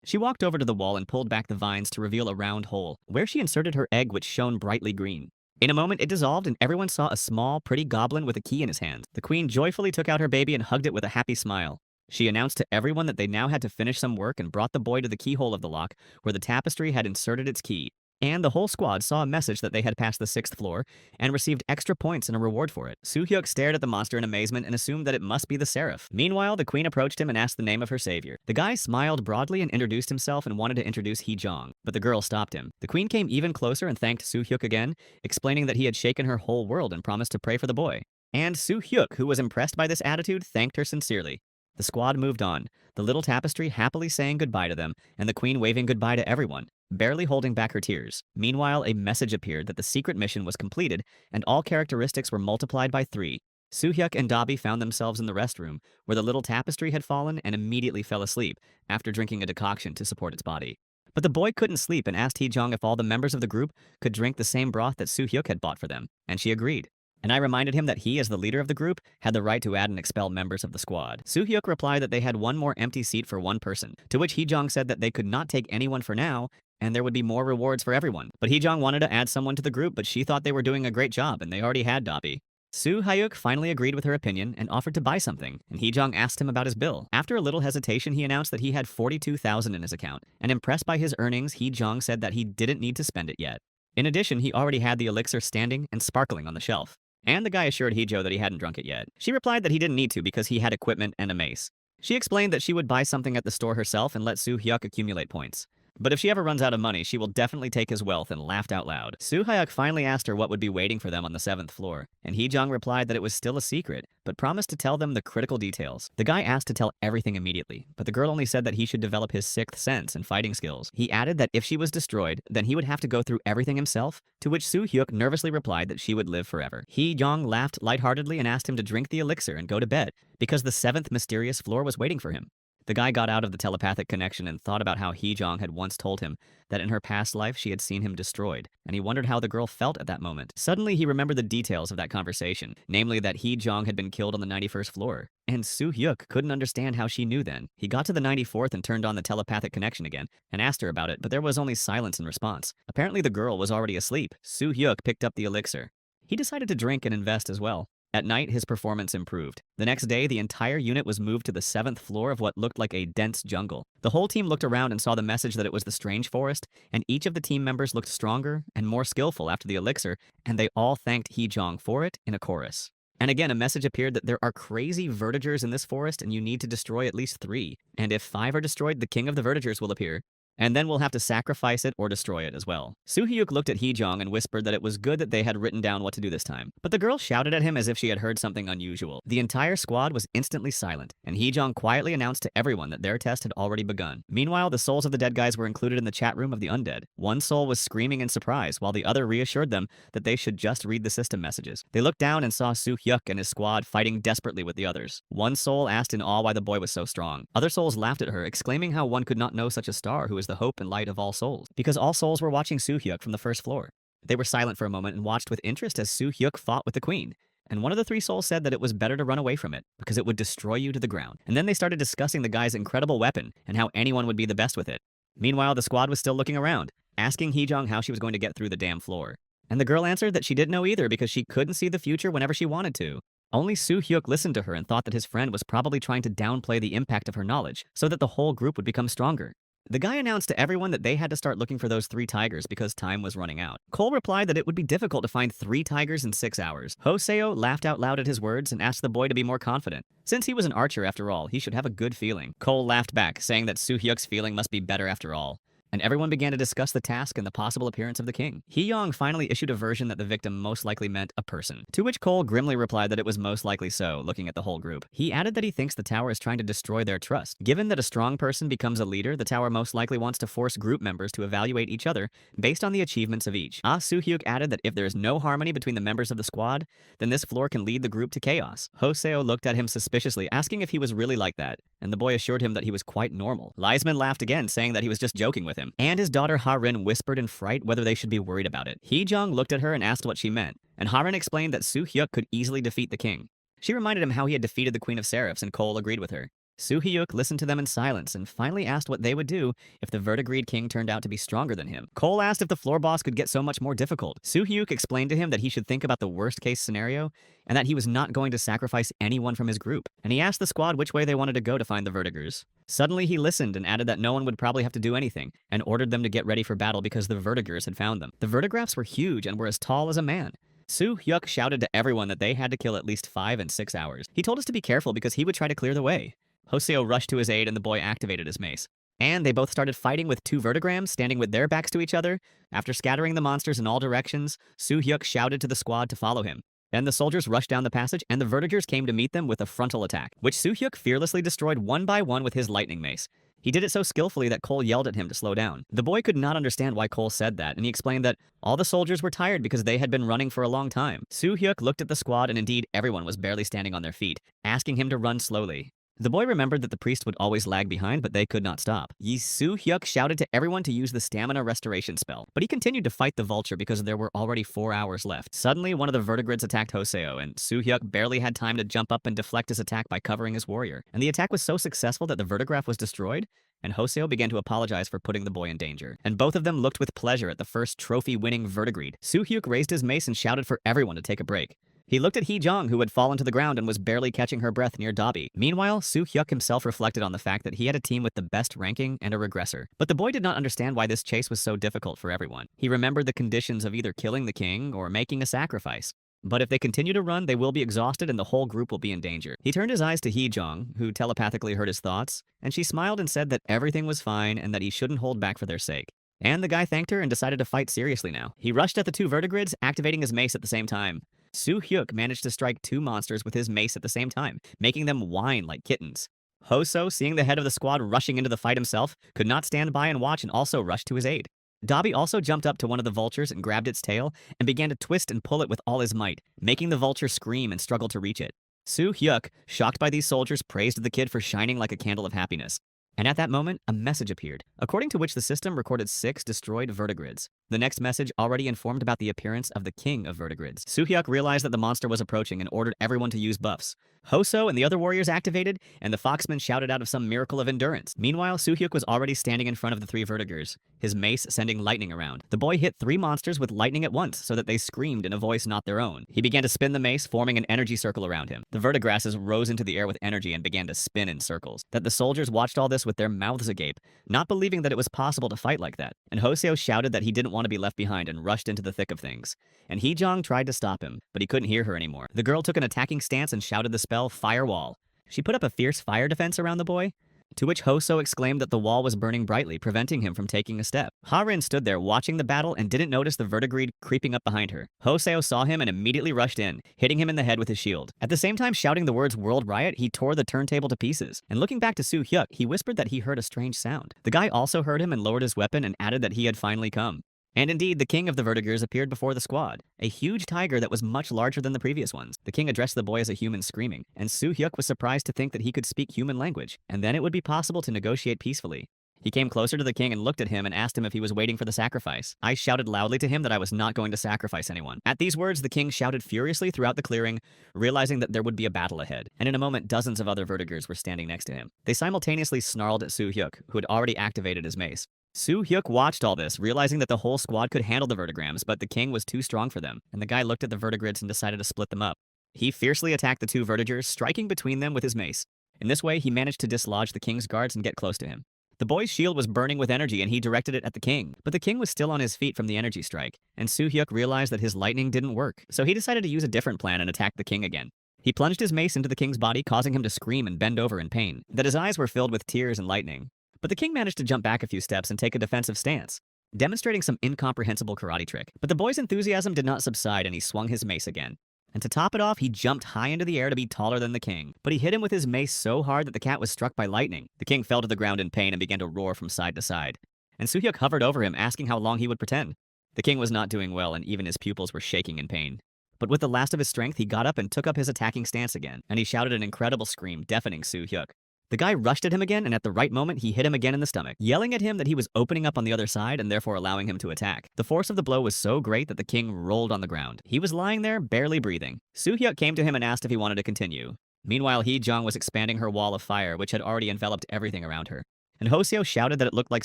She walked over to the wall and pulled back the vines to reveal a round hole, where she inserted her egg, which shone brightly green. In a moment, it dissolved, and everyone saw a small, pretty goblin with a key in his hand. The queen joyfully took out her baby and hugged it with a happy smile. She announced to everyone that they now had to finish some work and brought the boy to the keyhole of the lock, where the tapestry had inserted its key. And the whole squad saw a message that they had passed the 6th floor and received extra points and a reward for it. Soo-hyuk stared at the monster in amazement and assumed that it must be the Seraph. Meanwhile, the queen approached him and asked the name of her savior. The guy smiled broadly and introduced himself and wanted to introduce Hee-jong, but the girl stopped him. The queen came even closer and thanked Soo-hyuk again, explaining that he had shaken her whole world and promised to pray for the boy. And Soo-hyuk, who was impressed by this attitude, thanked her sincerely. The squad moved on, the little tapestry happily saying goodbye to them, and the queen waving goodbye to everyone, barely holding back her tears. Meanwhile, a message appeared that the secret mission was completed, and all characteristics were multiplied by 3. Soo-hyuk and Dabi found themselves in the restroom, where the little tapestry had fallen and immediately fell asleep after drinking a decoction to support its body. But the boy couldn't sleep and asked Hee-jong if all the members of the group could drink the same broth that Soo-hyuk had bought for them, and she agreed. And I reminded him that he, as the leader of the group, had the right to add and expel members of the squad. Soo-hyuk replied that they had one more empty seat for one person, to which Hee-jong said that they could not take anyone for now, and there would be more rewards for everyone. But Hee-jong wanted to add someone to the group, but she thought they were doing a great job, and they already had Dabi. Soo-hyuk finally agreed with her opinion and offered to buy something, and Hee-jong asked him about his bill. After a little hesitation, he announced that he had 42,000 in his account, and impressed by his earnings, Hee-jong said that he didn't need to spend it yet. In addition, he already had the elixir standing and sparkling on the shelf. And the guy assured Hee-jo that he hadn't drunk it yet. She replied that he didn't need to because he had equipment and a mace. She explained that she would buy something at the store herself and let Soo-hyuk accumulate points. But if she ever runs out of money, she will definitely take his wealth, and laughed out loud. Soo-hyuk finally asked her what would be waiting for them on the 7th floor, and Hee-jong replied that it was still a secret, but promised to tell them the critical details. The guy asked to tell everything immediately, but the girl only said that he should develop his 6th sense and fighting skills. He added that if she was destroyed, then he would have to go through everything himself, to which Soo-hyuk nervously replied that she would live forever. Hee-jong laughed lightheartedly and asked him to drink the elixir and go to bed, because the 7th mysterious floor was waiting for him. The guy got out of the telepathic connection and thought about how Hee-jong had once told him that in her past life she had seen him destroyed, and he wondered how the girl felt at that moment. Suddenly, he remembered the details of that conversation, namely that Hee-jong had been killed on the 91st floor, and Soo-hyuk couldn't understand how she knew then. He got to the 94th and turned on the telepathic connection again, and asked her about it, but there was only silence in response. Apparently, the girl was already asleep. Soo-hyuk picked up the elixir. He decided to drink and invest as well. At night, his performance improved. The next day, the entire unit was moved to the 7th floor of what looked like a dense jungle. The whole team looked around and saw the message that it was the strange forest, and each of the team members looked stronger and more skillful after the elixir, and they all thanked Hee-jong for it in a chorus. And again, a message appeared that there are crazy vertigers in this forest, and you need to destroy at least 3. And if 5 are destroyed, the king of the vertigers will appear. And then we'll have to sacrifice it or destroy it as well. Soo-hyuk looked at Hee-jong and whispered that it was good that they had written down what to do this time. But the girl shouted at him as if she had heard something unusual. The entire squad was instantly silent, and Hee-jong quietly announced to everyone that their test had already begun. Meanwhile, the souls of the dead guys were included in the chat room of the undead. One soul was screaming in surprise, while the other reassured them that they should just read the system messages. They looked down and saw Soo-hyuk and his squad fighting desperately with the others. One soul asked in awe why the boy was so strong. Other souls laughed at her, exclaiming how one could not know such a star who is the hope and light of all souls, because all souls were watching Soo-hyuk from the 1st floor. They were silent for a moment and watched with interest as Soo-hyuk fought with the queen, and one of the 3 souls said that it was better to run away from it, because it would destroy you to the ground. And then they started discussing the guy's incredible weapon, and how anyone would be the best with it. Meanwhile, the squad was still looking around, asking Hee-jong how she was going to get through the damn floor. And the girl answered that she didn't know either because she couldn't see the future whenever she wanted to. Only Soo-hyuk listened to her and thought that his friend was probably trying to downplay the impact of her knowledge, so that the whole group would become stronger. The guy announced to everyone that they had to start looking for those 3 tigers because time was running out. Cole replied that it would be difficult to find 3 tigers in 6 hours. Hoseo laughed out loud at his words and asked the boy to be more confident. Since he was an archer after all, he should have a good feeling. Cole laughed back, saying that Soo-hyuk's feeling must be better after all. And everyone began to discuss the task and the possible appearance of the king. Hee-young finally issued a version that the victim most likely meant a person, to which Cole grimly replied that it was most likely so, looking at the whole group. He added that he thinks the tower is trying to destroy their trust. Given that a strong person becomes a leader, the tower most likely wants to force group members to evaluate each other based on the achievements of each. Soo-hyuk added that if there is no harmony between the members of the squad, then this floor can lead the group to chaos. Hoseo looked at him suspiciously, asking if he was really like that, and the boy assured him that he was quite normal. Leisman laughed again, saying that he was just joking with him. And his daughter Ha-rin whispered in fright whether they should be worried about it. Hee-jung looked at her and asked what she meant, and Ha-rin explained that Soo-hyuk could easily defeat the king. She reminded him how he had defeated the Queen of Seraphs, and Cole agreed with her. Soo-hyuk listened to them in silence and finally asked what they would do if the verdigreed king turned out to be stronger than him. Cole asked if the floor boss could get so much more difficult. Soo-hyuk explained to him that he should think about the worst-case scenario and that he was not going to sacrifice anyone from his group, and he asked the squad which way they wanted to go to find the verdigers. Suddenly he listened and added that no one would probably have to do anything, and ordered them to get ready for battle because the verdigers had found them. The verdigraphs were huge and were as tall as a man. Soo-hyuk shouted to everyone that they had to kill at least 5 in 6 hours. He told us to be careful because he would try to clear the way. Hoseo rushed to his aid and the boy activated his mace. And they both started fighting with 2 vertigrams, standing with their backs to each other. After scattering the monsters in all directions, Soo-hyuk shouted to the squad to follow him. Then the soldiers rushed down the passage, and the vertigers came to meet them with a frontal attack, which Soo-hyuk fearlessly destroyed one by one with his lightning mace. He did it so skillfully that Cole yelled at him to slow down. The boy could not understand why Cole said that, and he explained that all the soldiers were tired because they had been running for a long time. Soo-hyuk looked at the squad, and indeed everyone was barely standing on their feet, asking him to run slowly. The boy remembered that the priest would always lag behind, but they could not stop. Soo-hyuk shouted to everyone to use the stamina restoration spell, but he continued to fight the vulture because there were already 4 hours left. Suddenly, one of the vertigrids attacked Hoseo, and Soo-hyuk barely had time to jump up and deflect his attack by covering his warrior. And the attack was so successful that the vertigraph was destroyed, and Hoseo began to apologize for putting the boy in danger. And both of them looked with pleasure at the first trophy-winning vertigreed. Soo-hyuk raised his mace and shouted for everyone to take a break. He looked at Hee-jung, who had fallen to the ground and was barely catching her breath near Dabi. Meanwhile, Soo-hyuk himself reflected on the fact that he had a team with the best ranking and a regressor. But the boy did not understand why this chase was so difficult for everyone. He remembered the conditions of either killing the king or making a sacrifice. But if they continue to run, they will be exhausted and the whole group will be in danger. He turned his eyes to Hee-jung, who telepathically heard his thoughts, and she smiled and said that everything was fine and that he shouldn't hold back for their sake. And the guy thanked her and decided to fight seriously now. He rushed at the 2 vertigrids, activating his mace at the same time. Soo-hyuk managed to strike 2 monsters with his mace at the same time, making them whine like kittens. Hoso, seeing the head of the squad rushing into the fight himself, could not stand by and watch and also rushed to his aid. Dabi also jumped up to one of the vultures and grabbed its tail and began to twist and pull it with all his might, making the vulture scream and struggle to reach it. Soo-hyuk, shocked by these soldiers, praised the kid for shining like a candle of happiness. And at that moment, a message appeared, according to which the system recorded 6 destroyed vertigrids. The next message already informed about the appearance of the king of vertigrids. Soo-hyuk realized that the monster was approaching and ordered everyone to use buffs. Hoso and the other warriors activated, and the foxman shouted out of some miracle of endurance. Meanwhile, Soo-hyuk was already standing in front of the 3 vertigers, his mace sending lightning around. The boy hit 3 monsters with lightning at once, so that they screamed in a voice not their own. He began to spin the mace, forming an energy circle around him. The vertigrasses rose into the air with energy and began to spin in circles. That the soldiers watched all this with their mouths agape, not believing that it was possible to fight like that. And Hoseo shouted that he didn't want to be left behind and rushed into the thick of things. And Hee-jung tried to stop him, but he couldn't hear her anymore. The girl took an attacking stance and shouted the spell Firewall. She put up a fierce fire defense around the boy, to which Hoso exclaimed that the wall was burning brightly, preventing him from taking a step. Ha-rin stood there watching the battle and didn't notice the vertigreed creeping up behind her. Hoseo saw him and immediately rushed in, hitting him in the head with his shield. At the same time shouting the words World Riot, he tore the turntable to pieces. And looking back to Soo-hyuk, he whispered that he heard a strange sound. The guy also heard him and lowered his weapon and added that he had finally come. And indeed, the king of the vertigers appeared before the squad, a huge tiger that was much larger than the previous ones. The king addressed the boy as a human screaming, and Soo-hyuk was surprised to think that he could speak human language, and then it would be possible to negotiate peacefully. He came closer to the king and looked at him and asked him if he was waiting for the sacrifice. I shouted loudly to him that I was not going to sacrifice anyone. At these words, the king shouted furiously throughout the clearing, realizing that there would be a battle ahead. And in a moment, dozens of other vertigers were standing next to him. They simultaneously snarled at Soo-hyuk, who had already activated his mace. Soo-hyuk watched all this, realizing that the whole squad could handle the vertigrams, but the king was too strong for them, and the guy looked at the vertigrids and decided to split them up. He fiercely attacked the 2 vertigers, striking between them with his mace. In this way, he managed to dislodge the king's guards and get close to him. The boy's shield was burning with energy and he directed it at the king. But the king was still on his feet from the energy strike, and Soo-hyuk realized that his lightning didn't work, so he decided to use a different plan and attack the king again. He plunged his mace into the king's body, causing him to scream and bend over in pain, that his eyes were filled with tears and lightning. But the king managed to jump back a few steps and take a defensive stance, demonstrating some incomprehensible karate trick. But the boy's enthusiasm did not subside and he swung his mace again. And to top it off, he jumped high into the air to be taller than the king. But he hit him with his mace so hard that the cat was struck by lightning. The king fell to the ground in pain and began to roar from side to side. And Soo-hyuk hovered over him, asking how long he would pretend. The king was not doing well and even his pupils were shaking in pain. But with the last of his strength, he got up and took up his attacking stance again, and he shouted an incredible scream, deafening Soo-hyuk. The guy rushed at him again, and at the right moment, he hit him again in the stomach, yelling at him that he was opening up on the other side and therefore allowing him to attack. The force of the blow was so great that the king rolled on the ground. He was lying there, barely breathing. Soo-hyuk came to him and asked if he wanted to continue. Meanwhile, Hee-jong was expanding her wall of fire, which had already enveloped everything around her. And Hoseo shouted that it looked like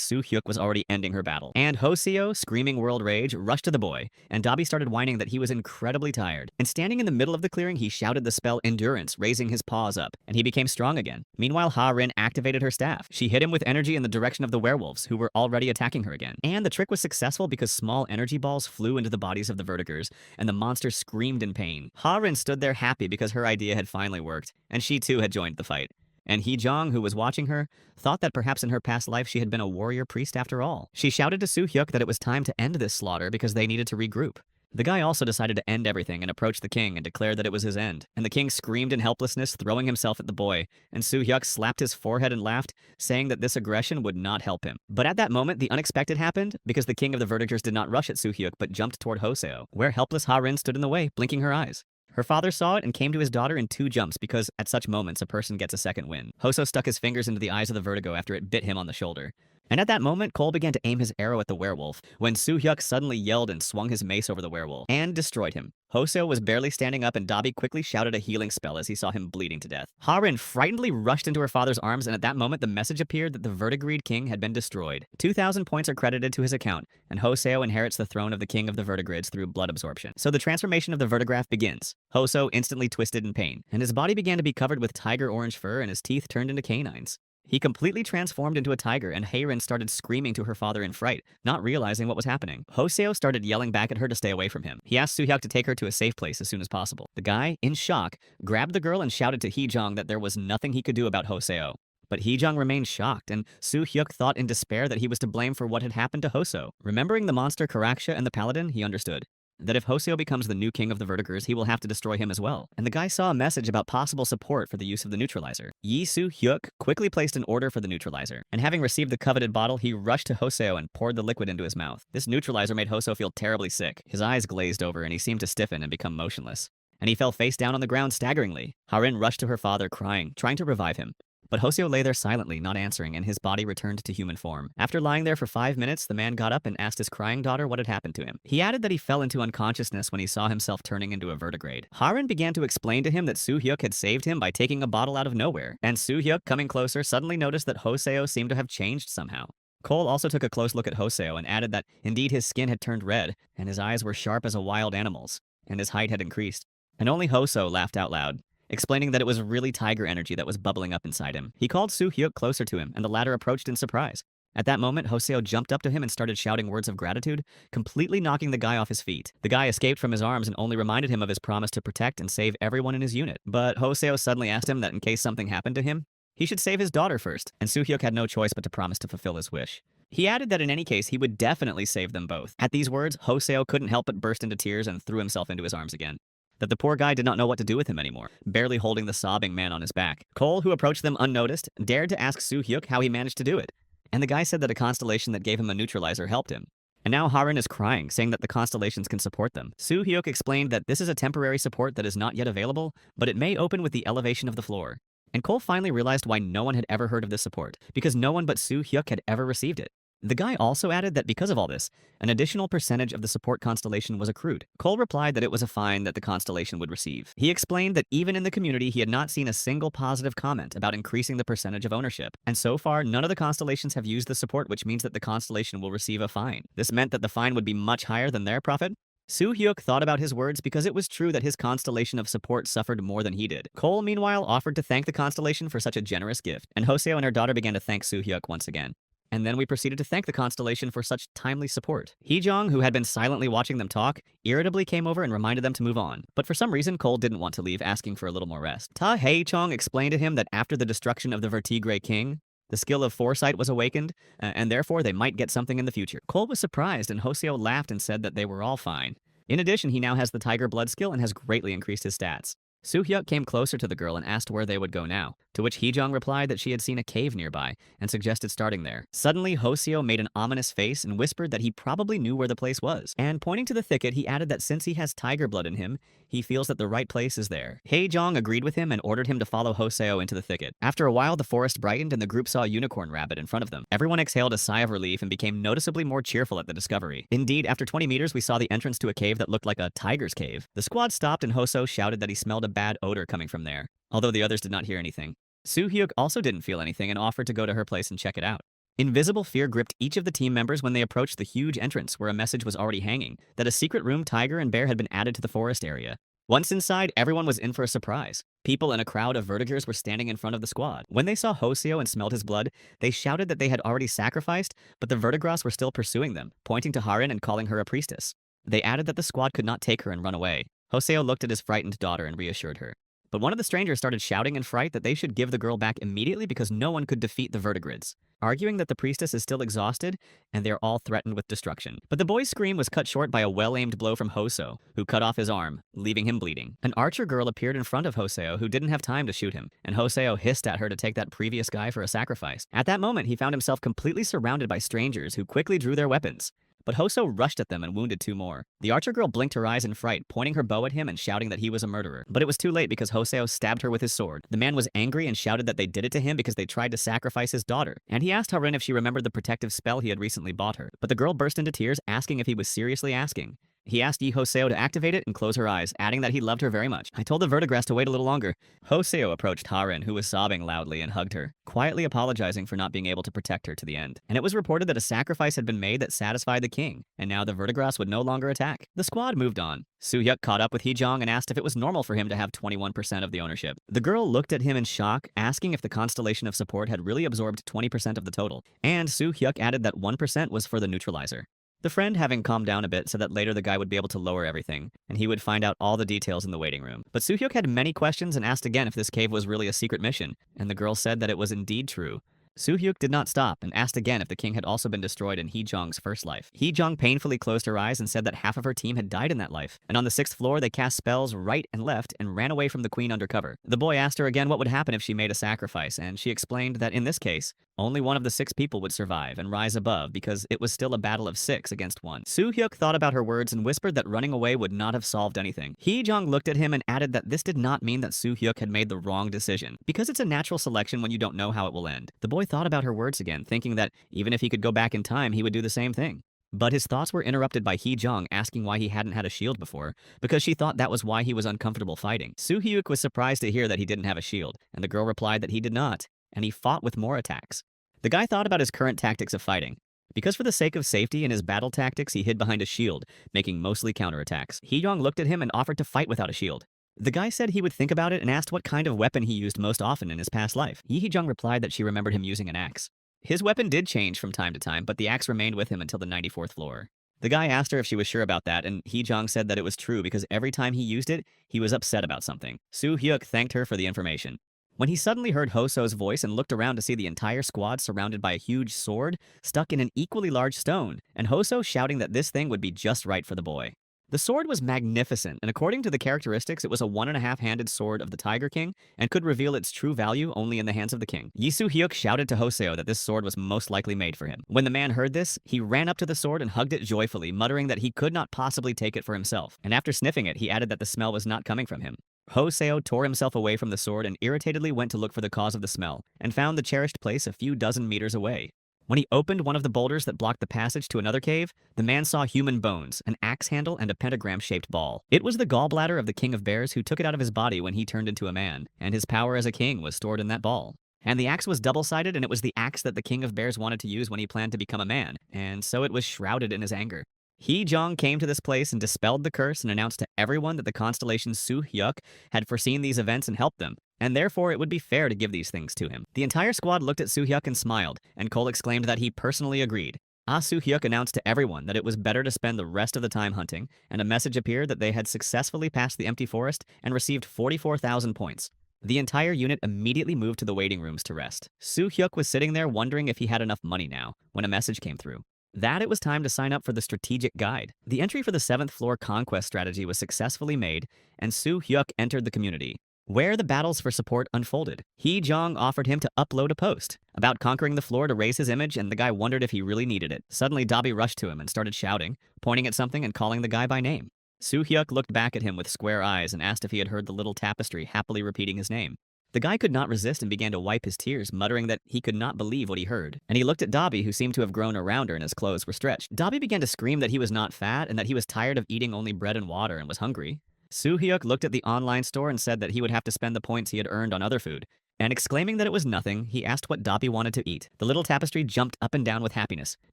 Soo-hyuk was already ending her battle. And Hoseo, screaming world rage, rushed to the boy, and Dabi started whining that he was incredibly tired. And standing in the middle of the clearing, he shouted the spell Endurance, raising his paws up, and he became strong again. Meanwhile, Ha-rin activated her staff. She hit him with energy in the direction of the werewolves, who were already attacking her again. And the trick was successful because small energy balls flew into the bodies of the vertigers, and the monster screamed in pain. Ha-rin stood there happy because her idea had finally worked, and she too had joined the fight. And Hee-jong, who was watching her, thought that perhaps in her past life she had been a warrior priest after all. She shouted to Soo-hyuk that it was time to end this slaughter because they needed to regroup. The guy also decided to end everything and approached the king and declared that it was his end. And the king screamed in helplessness, throwing himself at the boy, and Soo-hyuk slapped his forehead and laughed, saying that this aggression would not help him. But at that moment, the unexpected happened because the king of the vertigers did not rush at Soo-hyuk but jumped toward Hoseo, where helpless Ha-rin stood in the way, blinking her eyes. Her father saw it and came to his daughter in 2 jumps because at such moments a person gets a second win. Hoso stuck his fingers into the eyes of the vertigo after it bit him on the shoulder. And at that moment, Cole began to aim his arrow at the werewolf, when Soo-hyuk suddenly yelled and swung his mace over the werewolf, and destroyed him. Hoseo was barely standing up and Dabi quickly shouted a healing spell as he saw him bleeding to death. Ha-rin frightenedly rushed into her father's arms, and at that moment the message appeared that the verdigreed king had been destroyed. 2,000 points are credited to his account, and Hoseo inherits the throne of the king of the verdigrids through blood absorption. So the transformation of the vertigraph begins. Hoso instantly twisted in pain, and his body began to be covered with tiger orange fur and his teeth turned into canines. He completely transformed into a tiger, and Ha-rin started screaming to her father in fright, not realizing what was happening. Hoseo started yelling back at her to stay away from him. He asked Soo-hyuk to take her to a safe place as soon as possible. The guy, in shock, grabbed the girl and shouted to Hee-jong that there was nothing he could do about Hoseo. But Hee-jong remained shocked, and Soo-hyuk thought in despair that he was to blame for what had happened to Hoso. Remembering the monster Karaksha and the paladin, he understood that if Hoseo becomes the new king of the vertigers, he will have to destroy him as well. And the guy saw a message about possible support for the use of the neutralizer. Yi Soo-hyuk quickly placed an order for the neutralizer, and having received the coveted bottle, he rushed to Hoseo and poured the liquid into his mouth. This neutralizer made Hoso feel terribly sick. His eyes glazed over and he seemed to stiffen and become motionless. And he fell face down on the ground staggeringly. Ha-rin rushed to her father crying, trying to revive him. But Hoseo lay there silently, not answering, and his body returned to human form. After lying there for 5 minutes, the man got up and asked his crying daughter what had happened to him. He added that he fell into unconsciousness when he saw himself turning into a vertigrade. Ha-rin began to explain to him that Soo-hyuk had saved him by taking a bottle out of nowhere, and Soo-hyuk, coming closer, suddenly noticed that Hoseo seemed to have changed somehow. Cole also took a close look at Hoseo and added that indeed his skin had turned red, and his eyes were sharp as a wild animal's, and his height had increased. And only Hoso laughed out loud, explaining that it was really tiger energy that was bubbling up inside him. He called Soo-hyuk closer to him, and the latter approached in surprise. At that moment, Hoseo jumped up to him and started shouting words of gratitude, completely knocking the guy off his feet. The guy escaped from his arms and only reminded him of his promise to protect and save everyone in his unit. But Hoseo suddenly asked him that in case something happened to him, he should save his daughter first, and Soo-hyuk had no choice but to promise to fulfill his wish. He added that in any case, he would definitely save them both. At these words, Hoseo couldn't help but burst into tears and threw himself into his arms again. That the poor guy did not know what to do with him anymore, barely holding the sobbing man on his back. Cole, who approached them unnoticed, dared to ask Soo-hyuk how he managed to do it. And the guy said that a constellation that gave him a neutralizer helped him. And now Ha-rin is crying, saying that the constellations can support them. Soo-hyuk explained that this is a temporary support that is not yet available, but it may open with the elevation of the floor. And Cole finally realized why no one had ever heard of this support, because no one but Soo-hyuk had ever received it. The guy also added that because of all this, an additional percentage of the support constellation was accrued. Cole replied that it was a fine that the constellation would receive. He explained that even in the community, he had not seen a single positive comment about increasing the percentage of ownership. And so far, none of the constellations have used the support, which means that the constellation will receive a fine. This meant that the fine would be much higher than their profit. Soo-hyuk thought about his words because it was true that his constellation of support suffered more than he did. Cole, meanwhile, offered to thank the constellation for such a generous gift, and Hoseo and her daughter began to thank Soo-hyuk once again. And then we proceeded to thank the constellation for such timely support. Hee-jong, who had been silently watching them talk, irritably came over and reminded them to move on. But for some reason, Cole didn't want to leave, asking for a little more rest. Ta Hae-chong explained to him that after the destruction of the Vertigre King, the skill of foresight was awakened, and therefore they might get something in the future. Cole was surprised, and Hoseo laughed and said that they were all fine. In addition, he now has the Tiger Blood skill and has greatly increased his stats. Soo-hyuk came closer to the girl and asked where they would go now, to which Hee-jong replied that she had seen a cave nearby and suggested starting there. Suddenly, Hoseo made an ominous face and whispered that he probably knew where the place was. And pointing to the thicket, he added that since he has tiger blood in him, he feels that the right place is there. Hae-jong agreed with him and ordered him to follow Hoseo into the thicket. After a while, the forest brightened and the group saw a unicorn rabbit in front of them. Everyone exhaled a sigh of relief and became noticeably more cheerful at the discovery. Indeed, after 20 meters, we saw the entrance to a cave that looked like a tiger's cave. The squad stopped and Hoso shouted that he smelled a bad odor coming from there, although the others did not hear anything. Soo-hyuk also didn't feel anything and offered to go to her place and check it out. Invisible fear gripped each of the team members when they approached the huge entrance where a message was already hanging, that a secret room tiger and bear had been added to the forest area. Once inside, everyone was in for a surprise. People in a crowd of vertigers were standing in front of the squad. When they saw Hoseo and smelled his blood, they shouted that they had already sacrificed, but the vertigras were still pursuing them, pointing to Harin and calling her a priestess. They added that the squad could not take her and run away. Hoseo looked at his frightened daughter and reassured her. But one of the strangers started shouting in fright that they should give the girl back immediately because no one could defeat the vertigrids, arguing that the priestess is still exhausted and they are all threatened with destruction. But the boy's scream was cut short by a well-aimed blow from Hoso, who cut off his arm, leaving him bleeding. An archer girl appeared in front of Hoseo who didn't have time to shoot him, and Hoseo hissed at her to take that previous guy for a sacrifice. At that moment, he found himself completely surrounded by strangers who quickly drew their weapons. But Hoso rushed at them and wounded two more. The archer girl blinked her eyes in fright, pointing her bow at him and shouting that he was a murderer. But it was too late because Hoseo stabbed her with his sword. The man was angry and shouted that they did it to him because they tried to sacrifice his daughter. And he asked Harin if she remembered the protective spell he had recently bought her. But the girl burst into tears, asking if he was seriously asking. He asked Yi Hoseo to activate it and close her eyes, adding that he loved her very much. I told the vertigras to wait a little longer. Hoseo approached Harin, who was sobbing loudly, and hugged her, quietly apologizing for not being able to protect her to the end. And it was reported that a sacrifice had been made that satisfied the king, and now the vertigras would no longer attack. The squad moved on. Soo-hyuk caught up with Hee-jong and asked if it was normal for him to have 21% of the ownership. The girl looked at him in shock, asking if the constellation of support had really absorbed 20% of the total, and Soo-hyuk added that 1% was for the neutralizer. The friend, having calmed down a bit, said that later the guy would be able to lower everything, and he would find out all the details in the waiting room. But Soo-hyuk had many questions and asked again if this cave was really a secret mission, and the girl said that it was indeed true. Soo-hyuk did not stop and asked again if the king had also been destroyed in Hee-jong's first life. Hee-jong painfully closed her eyes and said that half of her team had died in that life, and on the 6th floor they cast spells right and left and ran away from the queen undercover. The boy asked her again what would happen if she made a sacrifice, and she explained that in this case, only one of the 6 people would survive and rise above because it was still a battle of 6 against 1. Soo-hyuk thought about her words and whispered that running away would not have solved anything. Hee-jong looked at him and added that this did not mean that Soo-hyuk had made the wrong decision, because it's a natural selection when you don't know how it will end. The boy thought about her words again, thinking that even if he could go back in time, he would do the same thing. But his thoughts were interrupted by Hee-jong asking why he hadn't had a shield before, because she thought that was why he was uncomfortable fighting. Soo-hyuk was surprised to hear that he didn't have a shield, and the girl replied that he did not, and he fought with more attacks. The guy thought about his current tactics of fighting. Because for the sake of safety in his battle tactics, he hid behind a shield, making mostly counterattacks. Hee-jong looked at him and offered to fight without a shield. The guy said he would think about it and asked what kind of weapon he used most often in his past life. Hee-jong replied that she remembered him using an axe. His weapon did change from time to time, but the axe remained with him until the 94th floor. The guy asked her if she was sure about that, and Hee-jong said that it was true because every time he used it, he was upset about something. Soo-hyuk thanked her for the information. When he suddenly heard Hoso's voice and looked around to see the entire squad surrounded by a huge sword stuck in an equally large stone, and Hoso shouting that this thing would be just right for the boy. The sword was magnificent, and according to the characteristics, it was a 1.5-handed sword of the Tiger King and could reveal its true value only in the hands of the king. Yi Soo-hyuk shouted to Hoseo that this sword was most likely made for him. When the man heard this, he ran up to the sword and hugged it joyfully, muttering that he could not possibly take it for himself. And after sniffing it, he added that the smell was not coming from him. Hoseo tore himself away from the sword and irritatedly went to look for the cause of the smell, and found the cherished place a few dozen meters away. When he opened one of the boulders that blocked the passage to another cave, the man saw human bones, an axe handle, and a pentagram-shaped ball. It was the gallbladder of the king of bears who took it out of his body when he turned into a man, and his power as a king was stored in that ball. And the axe was double-sided, and it was the axe that the king of bears wanted to use when he planned to become a man, and so it was shrouded in his anger. Hee-jong came to this place and dispelled the curse and announced to everyone that the constellation Soo-hyuk had foreseen these events and helped them, and therefore it would be fair to give these things to him. The entire squad looked at Soo-hyuk and smiled, and Cole exclaimed that he personally agreed. Soo-hyuk announced to everyone that it was better to spend the rest of the time hunting, and a message appeared that they had successfully passed the empty forest and received 44,000 points. The entire unit immediately moved to the waiting rooms to rest. Soo-hyuk was sitting there wondering if he had enough money now, when a message came through. That it was time to sign up for the strategic guide. The entry for the 7th floor conquest strategy was successfully made, and Soo-hyuk entered the community, where the battles for support unfolded. Hee-jong offered him to upload a post about conquering the floor to raise his image, and the guy wondered if he really needed it. Suddenly, Dabi rushed to him and started shouting, pointing at something and calling the guy by name. Soo-hyuk looked back at him with square eyes and asked if he had heard the little tapestry happily repeating his name. The guy could not resist and began to wipe his tears, muttering that he could not believe what he heard. And he looked at Dabi, who seemed to have grown around her and his clothes were stretched. Dabi began to scream that he was not fat and that he was tired of eating only bread and water and was hungry. Soo-hyuk looked at the online store and said that he would have to spend the points he had earned on other food. And exclaiming that it was nothing, he asked what Dabi wanted to eat. The little tapestry jumped up and down with happiness,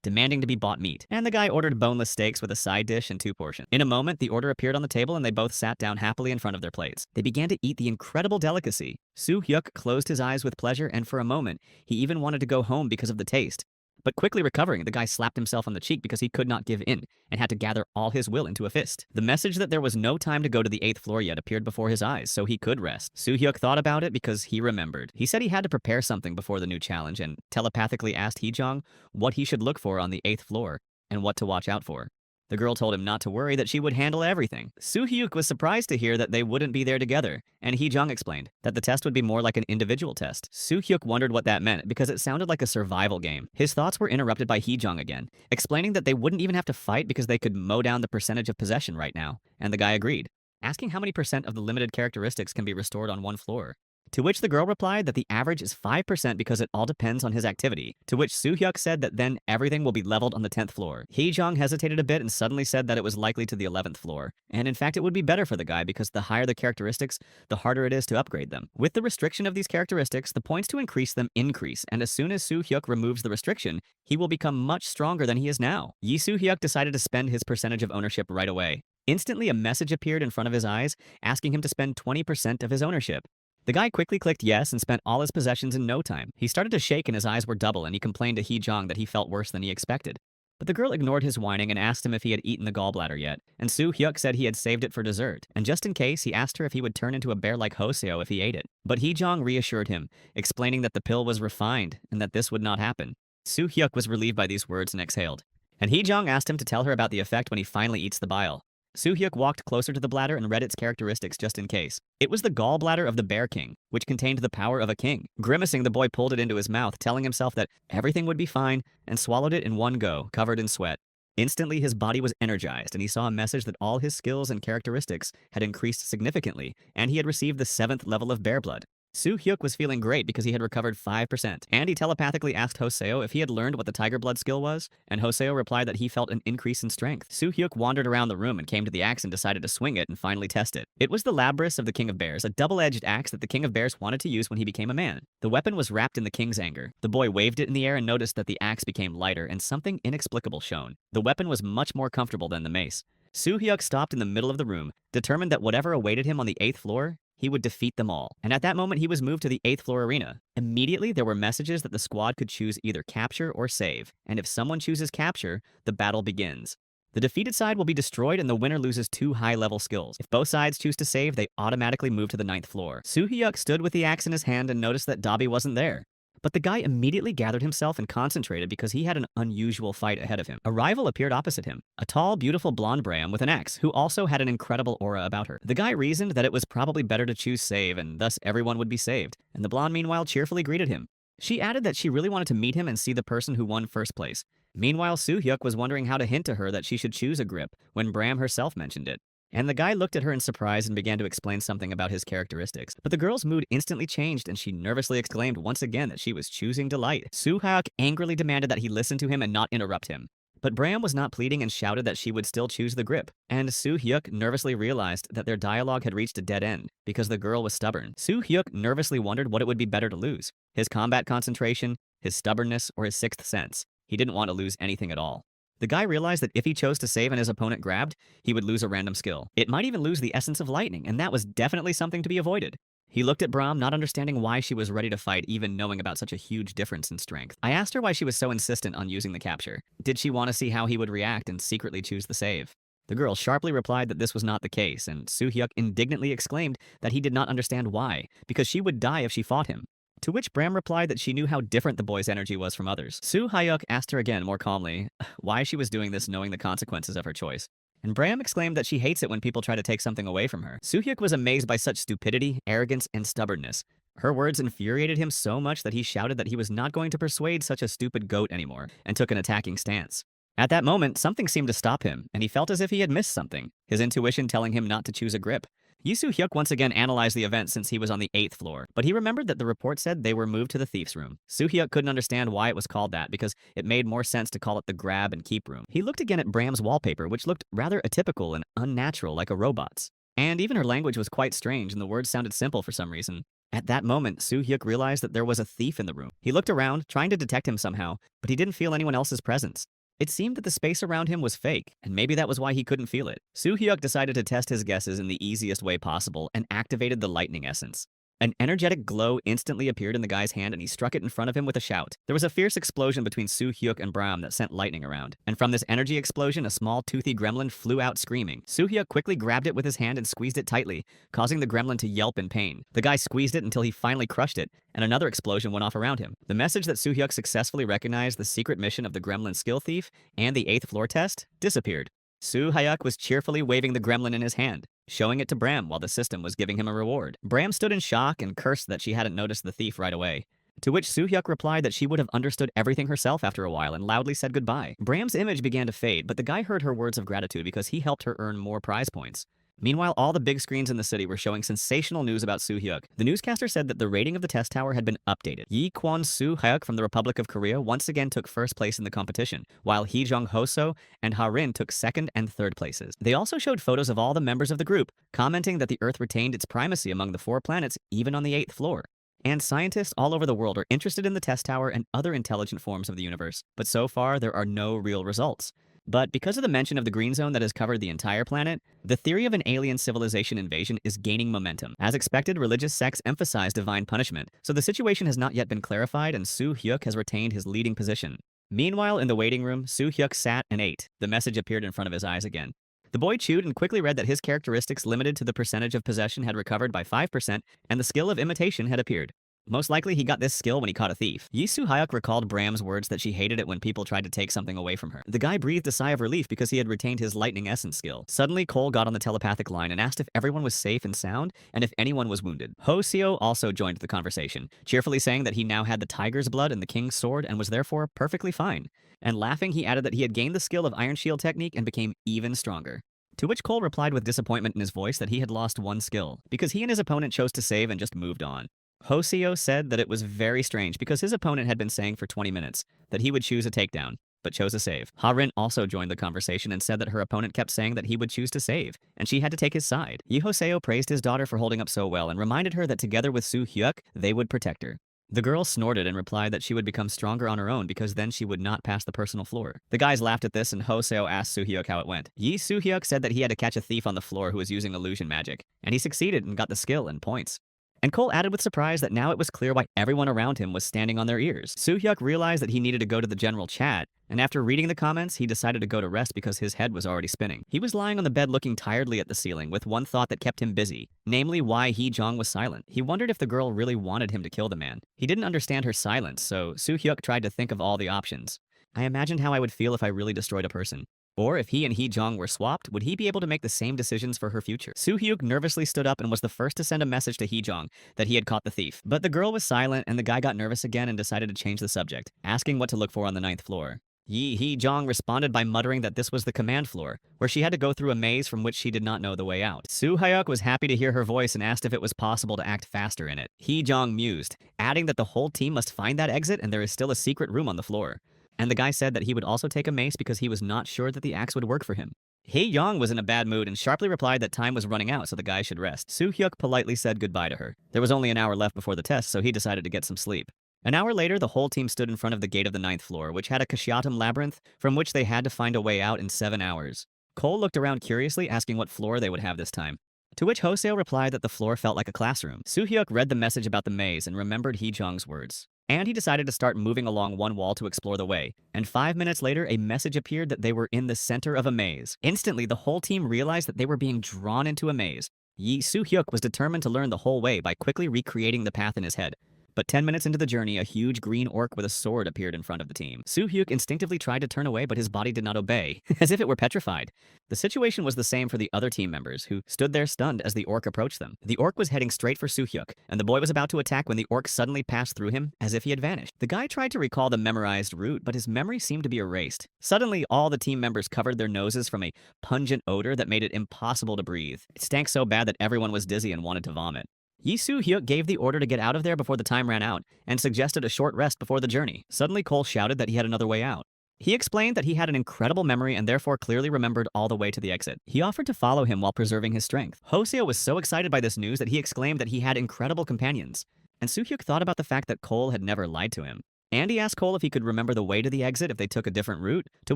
demanding to be bought meat. And the guy ordered boneless steaks with a side dish and 2 portions. In a moment, the order appeared on the table and they both sat down happily in front of their plates. They began to eat the incredible delicacy. Soo-hyuk closed his eyes with pleasure, and for a moment, he even wanted to go home because of the taste. But quickly recovering, the guy slapped himself on the cheek because he could not give in and had to gather all his will into a fist. The message that there was no time to go to the 8th floor yet appeared before his eyes, so he could rest. Soo-hyuk thought about it because he remembered. He said he had to prepare something before the new challenge and telepathically asked Hee-jong what he should look for on the 8th floor and what to watch out for. The girl told him not to worry, that she would handle everything. Soo-hyuk was surprised to hear that they wouldn't be there together, and Hee-jong explained that the test would be more like an individual test. Soo-hyuk wondered what that meant because it sounded like a survival game. His thoughts were interrupted by Hee-jong again, explaining that they wouldn't even have to fight because they could mow down the percentage of possession right now, and the guy agreed, asking how many percent of the limited characteristics can be restored on one floor. To which the girl replied that the average is 5% because it all depends on his activity, to which Soo-hyuk said that then everything will be leveled on the 10th floor. Hee-jong hesitated a bit and suddenly said that it was likely to the 11th floor, and in fact it would be better for the guy because the higher the characteristics, the harder it is to upgrade them. With the restriction of these characteristics, the points to increase them increase, and as soon as Soo-hyuk removes the restriction, he will become much stronger than he is now. Yi Soo-hyuk decided to spend his percentage of ownership right away. Instantly, a message appeared in front of his eyes, asking him to spend 20% of his ownership. The guy quickly clicked yes and spent all his possessions in no time. He started to shake and his eyes were double, and he complained to Hee-jong that he felt worse than he expected. But the girl ignored his whining and asked him if he had eaten the gallbladder yet, and Soo-hyuk said he had saved it for dessert, and just in case, he asked her if he would turn into a bear like Hoseo if he ate it. But Hee-jong reassured him, explaining that the pill was refined and that this would not happen. Soo-hyuk was relieved by these words and exhaled. And Hee-jong asked him to tell her about the effect when he finally eats the bile. Soo-hyuk walked closer to the bladder and read its characteristics just in case. It was the gallbladder of the Bear King, which contained the power of a king. Grimacing, the boy pulled it into his mouth, telling himself that everything would be fine, and swallowed it in one go, covered in sweat. Instantly, his body was energized, and he saw a message that all his skills and characteristics had increased significantly, and he had received the 7th level of Bear Blood. Soo-hyuk was feeling great because he had recovered 5%, and he telepathically asked Hoseo if he had learned what the Tiger Blood skill was, and Hoseo replied that he felt an increase in strength. Soo-hyuk wandered around the room and came to the axe and decided to swing it and finally test it. It was the Labrys of the King of Bears, a double-edged axe that the King of Bears wanted to use when he became a man. The weapon was wrapped in the king's anger. The boy waved it in the air and noticed that the axe became lighter and something inexplicable shone. The weapon was much more comfortable than the mace. Soo-hyuk stopped in the middle of the room, determined that whatever awaited him on the 8th floor, he would defeat them all. And at that moment, he was moved to the 8th floor arena. Immediately, there were messages that the squad could choose either capture or save. And if someone chooses capture, the battle begins. The defeated side will be destroyed and the winner loses 2 high-level skills. If both sides choose to save, they automatically move to the 9th floor. Soo-hyuk stood with the axe in his hand and noticed that Dabi wasn't there. But the guy immediately gathered himself and concentrated because he had an unusual fight ahead of him. A rival appeared opposite him, a tall, beautiful blonde Bram with an axe, who also had an incredible aura about her. The guy reasoned that it was probably better to choose save, and thus everyone would be saved, and the blonde meanwhile cheerfully greeted him. She added that she really wanted to meet him and see the person who won first place. Meanwhile, Soo-hyuk was wondering how to hint to her that she should choose a grip when Bram herself mentioned it. And the guy looked at her in surprise and began to explain something about his characteristics. But the girl's mood instantly changed and she nervously exclaimed once again that she was choosing delight. Soo-hyuk angrily demanded that he listen to him and not interrupt him. But Bram was not pleading and shouted that she would still choose the grip. And Soo-hyuk nervously realized that their dialogue had reached a dead end because the girl was stubborn. Soo-hyuk nervously wondered what it would be better to lose: his combat concentration, his stubbornness, or his 6th sense. He didn't want to lose anything at all. The guy realized that if he chose to save and his opponent grabbed, he would lose a random skill. It might even lose the essence of lightning, and that was definitely something to be avoided. He looked at Brahm, not understanding why she was ready to fight, even knowing about such a huge difference in strength. I asked her why she was so insistent on using the capture. Did she want to see how he would react and secretly choose the save? The girl sharply replied that this was not the case, and Soo-hyuk indignantly exclaimed that he did not understand why, because she would die if she fought him. To which Bram replied that she knew how different the boy's energy was from others. Soo-hyuk asked her again more calmly why she was doing this knowing the consequences of her choice. And Bram exclaimed that she hates it when people try to take something away from her. Soo-hyuk was amazed by such stupidity, arrogance, and stubbornness. Her words infuriated him so much that he shouted that he was not going to persuade such a stupid goat anymore, and took an attacking stance. At that moment, something seemed to stop him, and he felt as if he had missed something, his intuition telling him not to choose a grip. Yi Soo-hyuk once again analyzed the event since he was on the 8th floor, but he remembered that the report said they were moved to the thief's room. Soo-hyuk couldn't understand why it was called that because it made more sense to call it the grab and keep room. He looked again at Bram's wallpaper, which looked rather atypical and unnatural like a robot's. And even her language was quite strange and the words sounded simple for some reason. At that moment, Soo-hyuk realized that there was a thief in the room. He looked around, trying to detect him somehow, but he didn't feel anyone else's presence. It seemed that the space around him was fake, and maybe that was why he couldn't feel it. Soo-hyuk decided to test his guesses in the easiest way possible and activated the lightning essence. An energetic glow instantly appeared in the guy's hand and he struck it in front of him with a shout. There was a fierce explosion between Soo-hyuk and Bram that sent lightning around. And from this energy explosion, a small toothy gremlin flew out screaming. Soo-hyuk quickly grabbed it with his hand and squeezed it tightly, causing the gremlin to yelp in pain. The guy squeezed it until he finally crushed it, and another explosion went off around him. The message that Soo-hyuk successfully recognized the secret mission of the gremlin skill thief and the 8th floor test disappeared. Soo-hyuk was cheerfully waving the gremlin in his hand, showing it to Bram while the system was giving him a reward. Bram stood in shock and cursed that she hadn't noticed the thief right away. To which Soo-hyuk replied that she would have understood everything herself after a while and loudly said goodbye. Bram's image began to fade, but the guy heard her words of gratitude because he helped her earn more prize points. Meanwhile, all the big screens in the city were showing sensational news about Soo-hyuk. The newscaster said that the rating of the test tower had been updated. Yi Kwon-soo-hyuk from the Republic of Korea once again took first place in the competition, while Hee Jong-ho-so and Ha-rin took second and third places. They also showed photos of all the members of the group, commenting that the Earth retained its primacy among the 4 planets, even on the 8th floor. And scientists all over the world are interested in the test tower and other intelligent forms of the universe, but so far there are no real results. But because of the mention of the green zone that has covered the entire planet, the theory of an alien civilization invasion is gaining momentum. As expected, religious sects emphasize divine punishment, so the situation has not yet been clarified and Soo-hyuk has retained his leading position. Meanwhile, in the waiting room, Soo-hyuk sat and ate. The message appeared in front of his eyes again. The boy chewed and quickly read that his characteristics limited to the percentage of possession had recovered by 5% and the skill of imitation had appeared. Most likely, he got this skill when he caught a thief. Yi Soo-hyuk recalled Bram's words that she hated it when people tried to take something away from her. The guy breathed a sigh of relief because he had retained his lightning essence skill. Suddenly, Cole got on the telepathic line and asked if everyone was safe and sound and if anyone was wounded. Ho-seo also joined the conversation, cheerfully saying that he now had the tiger's blood and the king's sword and was therefore perfectly fine. And laughing, he added that he had gained the skill of Iron Shield technique and became even stronger. To which Cole replied with disappointment in his voice that he had lost one skill, because he and his opponent chose to save and just moved on. Ho-seo said that it was very strange because his opponent had been saying for 20 minutes that he would choose a takedown, but chose a save. Ha-rin also joined the conversation and said that her opponent kept saying that he would choose to save, and she had to take his side. Yi Ho-seo praised his daughter for holding up so well and reminded her that together with Soo-hyuk, they would protect her. The girl snorted and replied that she would become stronger on her own because then she would not pass the personal floor. The guys laughed at this and Ho-seo asked Soo-hyuk how it went. Yi Soo-hyuk said that he had to catch a thief on the floor who was using illusion magic, and he succeeded and got the skill and points. And Cole added with surprise that now it was clear why everyone around him was standing on their ears. Soo-hyuk realized that he needed to go to the general chat, and after reading the comments, he decided to go to rest because his head was already spinning. He was lying on the bed looking tiredly at the ceiling with one thought that kept him busy, namely why Hee-jong was silent. He wondered if the girl really wanted him to kill the man. He didn't understand her silence, so Soo-hyuk tried to think of all the options. I imagined how I would feel if I really destroyed a person. Or if he and Hee-jong were swapped, would he be able to make the same decisions for her future? Soo-hyuk nervously stood up and was the first to send a message to Hee-jong that he had caught the thief. But the girl was silent and the guy got nervous again and decided to change the subject, asking what to look for on the 9th floor. Hee-jong responded by muttering that this was the command floor, where she had to go through a maze from which she did not know the way out. Soo-hyuk was happy to hear her voice and asked if it was possible to act faster in it. Hee-jong mused, adding that the whole team must find that exit and there is still a secret room on the floor. And the guy said that he would also take a mace because he was not sure that the axe would work for him. Hee-jong was in a bad mood and sharply replied that time was running out so the guy should rest. Soo-hyuk politely said goodbye to her. There was only an hour left before the test, so he decided to get some sleep. An hour later, the whole team stood in front of the gate of the 9th floor, which had a Kashiatum labyrinth from which they had to find a way out in 7 hours. Cole looked around curiously, asking what floor they would have this time. To which Hoseo replied that the floor felt like a classroom. Soo-hyuk read the message about the maze and remembered Hee-jong's words. And he decided to start moving along one wall to explore the way. And 5 minutes later, a message appeared that they were in the center of a maze. Instantly, the whole team realized that they were being drawn into a maze. Yi Soo-hyuk was determined to learn the whole way by quickly recreating the path in his head. But 10 minutes into the journey, a huge green orc with a sword appeared in front of the team. Soo-hyuk instinctively tried to turn away, but his body did not obey, as if it were petrified. The situation was the same for the other team members, who stood there stunned as the orc approached them. The orc was heading straight for Soo-hyuk, and the boy was about to attack when the orc suddenly passed through him, as if he had vanished. The guy tried to recall the memorized route, but his memory seemed to be erased. Suddenly, all the team members covered their noses from a pungent odor that made it impossible to breathe. It stank so bad that everyone was dizzy and wanted to vomit. Yi Soo-hyuk gave the order to get out of there before the time ran out and suggested a short rest before the journey. Suddenly, Cole shouted that he had another way out. He explained that he had an incredible memory and therefore clearly remembered all the way to the exit. He offered to follow him while preserving his strength. Hoseo was so excited by this news that he exclaimed that he had incredible companions. And Soo-hyuk thought about the fact that Cole had never lied to him. And he asked Cole if he could remember the way to the exit if they took a different route, to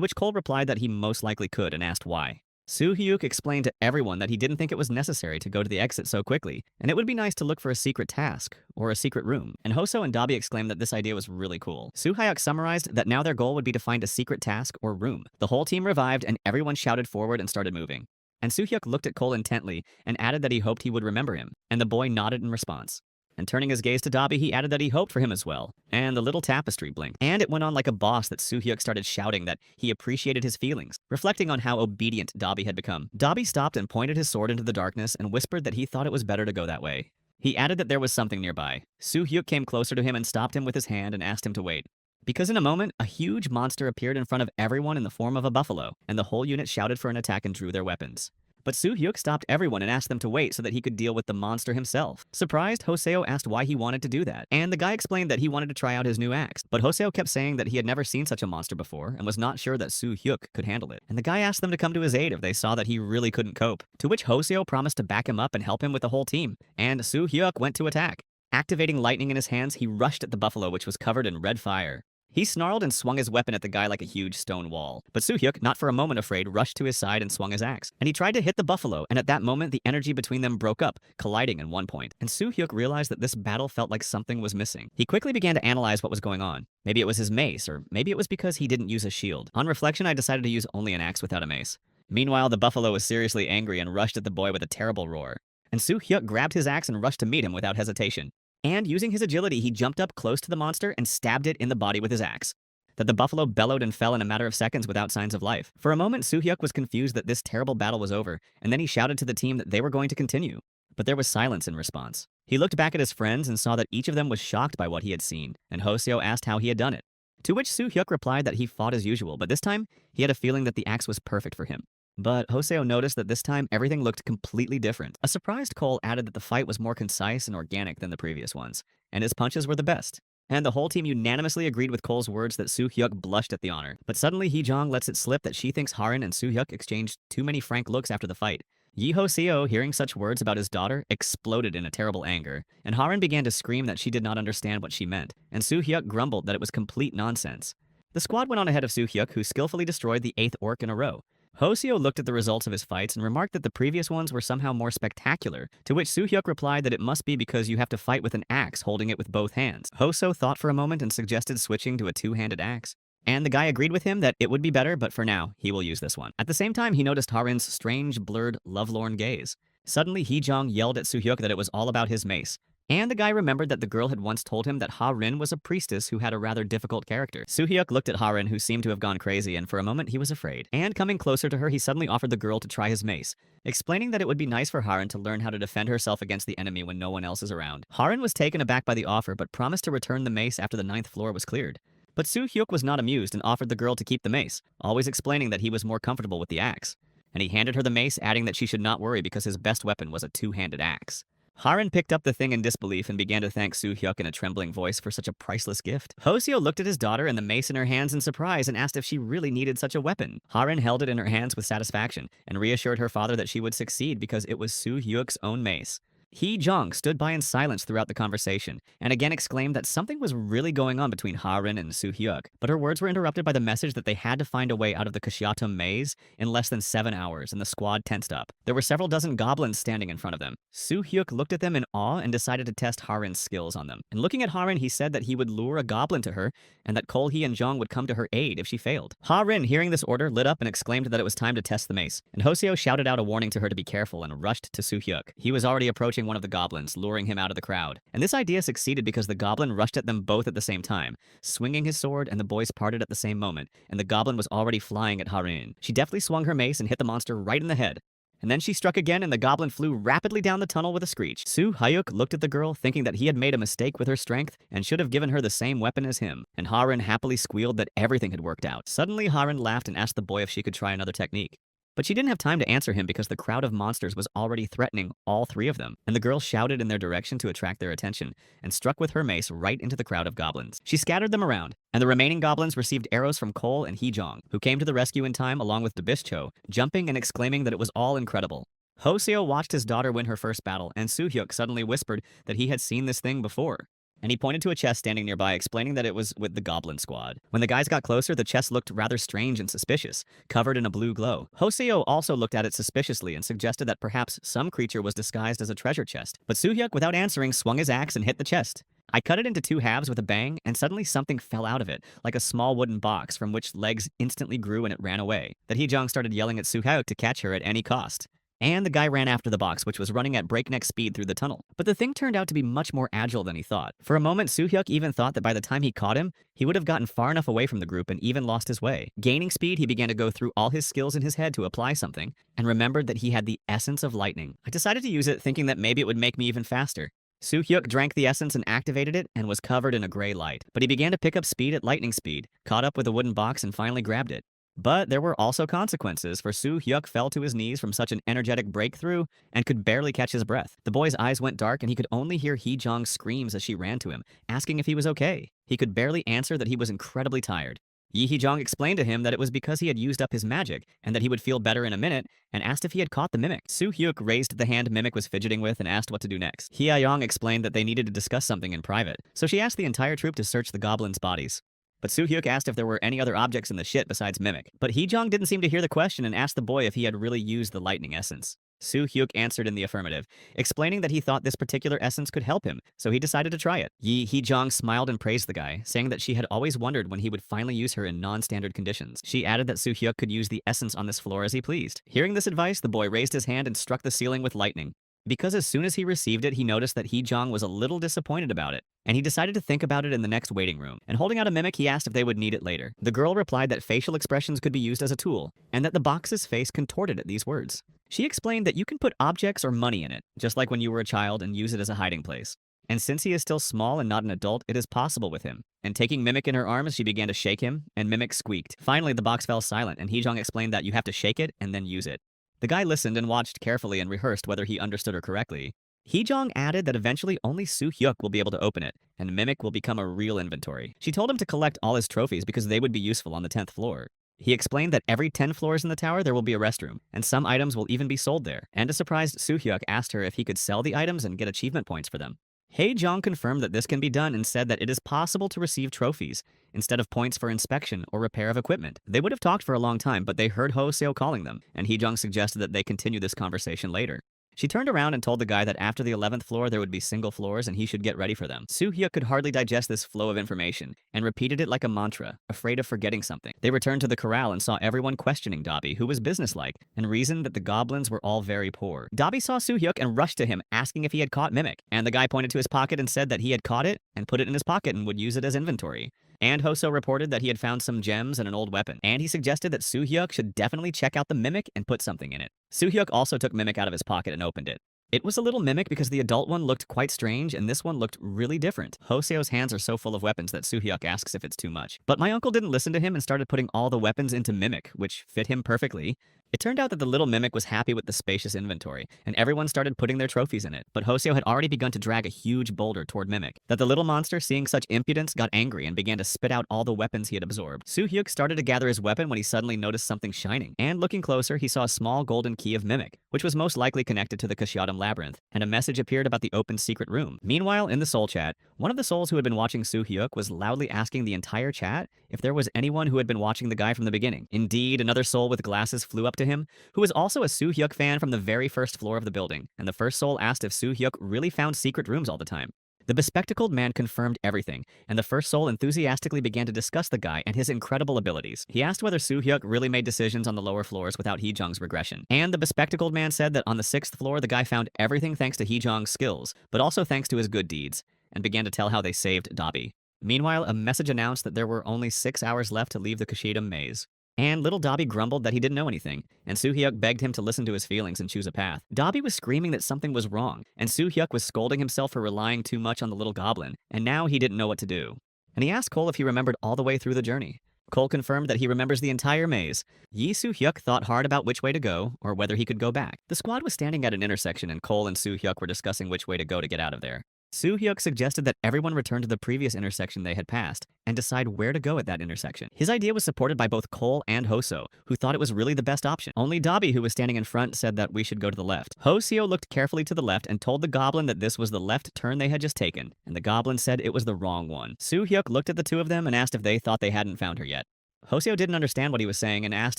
which Cole replied that he most likely could and asked why. Soo-hyuk explained to everyone that he didn't think it was necessary to go to the exit so quickly, and it would be nice to look for a secret task or a secret room. And Hoso and Dabi exclaimed that this idea was really cool. Soo-hyuk summarized that now their goal would be to find a secret task or room. The whole team revived and everyone shouted forward and started moving. And Soo-hyuk looked at Cole intently and added that he hoped he would remember him, and the boy nodded in response. And turning his gaze to Dabi, he added that he hoped for him as well. And the little tapestry blinked. And it went on like a boss that Soo-hyuk started shouting that he appreciated his feelings, reflecting on how obedient Dabi had become. Dabi stopped and pointed his sword into the darkness and whispered that he thought it was better to go that way. He added that there was something nearby. Soo-hyuk came closer to him and stopped him with his hand and asked him to wait. Because in a moment, a huge monster appeared in front of everyone in the form of a buffalo, and the whole unit shouted for an attack and drew their weapons. But Soo-hyuk stopped everyone and asked them to wait so that he could deal with the monster himself. Surprised, Hoseo asked why he wanted to do that, and the guy explained that he wanted to try out his new axe. But Hoseo kept saying that he had never seen such a monster before and was not sure that Soo-hyuk could handle it. And the guy asked them to come to his aid if they saw that he really couldn't cope, to which Hoseo promised to back him up and help him with the whole team, and Soo-hyuk went to attack. Activating lightning in his hands, he rushed at the buffalo, which was covered in red fire. He snarled and swung his weapon at the guy like a huge stone wall. But Soo-hyuk, not for a moment afraid, rushed to his side and swung his axe. And he tried to hit the buffalo, and at that moment, the energy between them broke up, colliding in one point. And Soo-hyuk realized that this battle felt like something was missing. He quickly began to analyze what was going on. Maybe it was his mace, or maybe it was because he didn't use a shield. On reflection, I decided to use only an axe without a mace. Meanwhile, the buffalo was seriously angry and rushed at the boy with a terrible roar. And Soo-hyuk grabbed his axe and rushed to meet him without hesitation. And using his agility, he jumped up close to the monster and stabbed it in the body with his axe. That the buffalo bellowed and fell in a matter of seconds without signs of life. For a moment, Soo-hyuk was confused that this terrible battle was over, and then he shouted to the team that they were going to continue. But there was silence in response. He looked back at his friends and saw that each of them was shocked by what he had seen, and Hoseo asked how he had done it. To which Soo-hyuk replied that he fought as usual, but this time, he had a feeling that the axe was perfect for him. But Hoseo noticed that this time everything looked completely different. A surprised Cole added that the fight was more concise and organic than the previous ones, and his punches were the best. And the whole team unanimously agreed with Cole's words that Soo-hyuk blushed at the honor. But suddenly, Hee-jong lets it slip that she thinks Harin and Soo-hyuk exchanged too many frank looks after the fight. Yi Hoseo, hearing such words about his daughter, exploded in a terrible anger, and Harin began to scream that she did not understand what she meant, and Soo-hyuk grumbled that it was complete nonsense. The squad went on ahead of Soo-hyuk, who skillfully destroyed the 8th orc in a row. Hoseo looked at the results of his fights and remarked that the previous ones were somehow more spectacular, to which Soo-hyuk replied that it must be because you have to fight with an axe holding it with both hands. Hoso thought for a moment and suggested switching to a two-handed axe. And the guy agreed with him that it would be better, but for now, he will use this one. At the same time, he noticed Harin's strange, blurred, lovelorn gaze. Suddenly, Hee-jong yelled at Soo-hyuk that it was all about his mace. And the guy remembered that the girl had once told him that Harin was a priestess who had a rather difficult character. Soo-hyuk looked at Harin, who seemed to have gone crazy, and for a moment he was afraid. And coming closer to her, he suddenly offered the girl to try his mace, explaining that it would be nice for Harin to learn how to defend herself against the enemy when no one else is around. Harin was taken aback by the offer, but promised to return the mace after the 9th floor was cleared. But Soo-hyuk was not amused and offered the girl to keep the mace, always explaining that he was more comfortable with the axe. And he handed her the mace, adding that she should not worry because his best weapon was a two-handed axe. Harin picked up the thing in disbelief and began to thank Soo-hyuk in a trembling voice for such a priceless gift. Hoseo looked at his daughter and the mace in her hands in surprise and asked if she really needed such a weapon. Harin held it in her hands with satisfaction and reassured her father that she would succeed because it was Soo-hyuk's own mace. Hee-jong stood by in silence throughout the conversation, and again exclaimed that something was really going on between Ha-rin and Soo-hyuk. But her words were interrupted by the message that they had to find a way out of the Kashyatum maze in less than 7 hours, and the squad tensed up. There were several dozen goblins standing in front of them. Soo-hyuk looked at them in awe and decided to test Ha-rin's skills on them. And looking at Ha-rin, he said that he would lure a goblin to her, and that Kol-hee and Jong would come to her aid if she failed. Ha-rin, hearing this order, lit up and exclaimed that it was time to test the mace, and Hoseo shouted out a warning to her to be careful and rushed to Soo-hyuk. He was already approaching one of the goblins, luring him out of the crowd. And this idea succeeded because the goblin rushed at them both at the same time, swinging his sword, and the boys parted at the same moment, and the goblin was already flying at Ha-rin. She deftly swung her mace and hit the monster right in the head. And then she struck again, and the goblin flew rapidly down the tunnel with a screech. Soo-hyuk looked at the girl, thinking that he had made a mistake with her strength and should have given her the same weapon as him. And Ha-rin happily squealed that everything had worked out. Suddenly, Ha-rin laughed and asked the boy if she could try another technique. But she didn't have time to answer him because the crowd of monsters was already threatening all three of them, and the girl shouted in their direction to attract their attention, and struck with her mace right into the crowd of goblins. She scattered them around, and the remaining goblins received arrows from Cole and Hee-jong, who came to the rescue in time along with Dabischo, jumping and exclaiming that it was all incredible. Hoseo watched his daughter win her first battle, and Soo-hyuk suddenly whispered that he had seen this thing before. And he pointed to a chest standing nearby, explaining that it was with the goblin squad. When the guys got closer, the chest looked rather strange and suspicious, covered in a blue glow. Hoseo also looked at it suspiciously and suggested that perhaps some creature was disguised as a treasure chest. But Soo-hyuk, without answering, swung his axe and hit the chest. I cut it into 2 halves with a bang, and suddenly something fell out of it, like a small wooden box from which legs instantly grew and it ran away. That Hee-jong started yelling at Soo-hyuk to catch her at any cost. And the guy ran after the box, which was running at breakneck speed through the tunnel. But the thing turned out to be much more agile than he thought. For a moment, Soo-hyuk even thought that by the time he caught him, he would have gotten far enough away from the group and even lost his way. Gaining speed, he began to go through all his skills in his head to apply something, and remembered that he had the essence of lightning. I decided to use it, thinking that maybe it would make me even faster. Soo-hyuk drank the essence and activated it, and was covered in a gray light. But he began to pick up speed at lightning speed, caught up with a wooden box, and finally grabbed it. But there were also consequences, for Soo-hyuk fell to his knees from such an energetic breakthrough and could barely catch his breath. The boy's eyes went dark, and he could only hear Hee-jong's screams as she ran to him, asking if he was okay. He could barely answer that he was incredibly tired. Hee-jong explained to him that it was because he had used up his magic, and that he would feel better in a minute, and asked if he had caught the mimic. Soo-hyuk raised the hand Mimic was fidgeting with and asked what to do next. Hee-jong explained that they needed to discuss something in private, so she asked the entire troop to search the goblins' bodies. But Soo-hyuk asked if there were any other objects in the shit besides Mimic. But Hee-jong didn't seem to hear the question and asked the boy if he had really used the lightning essence. Soo-hyuk answered in the affirmative, explaining that he thought this particular essence could help him, so he decided to try it. Hee-jong smiled and praised the guy, saying that she had always wondered when he would finally use her in non-standard conditions. She added that Soo-hyuk could use the essence on this floor as he pleased. Hearing this advice, the boy raised his hand and struck the ceiling with lightning. Because as soon as he received it, he noticed that Hee-jong was a little disappointed about it, and he decided to think about it in the next waiting room. And holding out a mimic, he asked if they would need it later. The girl replied that facial expressions could be used as a tool, and that the box's face contorted at these words. She explained that you can put objects or money in it, just like when you were a child, and use it as a hiding place. And since he is still small and not an adult, it is possible with him. And taking Mimic in her arms, she began to shake him, and Mimic squeaked. Finally, the box fell silent, and Hee-jong explained that you have to shake it and then use it. The guy listened and watched carefully and rehearsed whether he understood her correctly. Hee-jong added that eventually only Soo-hyuk will be able to open it, and Mimic will become a real inventory. She told him to collect all his trophies because they would be useful on the 10th floor. He explained that every 10 floors in the tower there will be a restroom, and some items will even be sold there. And a surprised Soo-hyuk asked her if he could sell the items and get achievement points for them. Hee-jong confirmed that this can be done and said that it is possible to receive trophies instead of points for inspection or repair of equipment. They would have talked for a long time, but they heard Hoseo calling them, and Hee-jong suggested that they continue this conversation later. She turned around and told the guy that after the 11th floor there would be single floors and he should get ready for them. Soo-hyuk could hardly digest this flow of information and repeated it like a mantra, afraid of forgetting something. They returned to the corral and saw everyone questioning Dabi, who was businesslike, and reasoned that the goblins were all very poor. Dabi saw Soo-hyuk and rushed to him, asking if he had caught Mimic, and the guy pointed to his pocket and said that he had caught it and put it in his pocket and would use it as inventory. And Hoso reported that he had found some gems and an old weapon, and he suggested that Soo-hyuk should definitely check out the Mimic and put something in it. Soo-hyuk also took Mimic out of his pocket and opened it. It was a little Mimic because the adult one looked quite strange and this one looked really different. Hoseo's hands are so full of weapons that Soo-hyuk asks if it's too much. But my uncle didn't listen to him and started putting all the weapons into Mimic, which fit him perfectly. It turned out that the little mimic was happy with the spacious inventory, and everyone started putting their trophies in it. But Hoseo had already begun to drag a huge boulder toward Mimic. That the little monster, seeing such impudence, got angry and began to spit out all the weapons he had absorbed. Soo-hyuk started to gather his weapon when he suddenly noticed something shining, and looking closer, he saw a small golden key of Mimic, which was most likely connected to the Kashyadam labyrinth, and a message appeared about the open secret room. Meanwhile, in the soul chat, one of the souls who had been watching Soo-hyuk was loudly asking the entire chat if there was anyone who had been watching the guy from the beginning. Indeed, another soul with glasses flew up to him, who was also a Soo-hyuk fan from the very first floor of the building, and the first soul asked if Soo-hyuk really found secret rooms all the time. The bespectacled man confirmed everything, and the first soul enthusiastically began to discuss the guy and his incredible abilities. He asked whether Soo-hyuk really made decisions on the lower floors without Hee-jung's regression. And the bespectacled man said that on the 6th floor, the guy found everything thanks to Hee-jung's skills, but also thanks to his good deeds, and began to tell how they saved Dabi. Meanwhile, a message announced that there were only 6 hours left to leave the Kashyadam maze. And little Dabi grumbled that he didn't know anything, and Soo-hyuk begged him to listen to his feelings and choose a path. Dabi was screaming that something was wrong, and Soo-hyuk was scolding himself for relying too much on the little goblin, and now he didn't know what to do. And he asked Cole if he remembered all the way through the journey. Cole confirmed that he remembers the entire maze. Yi Soo-hyuk thought hard about which way to go, or whether he could go back. The squad was standing at an intersection, and Cole and Soo-hyuk were discussing which way to go to get out of there. Soo-hyuk suggested that everyone return to the previous intersection they had passed and decide where to go at that intersection. His idea was supported by both Cole and Hoseo, who thought it was really the best option. Only Dabi, who was standing in front, said that we should go to the left. Hoseo looked carefully to the left and told the goblin that this was the left turn they had just taken, and the goblin said it was the wrong one. Soo-hyuk looked at the two of them and asked if they thought they hadn't found her yet. Hoseo didn't understand what he was saying and asked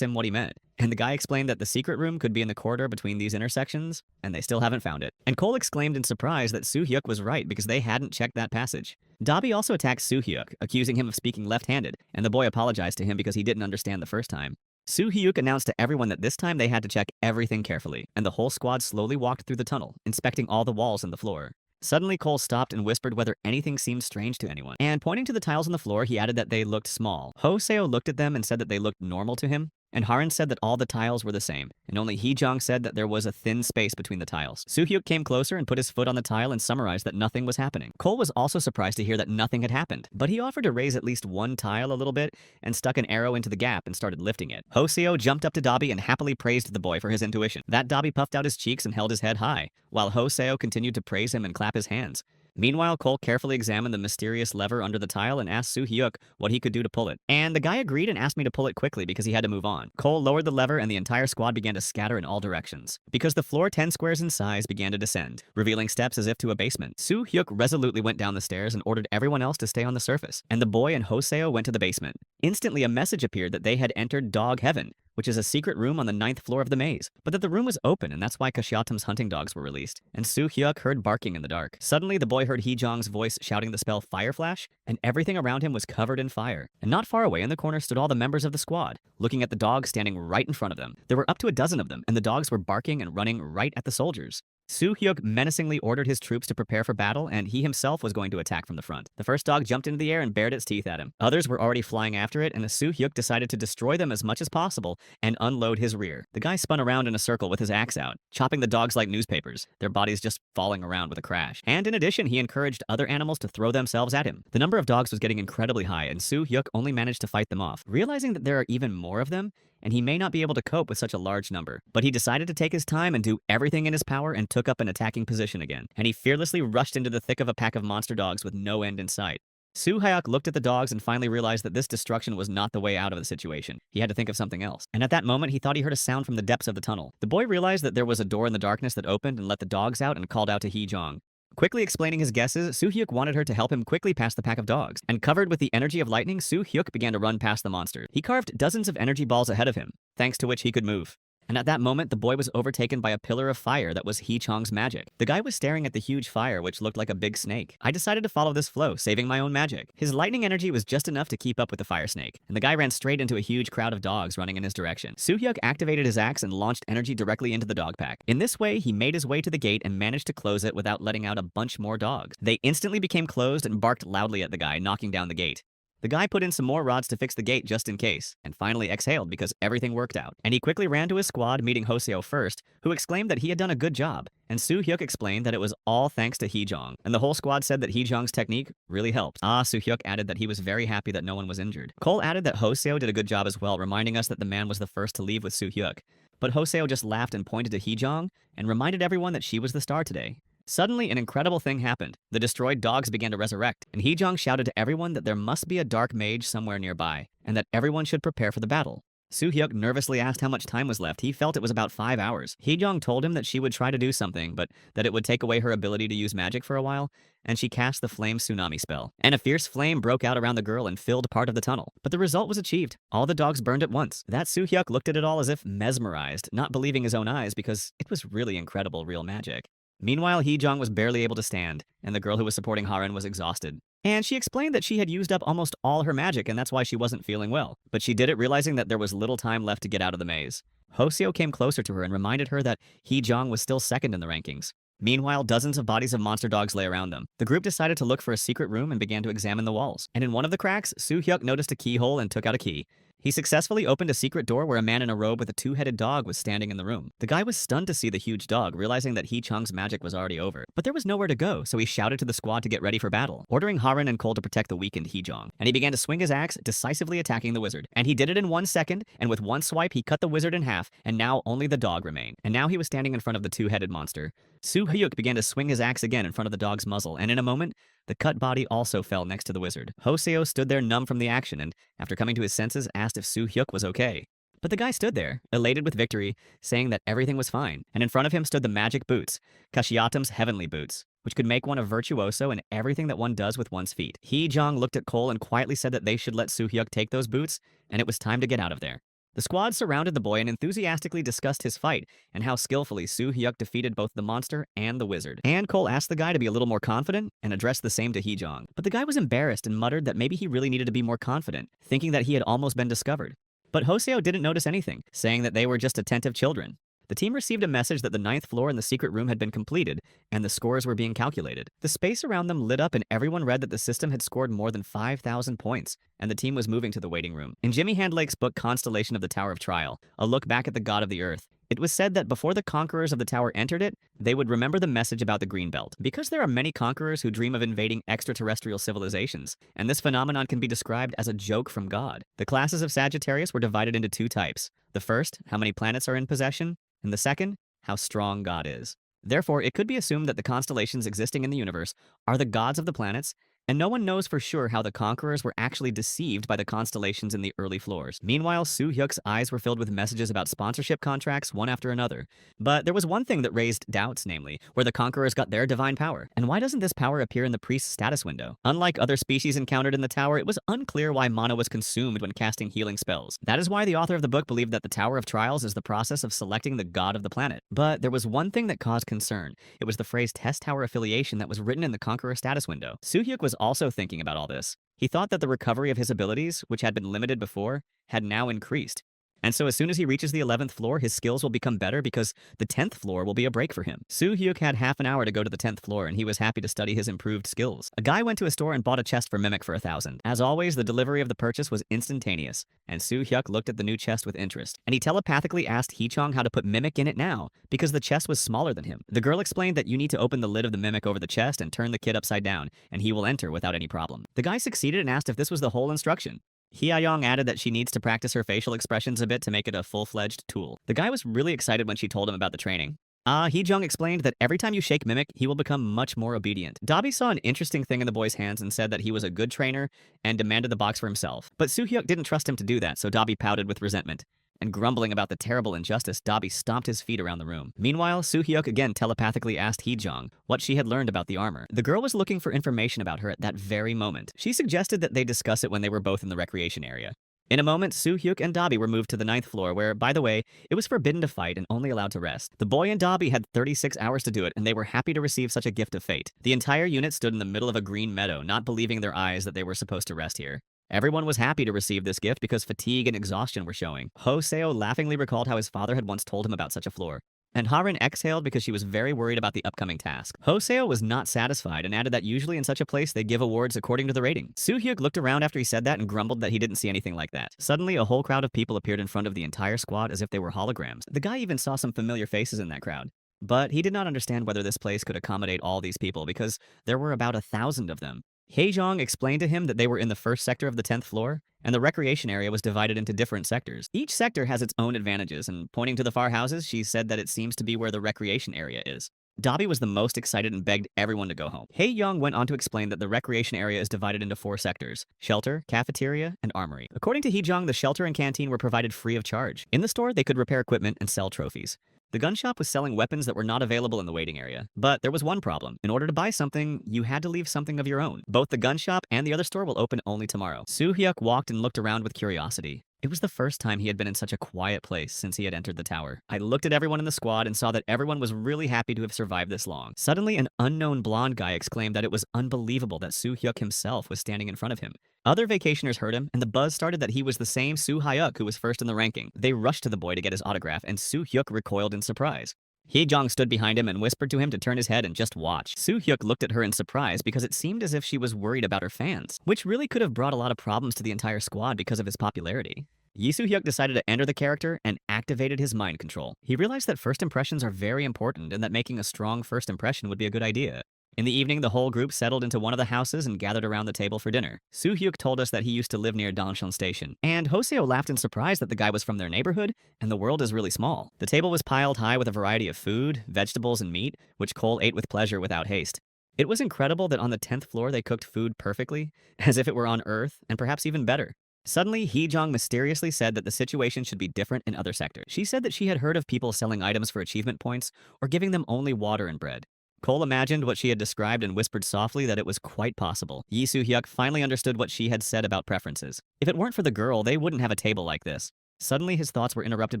him what he meant, and the guy explained that the secret room could be in the corridor between these intersections, and they still haven't found it. And Cole exclaimed in surprise that Soo-hyuk was right because they hadn't checked that passage. Dabi also attacked Soo-hyuk, accusing him of speaking left-handed, and the boy apologized to him because he didn't understand the first time. Soo-hyuk announced to everyone that this time they had to check everything carefully, and the whole squad slowly walked through the tunnel, inspecting all the walls and the floor. Suddenly, Cole stopped and whispered whether anything seemed strange to anyone. And pointing to the tiles on the floor, he added that they looked small. Hoseo looked at them and said that they looked normal to him. And Haran said that all the tiles were the same, and only Hee-jung said that there was a thin space between the tiles. Soo-hyuk came closer and put his foot on the tile and summarized that nothing was happening. Cole was also surprised to hear that nothing had happened, but he offered to raise at least one tile a little bit and stuck an arrow into the gap and started lifting it. Hoseo jumped up to Dabi and happily praised the boy for his intuition. That Dabi puffed out his cheeks and held his head high, while Hoseo continued to praise him and clap his hands. Meanwhile, Cole carefully examined the mysterious lever under the tile and asked Soo-hyuk what he could do to pull it. And the guy agreed and asked me to pull it quickly because he had to move on. Cole lowered the lever and the entire squad began to scatter in all directions, because the floor 10 squares in size began to descend, revealing steps as if to a basement. Soo-hyuk resolutely went down the stairs and ordered everyone else to stay on the surface, and the boy and Hoseo went to the basement. Instantly, a message appeared that they had entered Dog Heaven, which is a secret room on the 9th floor of the maze, but that the room was open and that's why Kashyadam's hunting dogs were released. And Soo-hyuk heard barking in the dark. Suddenly, the boy heard Hee-jung's voice shouting the spell Fire Flash, and everything around him was covered in fire. And not far away in the corner stood all the members of the squad, looking at the dogs standing right in front of them. There were up to a dozen of them, and the dogs were barking and running right at the soldiers. Soo-hyuk menacingly ordered his troops to prepare for battle, and he himself was going to attack from the front. The first dog jumped into the air and bared its teeth at him. Others were already flying after it, and Soo-hyuk decided to destroy them as much as possible and unload his rear. The guy spun around in a circle with his axe out, chopping the dogs like newspapers, their bodies just falling around with a crash. And in addition, he encouraged other animals to throw themselves at him. The number of dogs was getting incredibly high, and Soo-hyuk only managed to fight them off. Realizing that there are even more of them, and he may not be able to cope with such a large number. But he decided to take his time and do everything in his power and took up an attacking position again. And he fearlessly rushed into the thick of a pack of monster dogs with no end in sight. Soo-hyuk looked at the dogs and finally realized that this destruction was not the way out of the situation. He had to think of something else. And at that moment, he thought he heard a sound from the depths of the tunnel. The boy realized that there was a door in the darkness that opened and let the dogs out and called out to Hee-jung. Quickly explaining his guesses, Soo-hyuk wanted her to help him quickly past the pack of dogs. And covered with the energy of lightning, Soo-hyuk began to run past the monster. He carved dozens of energy balls ahead of him, thanks to which he could move. And at that moment, the boy was overtaken by a pillar of fire that was Hee-chung's magic. The guy was staring at the huge fire, which looked like a big snake. I decided to follow this flow, saving my own magic. His lightning energy was just enough to keep up with the fire snake, and the guy ran straight into a huge crowd of dogs running in his direction. Soo-hyuk activated his axe and launched energy directly into the dog pack. In this way, he made his way to the gate and managed to close it without letting out a bunch more dogs. They instantly became closed and barked loudly at the guy, knocking down the gate. The guy put in some more rods to fix the gate just in case, and finally exhaled because everything worked out. And he quickly ran to his squad, meeting Hoseo first, who exclaimed that he had done a good job. And Soo-hyuk explained that it was all thanks to Hee-jong, and the whole squad said that Hee-jong's technique really helped. Soo-hyuk added that he was very happy that no one was injured. Cole added that Hoseo did a good job as well, reminding us that the man was the first to leave with Soo-hyuk. But Hoseo just laughed and pointed to Hee-jong and reminded everyone that she was the star today. Suddenly, an incredible thing happened. The destroyed dogs began to resurrect, and Hee-jong shouted to everyone that there must be a dark mage somewhere nearby, and that everyone should prepare for the battle. Soo-hyuk nervously asked how much time was left. He felt it was about 5 hours. Hee-jong told him that she would try to do something, but that it would take away her ability to use magic for a while, and she cast the flame tsunami spell. And a fierce flame broke out around the girl and filled part of the tunnel. But the result was achieved. All the dogs burned at once. That Soo-hyuk looked at it all as if mesmerized, not believing his own eyes because it was really incredible real magic. Meanwhile, Hee-jong was barely able to stand, and the girl who was supporting Haren was exhausted. And she explained that she had used up almost all her magic and that's why she wasn't feeling well. But she did it realizing that there was little time left to get out of the maze. Hoseo came closer to her and reminded her that Hee-jong was still second in the rankings. Meanwhile, dozens of bodies of monster dogs lay around them. The group decided to look for a secret room and began to examine the walls. And in one of the cracks, Soo-hyuk noticed a keyhole and took out a key. He successfully opened a secret door where a man in a robe with a two-headed dog was standing in the room. The guy was stunned to see the huge dog, realizing that Hee-chung's magic was already over. But there was nowhere to go, so he shouted to the squad to get ready for battle, ordering Haren and Cole to protect the weakened Hee-jong. And he began to swing his axe, decisively attacking the wizard. And he did it in 1 second, and with one swipe he cut the wizard in half, and now only the dog remained. And now he was standing in front of the two-headed monster. Soo-hyuk began to swing his axe again in front of the dog's muzzle, and in a moment, the cut body also fell next to the wizard. Hoseo stood there numb from the action and, after coming to his senses, asked if Soo-hyuk was okay. But the guy stood there, elated with victory, saying that everything was fine, and in front of him stood the magic boots, Kashiatum's heavenly boots, which could make one a virtuoso in everything that one does with one's feet. Hee-jong looked at Cole and quietly said that they should let Soo-hyuk take those boots, and it was time to get out of there. The squad surrounded the boy and enthusiastically discussed his fight and how skillfully Soo-hyuk defeated both the monster and the wizard. And Cole asked the guy to be a little more confident and addressed the same to Hee-jong. But the guy was embarrassed and muttered that maybe he really needed to be more confident, thinking that he had almost been discovered. But Hoseo didn't notice anything, saying that they were just attentive children. The team received a message that the 9th floor in the secret room had been completed, and the scores were being calculated. The space around them lit up and everyone read that the system had scored more than 5,000 points, and the team was moving to the waiting room. In Jimmy Handlake's book Constellation of the Tower of Trial, a look back at the god of the earth, it was said that before the conquerors of the tower entered it, they would remember the message about the green belt. Because there are many conquerors who dream of invading extraterrestrial civilizations, and this phenomenon can be described as a joke from God. The classes of Sagittarius were divided into 2 types. The first, how many planets are in possession, and the second, how strong God is. Therefore, it could be assumed that the constellations existing in the universe are the gods of the planets, and no one knows for sure how the conquerors were actually deceived by the constellations in the early floors. Meanwhile, Soo-hyuk's eyes were filled with messages about sponsorship contracts one after another. But there was one thing that raised doubts, namely, where the conquerors got their divine power. And why doesn't this power appear in the priest's status window? Unlike other species encountered in the tower, it was unclear why mana was consumed when casting healing spells. That is why the author of the book believed that the Tower of Trials is the process of selecting the god of the planet. But there was one thing that caused concern. It was the phrase test tower affiliation that was written in the conqueror status window. Soo-hyuk was also thinking about all this. He thought that the recovery of his abilities, which had been limited before, had now increased. And so as soon as he reaches the 11th floor, his skills will become better because the 10th floor will be a break for him. Soo-hyuk had half an hour to go to the 10th floor, and he was happy to study his improved skills. A guy went to a store and bought a chest for Mimic for 1,000. As always, the delivery of the purchase was instantaneous, and Soo-hyuk looked at the new chest with interest. And he telepathically asked Hee-chong how to put Mimic in it now, because the chest was smaller than him. The girl explained that you need to open the lid of the Mimic over the chest and turn the kid upside down, and he will enter without any problem. The guy succeeded and asked if this was the whole instruction. Hee-yong added that she needs to practice her facial expressions a bit to make it a full-fledged tool. The guy was really excited when she told him about the training. Hee-jong explained that every time you shake Mimic, he will become much more obedient. Dobby saw an interesting thing in the boy's hands and said that he was a good trainer and demanded the box for himself. But Soo-hyuk didn't trust him to do that, so Dobby pouted with resentment. And grumbling about the terrible injustice, Dobby stomped his feet around the room. Meanwhile, Soo-hyuk again telepathically asked Hee-jong what she had learned about the armor. The girl was looking for information about her at that very moment. She suggested that they discuss it when they were both in the recreation area. In a moment, Soo-hyuk and Dobby were moved to the 9th floor where, by the way, it was forbidden to fight and only allowed to rest. The boy and Dobby had 36 hours to do it, and they were happy to receive such a gift of fate. The entire unit stood in the middle of a green meadow, not believing their eyes that they were supposed to rest here. Everyone was happy to receive this gift because fatigue and exhaustion were showing. Hoseo laughingly recalled how his father had once told him about such a floor. And Harin exhaled because she was very worried about the upcoming task. Hoseo was not satisfied and added that usually in such a place they give awards according to the rating. Soo-hyuk looked around after he said that and grumbled that he didn't see anything like that. Suddenly, a whole crowd of people appeared in front of the entire squad as if they were holograms. The guy even saw some familiar faces in that crowd. But he did not understand whether this place could accommodate all these people because there were about 1,000 of them. Haejong explained to him that they were in the first sector of the 10th floor, and the recreation area was divided into different sectors. Each sector has its own advantages, and pointing to the far houses, she said that it seems to be where the recreation area is. Dobby was the most excited and begged everyone to go home. Hae-young went on to explain that the recreation area is divided into 4 sectors: shelter, cafeteria, and armory. According to Hae-jong, the shelter and canteen were provided free of charge. In the store, they could repair equipment and sell trophies. The gun shop was selling weapons that were not available in the waiting area. But there was one problem. In order to buy something, you had to leave something of your own. Both the gun shop and the other store will open only tomorrow. Soo-hyuk walked and looked around with curiosity. It was the first time he had been in such a quiet place since he had entered the tower. I looked at everyone in the squad and saw that everyone was really happy to have survived this long. Suddenly, an unknown blonde guy exclaimed that it was unbelievable that Soo-hyuk himself was standing in front of him. Other vacationers heard him, and the buzz started that he was the same Soo-hyuk who was first in the ranking. They rushed to the boy to get his autograph, and Soo-hyuk recoiled in surprise. Hee-jong stood behind him and whispered to him to turn his head and just watch. Soo-hyuk looked at her in surprise because it seemed as if she was worried about her fans, which really could have brought a lot of problems to the entire squad because of his popularity. Yi Soo-hyuk decided to enter the character and activated his mind control. He realized that first impressions are very important and that making a strong first impression would be a good idea. In the evening, the whole group settled into one of the houses and gathered around the table for dinner. Soo-hyuk told us that he used to live near Danshan Station, and Hoseo laughed in surprise that the guy was from their neighborhood, and the world is really small. The table was piled high with a variety of food, vegetables, and meat, which Cole ate with pleasure without haste. It was incredible that on the 10th floor they cooked food perfectly, as if it were on Earth, and perhaps even better. Suddenly, Hee-jong mysteriously said that the situation should be different in other sectors. She said that she had heard of people selling items for achievement points or giving them only water and bread. Cole imagined what she had described and whispered softly that it was quite possible. Yi Soo-hyuk finally understood what she had said about preferences. If it weren't for the girl, they wouldn't have a table like this. Suddenly, his thoughts were interrupted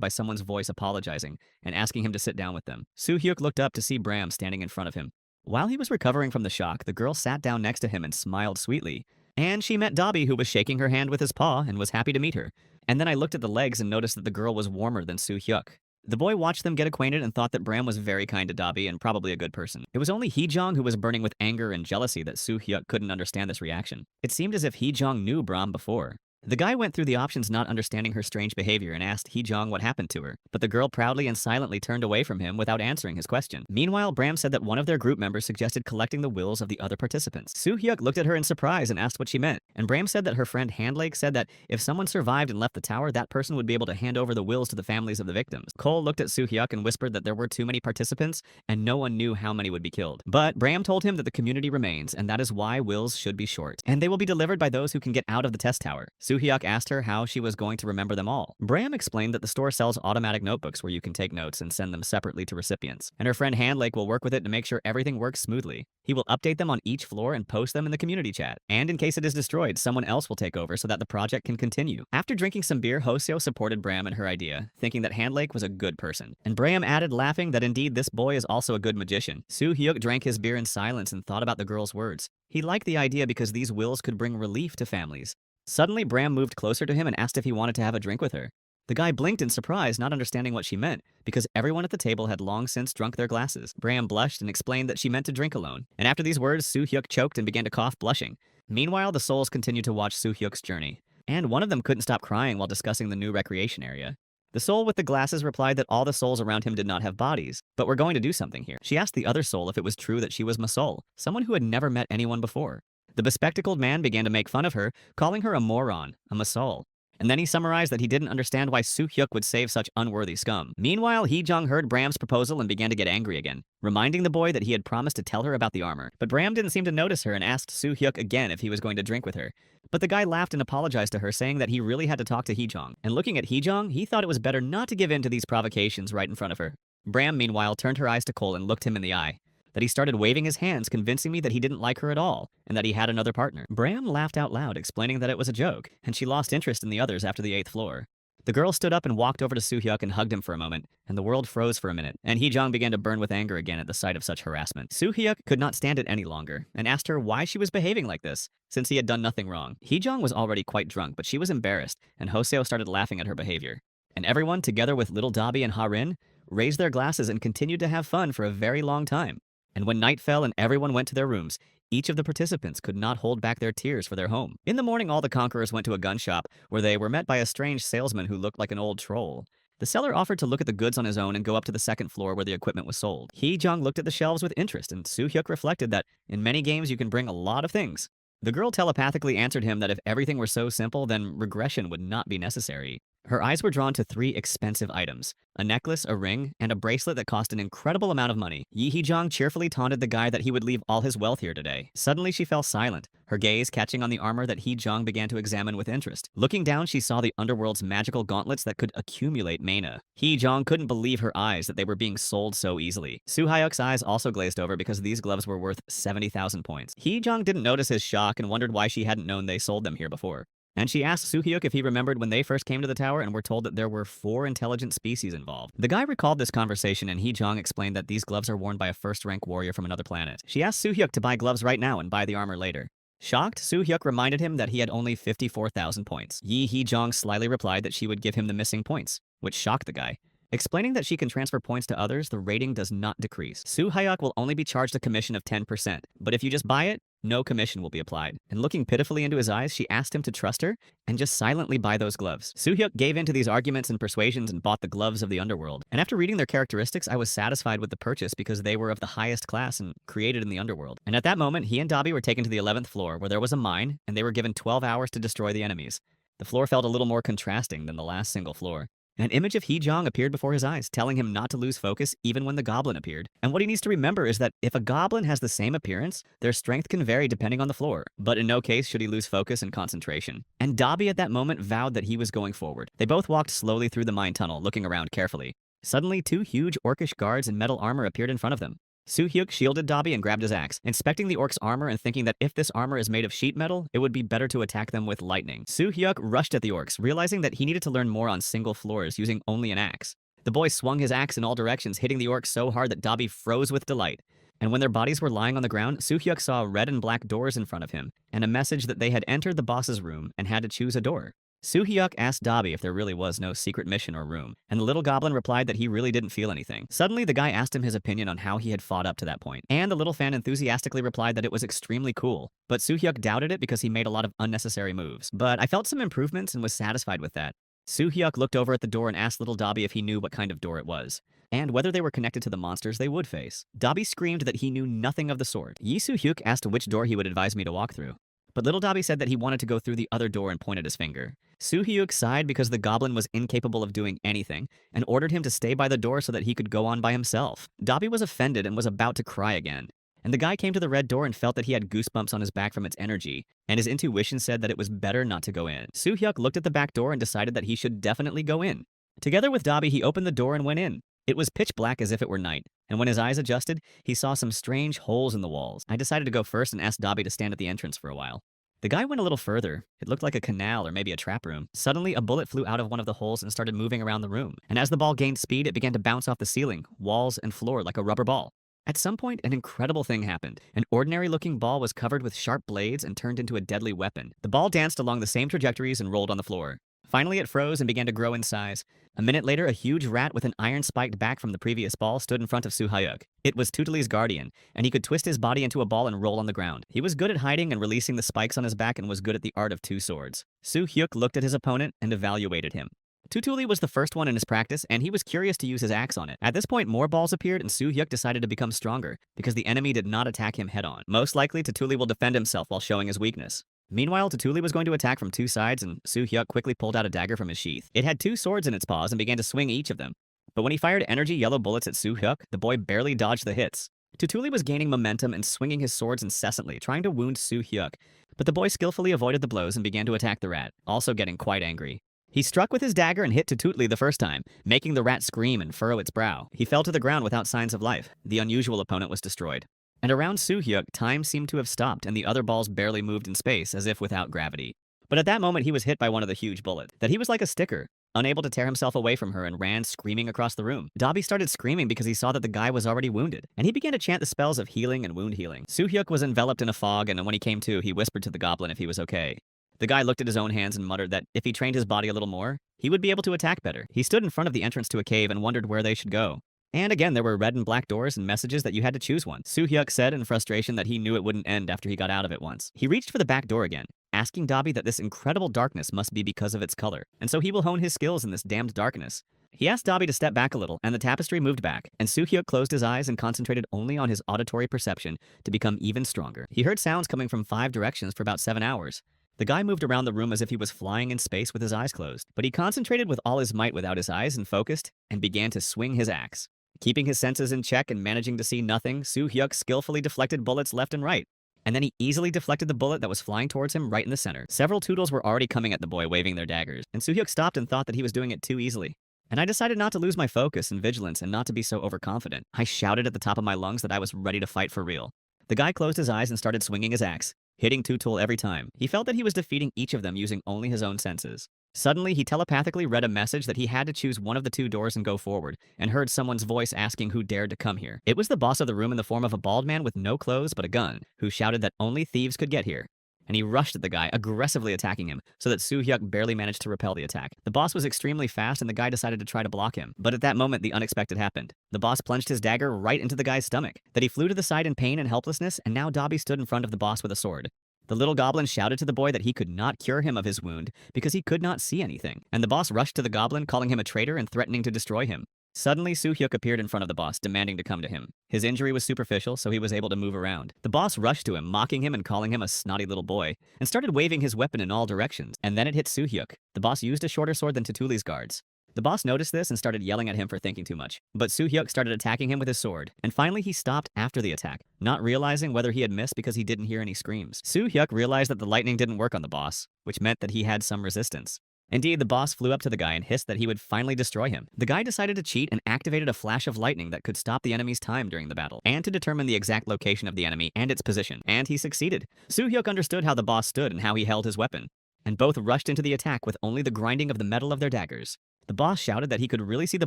by someone's voice apologizing and asking him to sit down with them. Soo-hyuk looked up to see Bram standing in front of him. While he was recovering from the shock, the girl sat down next to him and smiled sweetly. And she met Dobby, who was shaking her hand with his paw and was happy to meet her. And then I looked at the legs and noticed that the girl was warmer than Soo-hyuk. The boy watched them get acquainted and thought that Bram was very kind to Dobby and probably a good person. It was only Hee-jong who was burning with anger and jealousy that Soo-hyuk couldn't understand this reaction. It seemed as if Hee-jong knew Bram before. The guy went through the options not understanding her strange behavior and asked Hee-jong what happened to her, but the girl proudly and silently turned away from him without answering his question. Meanwhile, Bram said that one of their group members suggested collecting the wills of the other participants. Soo-hyuk looked at her in surprise and asked what she meant, and Bram said that her friend Handlake said that if someone survived and left the tower, that person would be able to hand over the wills to the families of the victims. Cole looked at Soo-hyuk and whispered that there were too many participants and no one knew how many would be killed. But Bram told him that the community remains, and that is why wills should be short, and they will be delivered by those who can get out of the test tower. Soo-hyuk asked her how she was going to remember them all. Bram explained that the store sells automatic notebooks where you can take notes and send them separately to recipients, and her friend Handlake will work with it to make sure everything works smoothly. He will update them on each floor and post them in the community chat. And in case it is destroyed, someone else will take over so that the project can continue. After drinking some beer, Hoseo supported Bram in her idea, thinking that Handlake was a good person. And Bram added, laughing, that indeed this boy is also a good magician. Soo-hyuk drank his beer in silence and thought about the girl's words. He liked the idea because these wills could bring relief to families. Suddenly, Bram moved closer to him and asked if he wanted to have a drink with her. The guy blinked in surprise, not understanding what she meant, because everyone at the table had long since drunk their glasses. Bram blushed and explained that she meant to drink alone. And after these words, Soo-hyuk choked and began to cough, blushing. Meanwhile, the souls continued to watch Soo-hyuk's journey. And one of them couldn't stop crying while discussing the new recreation area. The soul with the glasses replied that all the souls around him did not have bodies, but were going to do something here. She asked the other soul if it was true that she was Masol, someone who had never met anyone before. The bespectacled man began to make fun of her, calling her a moron, a masol. And then he summarized that he didn't understand why Soo-hyuk would save such unworthy scum. Meanwhile, Hee-jong heard Bram's proposal and began to get angry again, reminding the boy that he had promised to tell her about the armor. But Bram didn't seem to notice her and asked Soo-hyuk again if he was going to drink with her. But the guy laughed and apologized to her, saying that he really had to talk to Hee-jong. And looking at Hee-jong, he thought it was better not to give in to these provocations right in front of her. Bram, meanwhile, turned her eyes to Cole and looked him in the eye. That he started waving his hands, convincing me that he didn't like her at all, and that he had another partner. Bram laughed out loud, explaining that it was a joke, and she lost interest in the others after the 8th floor. The girl stood up and walked over to Soo-hyuk and hugged him for a moment, and the world froze for a minute, and Hee-jong began to burn with anger again at the sight of such harassment. Soo-hyuk could not stand it any longer, and asked her why she was behaving like this, since he had done nothing wrong. Hee-jong was already quite drunk, but she was embarrassed, and Hoseo started laughing at her behavior. And everyone, together with little Dobby and Harin, raised their glasses and continued to have fun for a very long time. And when night fell and everyone went to their rooms, each of the participants could not hold back their tears for their home. In the morning, all the conquerors went to a gun shop, where they were met by a strange salesman who looked like an old troll. The seller offered to look at the goods on his own and go up to the second floor where the equipment was sold. Hee-jung looked at the shelves with interest, and Soo-hyuk reflected that in many games you can bring a lot of things. The girl telepathically answered him that if everything were so simple, then regression would not be necessary. Her eyes were drawn to 3 expensive items: a necklace, a ring, and a bracelet that cost an incredible amount of money. Yi Hee-jong cheerfully taunted the guy that he would leave all his wealth here today. Suddenly, she fell silent, her gaze catching on the armor that Hee-jong began to examine with interest. Looking down, she saw the underworld's magical gauntlets that could accumulate mana. Hee-jong couldn't believe her eyes that they were being sold so easily. Soo-hyuk's eyes also glazed over because these gloves were worth 70,000 points. Hee-jong didn't notice his shock and wondered why she hadn't known they sold them here before. And she asked Soo-hyuk if he remembered when they first came to the tower and were told that there were 4 intelligent species involved. The guy recalled this conversation, and Hee-jong explained that these gloves are worn by a first-rank warrior from another planet. She asked Soo-hyuk to buy gloves right now and buy the armor later. Shocked, Soo-hyuk reminded him that he had only 54,000 points. Yi Hee-jong slyly replied that she would give him the missing points, which shocked the guy. Explaining that she can transfer points to others, the rating does not decrease. Soo-hyuk will only be charged a commission of 10%, but if you just buy it, no commission will be applied. And looking pitifully into his eyes, she asked him to trust her and just silently buy those gloves. Soo-hyuk gave in to these arguments and persuasions and bought the gloves of the underworld. And after reading their characteristics, I was satisfied with the purchase because they were of the highest class and created in the underworld. And at that moment, he and Dabi were taken to the 11th floor, where there was a mine, and they were given 12 hours to destroy the enemies. The floor felt a little more contrasting than the last single floor. An image of Hee-jong appeared before his eyes, telling him not to lose focus even when the goblin appeared. And what he needs to remember is that if a goblin has the same appearance, their strength can vary depending on the floor, but in no case should he lose focus and concentration. And Dabi at that moment vowed that he was going forward. They both walked slowly through the mine tunnel, looking around carefully. Suddenly, 2 huge orcish guards in metal armor appeared in front of them. Soo-hyuk shielded Dabi and grabbed his axe, inspecting the orc's armor and thinking that if this armor is made of sheet metal, it would be better to attack them with lightning. Soo-hyuk rushed at the orcs, realizing that he needed to learn more on single floors using only an axe. The boy swung his axe in all directions, hitting the orcs so hard that Dabi froze with delight. And when their bodies were lying on the ground, Soo-hyuk saw red and black doors in front of him, and a message that they had entered the boss's room and had to choose a door. Soo-hyuk asked Dabi if there really was no secret mission or room, and the little goblin replied that he really didn't feel anything. Suddenly, the guy asked him his opinion on how he had fought up to that point, and the little fan enthusiastically replied that it was extremely cool. But Soo-hyuk doubted it because he made a lot of unnecessary moves. But I felt some improvements and was satisfied with that. Soo-hyuk looked over at the door and asked little Dabi if he knew what kind of door it was, and whether they were connected to the monsters they would face. Dabi screamed that he knew nothing of the sort. Yi Soo-hyuk asked which door he would advise me to walk through, but little Dabi said that he wanted to go through the other door and pointed his finger. Soo-hyuk sighed because the goblin was incapable of doing anything and ordered him to stay by the door so that he could go on by himself. Dabi was offended and was about to cry again. And the guy came to the red door and felt that he had goosebumps on his back from its energy, and his intuition said that it was better not to go in. Soo-hyuk looked at the back door and decided that he should definitely go in. Together with Dabi, he opened the door and went in. It was pitch black as if it were night, and when his eyes adjusted, he saw some strange holes in the walls. I decided to go first and asked Dabi to stand at the entrance for a while. The guy went a little further. It looked like a canal or maybe a trap room. Suddenly, a bullet flew out of one of the holes and started moving around the room. And as the ball gained speed, it began to bounce off the ceiling, walls, and floor like a rubber ball. At some point, an incredible thing happened. An ordinary-looking ball was covered with sharp blades and turned into a deadly weapon. The ball danced along the same trajectories and rolled on the floor. Finally, it froze and began to grow in size. A minute later, a huge rat with an iron-spiked back from the previous ball stood in front of Soo-hyuk. It was Tutali's guardian, and he could twist his body into a ball and roll on the ground. He was good at hiding and releasing the spikes on his back and was good at the art of 2 swords. Soo-hyuk looked at his opponent and evaluated him. Tutuli was the first one in his practice, and he was curious to use his axe on it. At this point, more balls appeared, and Soo-hyuk decided to become stronger, because the enemy did not attack him head-on. Most likely, Tutuli will defend himself while showing his weakness. Meanwhile, Tutuli was going to attack from 2 sides, and Soo-hyuk quickly pulled out a dagger from his sheath. It had 2 swords in its paws and began to swing each of them. But when he fired energy yellow bullets at Soo-hyuk, the boy barely dodged the hits. Tutuli was gaining momentum and swinging his swords incessantly, trying to wound Soo-hyuk, but the boy skillfully avoided the blows and began to attack the rat, also getting quite angry. He struck with his dagger and hit Tutuli the first time, making the rat scream and furrow its brow. He fell to the ground without signs of life. The unusual opponent was destroyed. And around Soo-hyuk, time seemed to have stopped and the other balls barely moved in space as if without gravity. But at that moment, he was hit by one of the huge bullets. That he was like a sticker, unable to tear himself away from her, and ran screaming across the room. Dabi started screaming because he saw that the guy was already wounded, and he began to chant the spells of healing and wound healing. Soo-hyuk was enveloped in a fog, and when he came to, he whispered to the goblin if he was okay. The guy looked at his own hands and muttered that if he trained his body a little more, he would be able to attack better. He stood in front of the entrance to a cave and wondered where they should go. And again, there were red and black doors and messages that you had to choose one. Soo-hyuk said in frustration that he knew it wouldn't end after he got out of it once. He reached for the back door again, asking Dobby that this incredible darkness must be because of its color, and so he will hone his skills in this damned darkness. He asked Dobby to step back a little, and the tapestry moved back, and Soo-hyuk closed his eyes and concentrated only on his auditory perception to become even stronger. He heard sounds coming from 5 directions for about 7 hours. The guy moved around the room as if he was flying in space with his eyes closed, but he concentrated with all his might without his eyes and focused, and began to swing his axe. Keeping his senses in check and managing to see nothing, Soo-hyuk skillfully deflected bullets left and right. And then he easily deflected the bullet that was flying towards him right in the center. Several Toodles were already coming at the boy waving their daggers, and Soo-hyuk stopped and thought that he was doing it too easily. And I decided not to lose my focus and vigilance and not to be so overconfident. I shouted at the top of my lungs that I was ready to fight for real. The guy closed his eyes and started swinging his axe, hitting Tool every time. He felt that he was defeating each of them using only his own senses. Suddenly, he telepathically read a message that he had to choose one of the 2 doors and go forward, and heard someone's voice asking who dared to come here. It was the boss of the room in the form of a bald man with no clothes but a gun, who shouted that only thieves could get here. And he rushed at the guy, aggressively attacking him, so that Soo-hyuk barely managed to repel the attack. The boss was extremely fast, and the guy decided to try to block him. But at that moment, the unexpected happened. The boss plunged his dagger right into the guy's stomach. That he flew to the side in pain and helplessness, and now Dobby stood in front of the boss with a sword. The little goblin shouted to the boy that he could not cure him of his wound because he could not see anything, and the boss rushed to the goblin, calling him a traitor and threatening to destroy him. Suddenly, Soo-hyuk appeared in front of the boss, demanding to come to him. His injury was superficial, so he was able to move around. The boss rushed to him, mocking him and calling him a snotty little boy, and started waving his weapon in all directions, and then it hit Soo-hyuk. The boss used a shorter sword than Tutuli's guards. The boss noticed this and started yelling at him for thinking too much, but Soo-hyuk started attacking him with his sword, and finally he stopped after the attack, not realizing whether he had missed because he didn't hear any screams. Soo-hyuk realized that the lightning didn't work on the boss, which meant that he had some resistance. Indeed, the boss flew up to the guy and hissed that he would finally destroy him. The guy decided to cheat and activated a flash of lightning that could stop the enemy's time during the battle, and to determine the exact location of the enemy and its position, and he succeeded. Soo-hyuk understood how the boss stood and how he held his weapon, and both rushed into the attack with only the grinding of the metal of their daggers. The boss shouted that he could really see the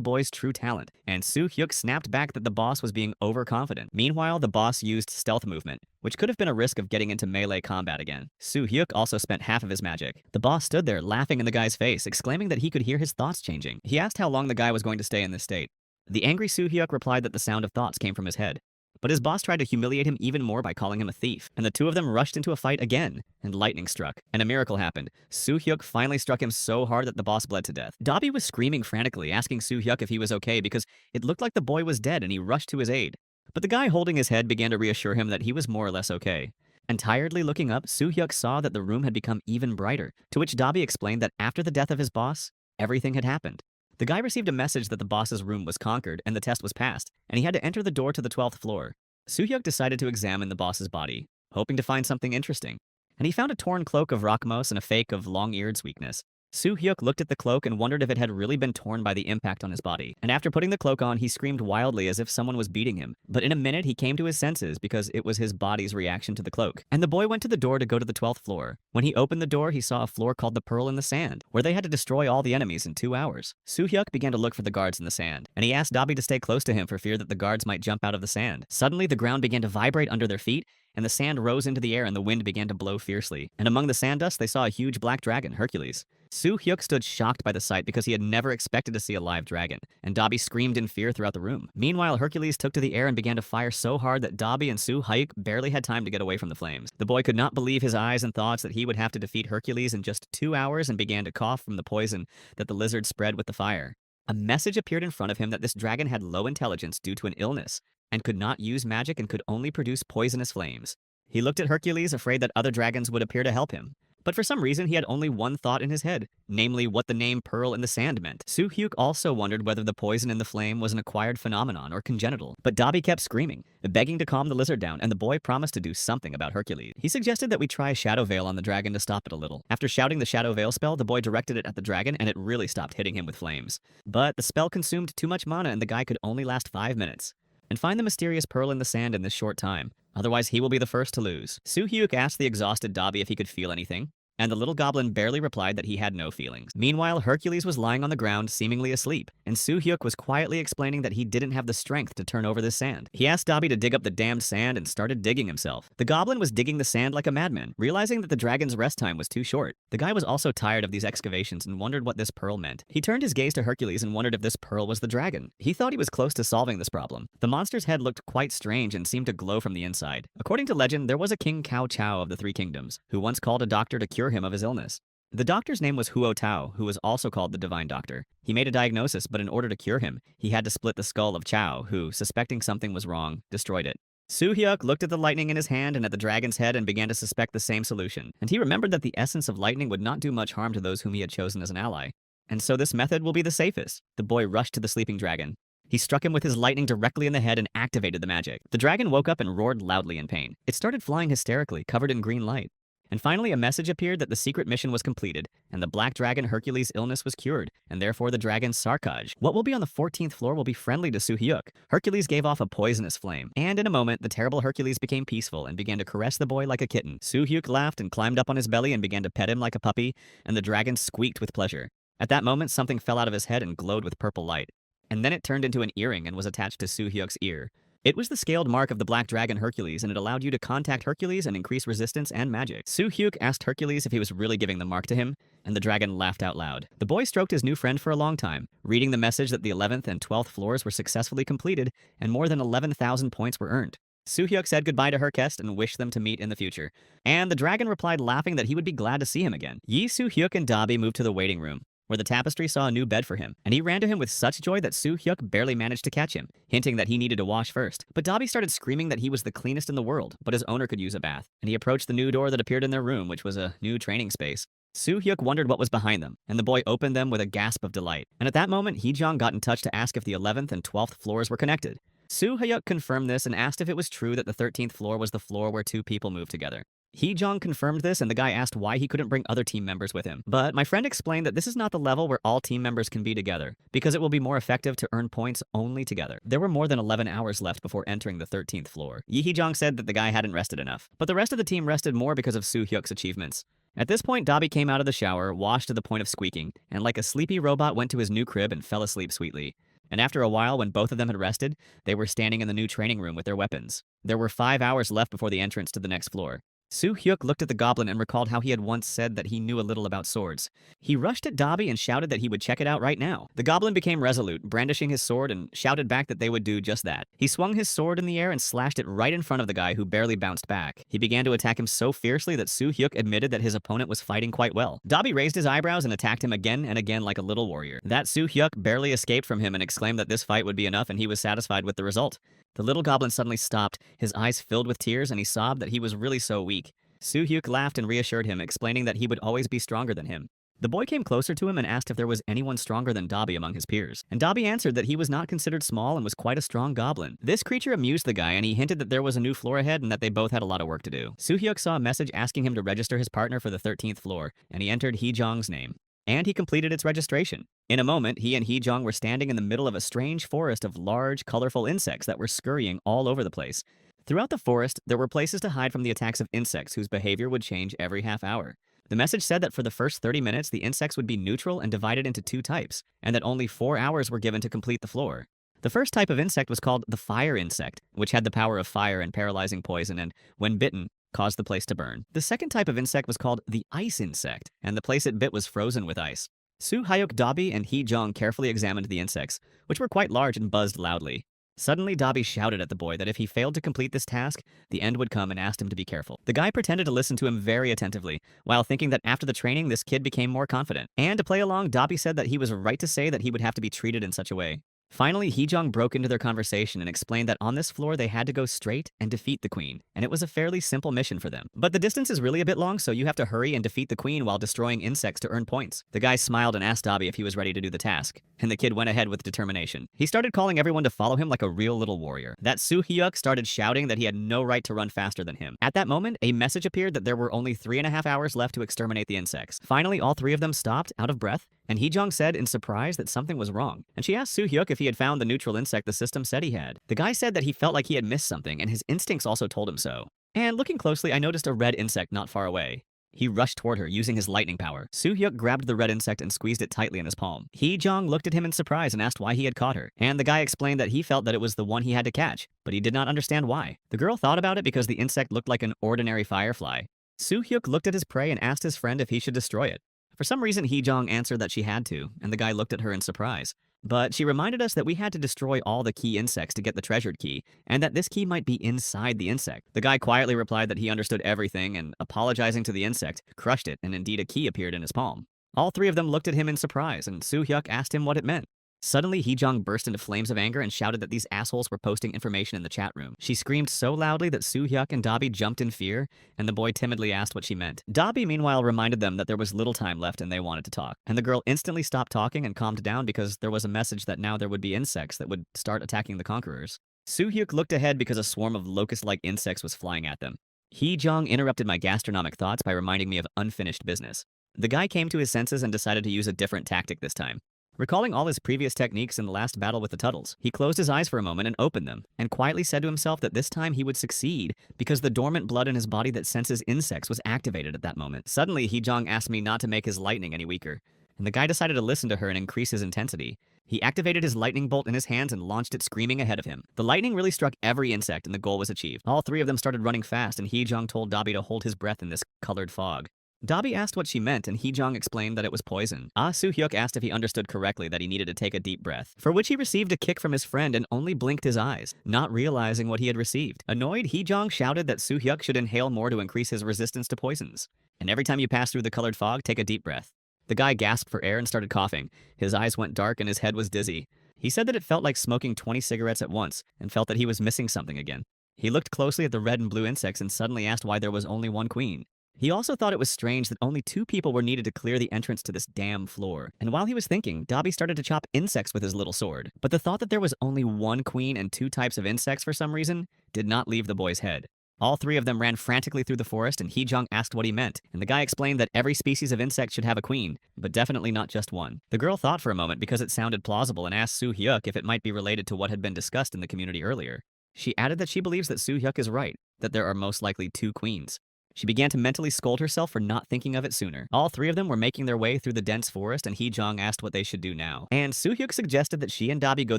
boy's true talent, and Soo-hyuk snapped back that the boss was being overconfident. Meanwhile, the boss used stealth movement, which could have been a risk of getting into melee combat again. Soo-hyuk also spent half of his magic. The boss stood there, laughing in the guy's face, exclaiming that he could hear his thoughts changing. He asked how long the guy was going to stay in this state. The angry Soo-hyuk replied that the sound of thoughts came from his head. But his boss tried to humiliate him even more by calling him a thief, and the 2 of them rushed into a fight again, and lightning struck. And a miracle happened. Soo-hyuk finally struck him so hard that the boss bled to death. Dobby was screaming frantically, asking Soo-hyuk if he was okay because it looked like the boy was dead and he rushed to his aid. But the guy holding his head began to reassure him that he was more or less okay. And tiredly looking up, Soo-hyuk saw that the room had become even brighter, to which Dobby explained that after the death of his boss, everything had happened. The guy received a message that the boss's room was conquered and the test was passed, and he had to enter the door to the 12th floor. Soo-hyuk decided to examine the boss's body, hoping to find something interesting, and he found a torn cloak of Rockmos and a fake of Long-Eared's weakness. Soo-hyuk looked at the cloak and wondered if it had really been torn by the impact on his body, and after putting the cloak on, he screamed wildly as if someone was beating him. But in a minute, he came to his senses because it was his body's reaction to the cloak. And the boy went to the door to go to the 12th floor. When he opened the door, he saw a floor called the Pearl in the Sand, where they had to destroy all the enemies in 2 hours. Soo-hyuk began to look for the guards in the sand, and he asked Dobby to stay close to him for fear that the guards might jump out of the sand. Suddenly, the ground began to vibrate under their feet, and the sand rose into the air and the wind began to blow fiercely. And among the sand dust, they saw a huge black dragon, Hercules. Soo-hyuk stood shocked by the sight because he had never expected to see a live dragon, and Dobby screamed in fear throughout the room. Meanwhile, Hercules took to the air and began to fire so hard that Dobby and Soo-hyuk barely had time to get away from the flames. The boy could not believe his eyes and thoughts that he would have to defeat Hercules in just 2 hours and began to cough from the poison that the lizard spread with the fire. A message appeared in front of him that this dragon had low intelligence due to an illness, and could not use magic and could only produce poisonous flames. He looked at Hercules, afraid that other dragons would appear to help him. But for some reason, he had only one thought in his head, namely what the name Pearl in the Sand meant. Soo-hyuk also wondered whether the poison in the flame was an acquired phenomenon or congenital. But Dobby kept screaming, begging to calm the lizard down, and the boy promised to do something about Hercules. He suggested that we try Shadow Veil on the dragon to stop it a little. After shouting the Shadow Veil spell, the boy directed it at the dragon, and it really stopped hitting him with flames. But the spell consumed too much mana, and the guy could only last 5 minutes. And find the mysterious pearl in the sand in this short time. Otherwise, he will be the first to lose. Soo-hyuk asked the exhausted Dobby if he could feel anything. And the little goblin barely replied that he had no feelings. Meanwhile, Hercules was lying on the ground, seemingly asleep, and Soo-hyuk was quietly explaining that he didn't have the strength to turn over the sand. He asked Dobby to dig up the damned sand and started digging himself. The goblin was digging the sand like a madman, realizing that the dragon's rest time was too short. The guy was also tired of these excavations and wondered what this pearl meant. He turned his gaze to Hercules and wondered if this pearl was the dragon. He thought he was close to solving this problem. The monster's head looked quite strange and seemed to glow from the inside. According to legend, there was a King Cao Chao of the Three Kingdoms, who once called a doctor to cure him of his illness. The doctor's name was Huo Tao, who was also called the Divine Doctor. He made a diagnosis, but in order to cure him, he had to split the skull of Chao, who, suspecting something was wrong, destroyed it. Soo-hyuk looked at the lightning in his hand and at the dragon's head and began to suspect the same solution, and he remembered that the essence of lightning would not do much harm to those whom he had chosen as an ally. And so this method will be the safest. The boy rushed to the sleeping dragon. He struck him with his lightning directly in the head and activated the magic. The dragon woke up and roared loudly in pain. It started flying hysterically, covered in green light. And finally, a message appeared that the secret mission was completed, and the black dragon Hercules' illness was cured, and therefore the dragon Sarkaj. What will be on the 14th floor will be friendly to Soo-hyuk. Hercules gave off a poisonous flame, and in a moment, the terrible Hercules became peaceful and began to caress the boy like a kitten. Soo-hyuk laughed and climbed up on his belly and began to pet him like a puppy, and the dragon squeaked with pleasure. At that moment, something fell out of his head and glowed with purple light. And then it turned into an earring and was attached to Soo-hyuk's ear. It was the scaled mark of the black dragon Hercules, and it allowed you to contact Hercules and increase resistance and magic. Soo-hyuk asked Hercules if he was really giving the mark to him, and the dragon laughed out loud. The boy stroked his new friend for a long time, reading the message that the 11th and 12th floors were successfully completed, and more than 11,000 points were earned. Soo-hyuk said goodbye to Herkest and wished them to meet in the future. And the dragon replied laughing that he would be glad to see him again. Yi Soo-hyuk and Dobby moved to the waiting room, where the tapestry saw a new bed for him, and he ran to him with such joy that Soo-hyuk barely managed to catch him, hinting that he needed to wash first. But Dobby started screaming that he was the cleanest in the world, but his owner could use a bath, and he approached the new door that appeared in their room, which was a new training space. Soo-hyuk wondered what was behind them, and the boy opened them with a gasp of delight. And at that moment, Hee-jong got in touch to ask if the 11th and 12th floors were connected. Soo-hyuk confirmed this and asked if it was true that the 13th floor was the floor where two people moved together. Hee-jong confirmed this, and the guy asked why he couldn't bring other team members with him. But my friend explained that this is not the level where all team members can be together, because it will be more effective to earn points only together. There were more than 11 hours left before entering the 13th floor. Hee-jong said that the guy hadn't rested enough, but the rest of the team rested more because of Soo-hyuk's achievements. At this point, Dobby came out of the shower, washed to the point of squeaking, and like a sleepy robot went to his new crib and fell asleep sweetly. And after a while, when both of them had rested, they were standing in the new training room with their weapons. There were 5 hours left before the entrance to the next floor. Soo-hyuk looked at the goblin and recalled how he had once said that he knew a little about swords. He rushed at Dobby and shouted that he would check it out right now. The goblin became resolute, brandishing his sword, and shouted back that they would do just that. He swung his sword in the air and slashed it right in front of the guy, who barely bounced back. He began to attack him so fiercely that Soo-hyuk admitted that his opponent was fighting quite well. Dobby raised his eyebrows and attacked him again and again like a little warrior. That Soo-hyuk barely escaped from him and exclaimed that this fight would be enough, and he was satisfied with the result. The little goblin suddenly stopped, his eyes filled with tears, and he sobbed that he was really so weak. Soo-hyuk laughed and reassured him, explaining that he would always be stronger than him. The boy came closer to him and asked if there was anyone stronger than Dobby among his peers. And Dobby answered that he was not considered small and was quite a strong goblin. This creature amused the guy, and he hinted that there was a new floor ahead and that they both had a lot of work to do. Soo-hyuk saw a message asking him to register his partner for the 13th floor, and he entered Hee-jong's name. And he completed its registration. In a moment, he and Hee-jong were standing in the middle of a strange forest of large, colorful insects that were scurrying all over the place. Throughout the forest, there were places to hide from the attacks of insects whose behavior would change every half hour. The message said that for the first 30 minutes, the insects would be neutral and divided into 2 types, and that only 4 hours were given to complete the floor. The first type of insect was called the fire insect, which had the power of fire and paralyzing poison, and when bitten, caused the place to burn. The second type of insect was called the ice insect, and the place it bit was frozen with ice. Soo-hyuk, Dobby, and Hee-jong carefully examined the insects, which were quite large and buzzed loudly. Suddenly, Dobby shouted at the boy that if he failed to complete this task, the end would come, and asked him to be careful. The guy pretended to listen to him very attentively, while thinking that after the training, this kid became more confident. And to play along, Dobby said that he was right to say that he would have to be treated in such a way. Finally, Hee-jong broke into their conversation and explained that on this floor they had to go straight and defeat the queen, and it was a fairly simple mission for them. But the distance is really a bit long, so you have to hurry and defeat the queen while destroying insects to earn points. The guy smiled and asked Dobby if he was ready to do the task, and the kid went ahead with determination. He started calling everyone to follow him like a real little warrior. That Soo-hyuk started shouting that he had no right to run faster than him. At that moment, a message appeared that there were only 3.5 hours left to exterminate the insects. Finally, all 3 of them stopped, out of breath, and Hee-jong said in surprise that something was wrong. And she asked Soo-hyuk if he had found the neutral insect the system said he had. The guy said that he felt like he had missed something, and his instincts also told him so. And looking closely, I noticed a red insect not far away. He rushed toward her, using his lightning power. Soo-hyuk grabbed the red insect and squeezed it tightly in his palm. Hee-jong looked at him in surprise and asked why he had caught her, and the guy explained that he felt that it was the one he had to catch, but he did not understand why. The girl thought about it because the insect looked like an ordinary firefly. Soo-hyuk looked at his prey and asked his friend if he should destroy it. For some reason, Hee-jong answered that she had to, and the guy looked at her in surprise. But she reminded us that we had to destroy all the key insects to get the treasured key, and that this key might be inside the insect. The guy quietly replied that he understood everything, and apologizing to the insect, crushed it, and indeed a key appeared in his palm. All three of them looked at him in surprise, and Soo-hyuk asked him what it meant. Suddenly, Hee-jong burst into flames of anger and shouted that these assholes were posting information in the chat room. She screamed so loudly that Soo-hyuk and Dabi jumped in fear, and the boy timidly asked what she meant. Dabi, meanwhile, reminded them that there was little time left and they wanted to talk. And the girl instantly stopped talking and calmed down because there was a message that now there would be insects that would start attacking the conquerors. Soo-hyuk looked ahead because a swarm of locust-like insects was flying at them. Hee-jong interrupted my gastronomic thoughts by reminding me of unfinished business. The guy came to his senses and decided to use a different tactic this time. Recalling all his previous techniques in the last battle with the Tuttles, he closed his eyes for a moment and opened them, and quietly said to himself that this time he would succeed because the dormant blood in his body that senses insects was activated at that moment. Suddenly, Hee-jong asked me not to make his lightning any weaker, and the guy decided to listen to her and increase his intensity. He activated his lightning bolt in his hands and launched it screaming ahead of him. The lightning really struck every insect and the goal was achieved. All three of them started running fast, and Hee-jong told Dabi to hold his breath in this colored fog. Dabi asked what she meant, and Hee-jong explained that it was poison. Soo-hyuk asked if he understood correctly that he needed to take a deep breath, for which he received a kick from his friend and only blinked his eyes, not realizing what he had received. Annoyed, Hee-jong shouted that Soo-hyuk should inhale more to increase his resistance to poisons. And every time you pass through the colored fog, take a deep breath. The guy gasped for air and started coughing. His eyes went dark and his head was dizzy. He said that it felt like smoking 20 cigarettes at once, and felt that he was missing something again. He looked closely at the red and blue insects and suddenly asked why there was only one queen. He also thought it was strange that only 2 people were needed to clear the entrance to this damn floor. And while he was thinking, Dabi started to chop insects with his little sword. But the thought that there was only one queen and 2 types of insects for some reason did not leave the boy's head. All 3 of them ran frantically through the forest, and Hee-jong asked what he meant, and the guy explained that every species of insect should have a queen, but definitely not just one. The girl thought for a moment because it sounded plausible and asked Soo-hyuk if it might be related to what had been discussed in the community earlier. She added that she believes that Soo-hyuk is right, that there are most likely 2 queens. She began to mentally scold herself for not thinking of it sooner. All 3 of them were making their way through the dense forest, and Hee-jong asked what they should do now. And Soo-hyuk suggested that she and Dabi go